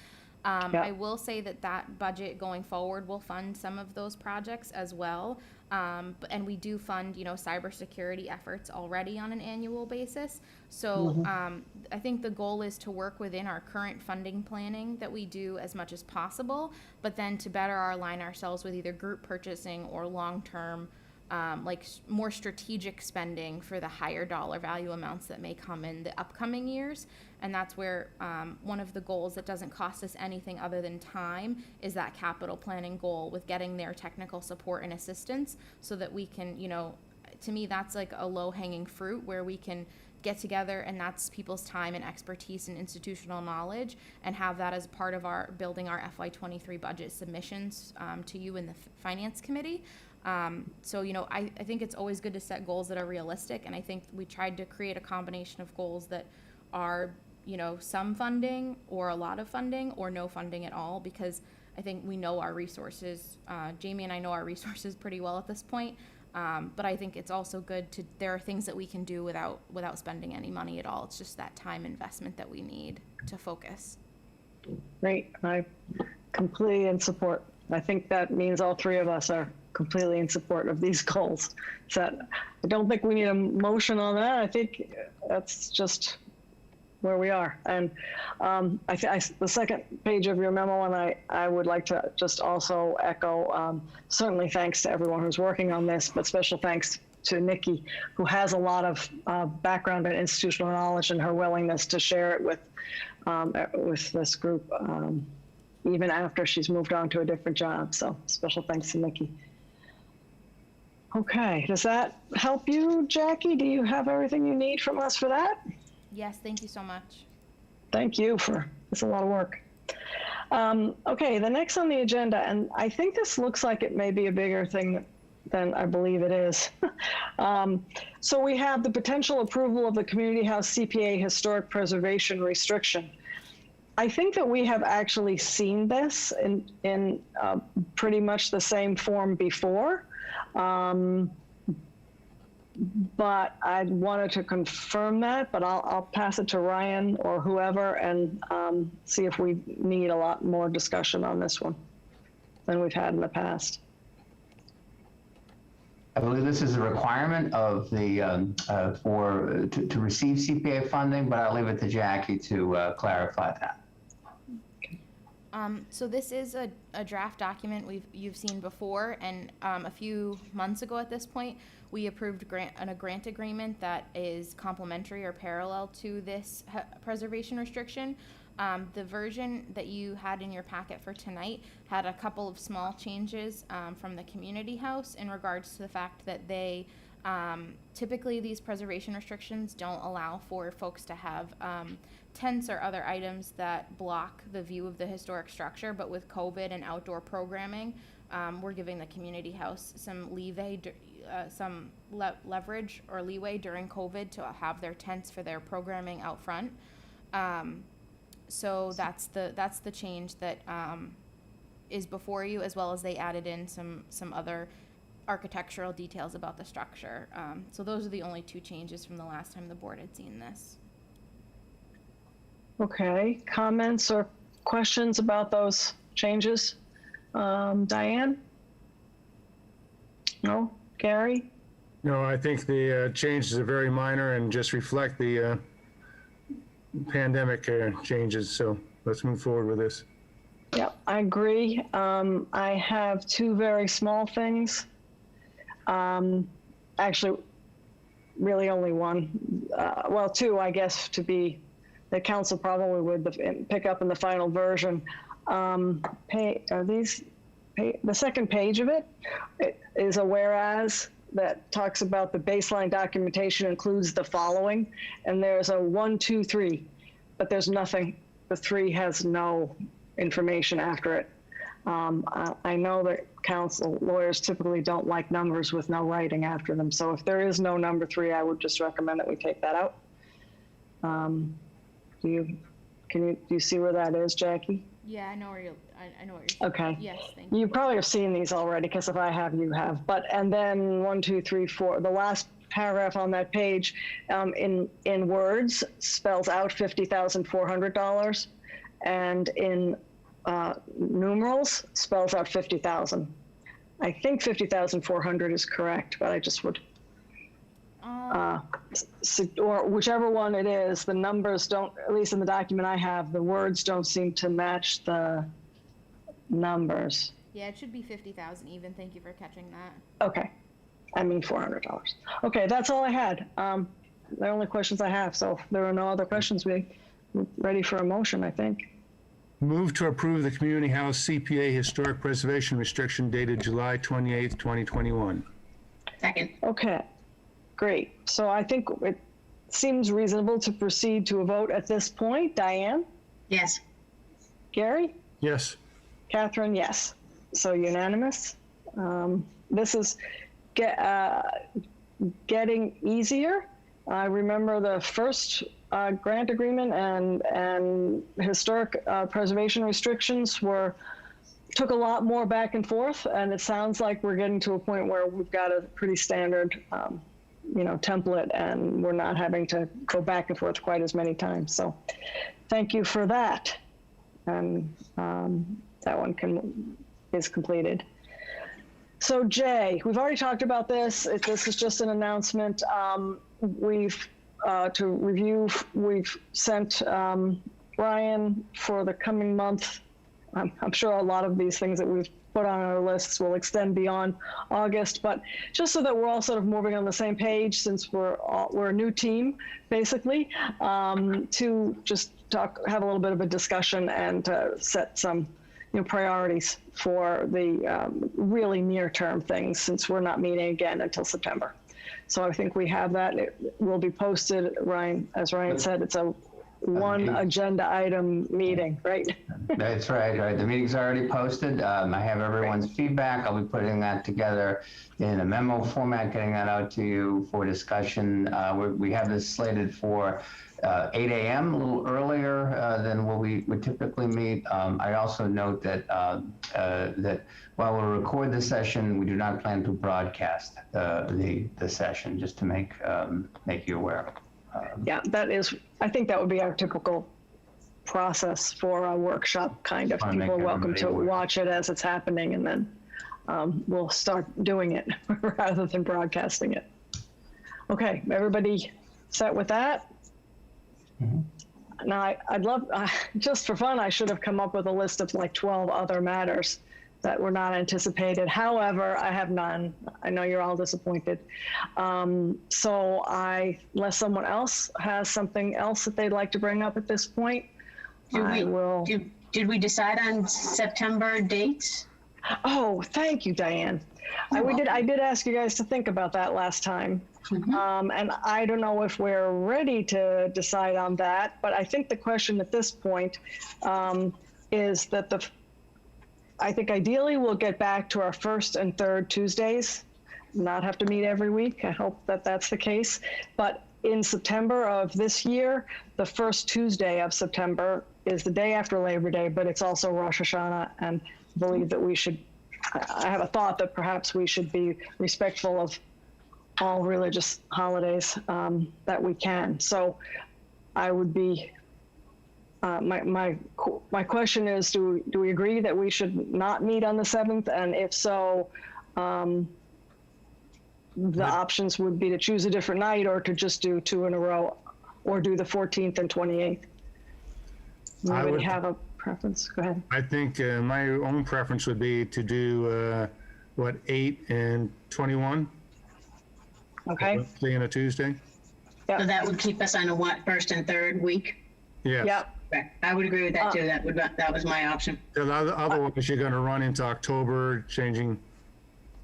I will say that budget going forward will fund some of those projects as well. And we do fund, you know, cybersecurity efforts already on an annual basis. So I think the goal is to work within our current funding planning that we do as much as possible, but then to better align ourselves with either group purchasing or long-term, like more strategic spending for the higher dollar value amounts that may come in the upcoming years. And that's where one of the goals that doesn't cost us anything other than time is that capital planning goal with getting their technical support and assistance so that we can, you know, to me, that's like a low-hanging fruit where we can get together, and that's people's time and expertise and institutional knowledge, and have that as part of our building our FY23 budget submissions to you in the Finance Committee. So, you know, I think it's always good to set goals that are realistic, and I think we tried to create a combination of goals that are, you know, some funding or a lot of funding or no funding at all, because I think we know our resources. Jamie and I know our resources pretty well at this point. But I think it's also good to, there are things that we can do without spending any money at all. It's just that time investment that we need to focus. Great. I completely in support. I think that means all three of us are completely in support of these goals. So I don't think we need a motion on that. I think that's just where we are. And the second page of your memo, and I would like to just also echo, certainly thanks to everyone who's working on this, but special thanks to Nikki, who has a lot of background and institutional knowledge, and her willingness to share it with this group, even after she's moved on to a different job. So special thanks to Nikki. Okay, does that help you, Jackie? Do you have everything you need from us for that? Yes, thank you so much. Thank you it's a lot of work. Okay, the next on the agenda, and I think this looks like it may be a bigger thing than I believe it is. So we have the potential approval of the Community House CPA historic preservation restriction. I think that we have actually seen this in pretty much the same form before. But I wanted to confirm that, but I'll pass it to Ryan or whoever and see if we need a lot more discussion on this one than we've had in the past. I believe this is a requirement of the to receive CPA funding, but I'll leave it to Jackie to clarify that. So this is a draft document you've seen before, and a few months ago at this point, we approved a grant agreement that is complementary or parallel to this preservation restriction. The version that you had in your packet for tonight had a couple of small changes from the Community House in regards to the fact that they typically these preservation restrictions don't allow for folks to have tents or other items that block the view of the historic structure, but with COVID and outdoor programming, we're giving the Community House some leeway, leverage or leeway during COVID to have their tents for their programming out front. So that's the change that is before you, as well as they added in some other architectural details about the structure. So those are the only two changes from the last time the board had seen this. Okay, comments or questions about those changes? Diane? No? Gary? No, I think the changes are very minor and just reflect the pandemic changes. So let's move forward with this. Yep, I agree. I have two very small things. Actually, really only one. Well, two, I guess, to be the council probably would pick up in the final version. The second page of it is a whereas that talks about the baseline documentation includes the following, and there's a 1, 2, 3, but there's nothing. The 3 has no information after it. I know that counsel lawyers typically don't like numbers with no writing after them. So if there is no number 3, I would just recommend that we take that out. Do you see where that is, Jackie? Yeah, I know where you're. I know what you're saying. Okay. Yes, thank you. You probably have seen these already, because if I have, you have. But, and then 1, 2, 3, 4, the last paragraph on that page in words spells out $50,400, and in numerals spells out 50,000. I think 50,400 is correct, but I just would, or whichever one it is, the numbers don't, at least in the document I have, the words don't seem to match the numbers. Yeah, it should be 50,000 even. Thank you for catching that. Okay. I mean $400. Okay, that's all I had. The only questions I have. So if there are no other questions, we're ready for a motion, I think. Move to approve the Community House CPA Historic Preservation Restriction dated July 28th, 2021. Second. Okay, great. So I think it seems reasonable to proceed to a vote at this point. Diane? Yes. Gary? Yes. Catherine, yes. So unanimous. This is getting easier. I remember the first grant agreement and historic preservation restrictions took a lot more back and forth, and it sounds like we're getting to a point where we've got a pretty standard template, and we're not having to go back and forth quite as many times. So thank you for that. And that one is completed. So Jay, we've already talked about this. This is just an announcement. We've sent Brian for the coming month. I'm sure a lot of these things that we've put on our lists will extend beyond August, but just so that we're all sort of moving on the same page, since we're a new team, basically, to just have a little bit of a discussion and set some priorities for the really near-term things, since we're not meeting again until September. So I think we have that. It will be posted, Ryan, as Ryan said, it's a one agenda item meeting, right? That's right. The meeting's already posted. I have everyone's feedback. I'll be putting that together in a memo format, getting that out to you for discussion. We have this slated for 8 a.m., a little earlier than what we would typically meet. I also note that that while we'll record the session, we do not plan to broadcast the session, just to make you aware. Yeah, I think that would be our typical process for a workshop, kind of. People are welcome to watch it as it's happening, and then we'll start doing it rather than broadcasting it. Okay, everybody set with that? Mm-hmm. Now, I'd love, just for fun, I should have come up with a list of like 12 other matters that were not anticipated. However, I have none. I know you're all disappointed. So unless someone else has something else that they'd like to bring up at this point, Did we decide on September dates? Oh, thank you, Diane. I did ask you guys to think about that last time. Mm-hmm. And I don't know if we're ready to decide on that, but I think the question at this point is that I think ideally we'll get back to our first and third Tuesdays, not have to meet every week. I hope that that's the case. But in September of this year, the first Tuesday of September is the day after Labor Day, but it's also Rosh Hashanah, and I believe that I have a thought that perhaps we should be respectful of all religious holidays that we can. So I would be, my question is, do we agree that we should not meet on the 7th? And if so, the options would be to choose a different night, or to just do 2 in a row, or do the 14th and 28th. Anybody have a preference? Go ahead. I think my own preference would be to do 8 and 21. Okay. Wednesday and a Tuesday. Yep. So that would keep us on a first and third week? Yes. Yep. Okay. I would agree with that too. That was my option. Otherwise, you're going to run into October, changing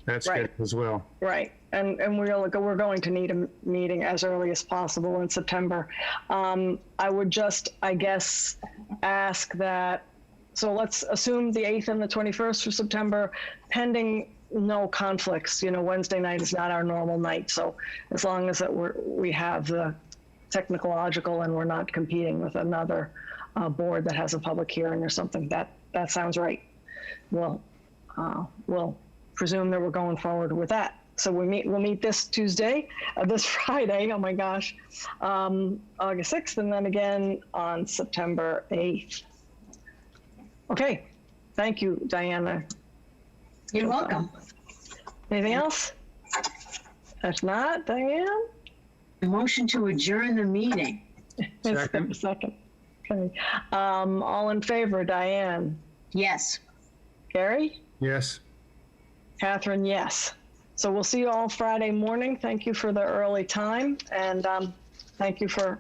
that schedule as well. Right. And we're going to need a meeting as early as possible in September. I would just, I guess, ask that so let's assume the 8th and the 21st for September, pending no conflicts. You know, Wednesday night is not our normal night. So as long as that we have the technological and we're not competing with another board that has a public hearing or something, that sounds right. We'll presume that we're going forward with that. So we'll meet this Tuesday, this Friday, oh my gosh, August 6th, and then again on September 8th. Okay, thank you, Diana. You're welcome. Anything else? If not, Diane? The motion to adjourn the meeting. Second. Second. Okay. All in favor, Diane? Yes. Gary? Yes. Catherine, yes. So we'll see you all Friday morning. Thank you for the early time, and thank you for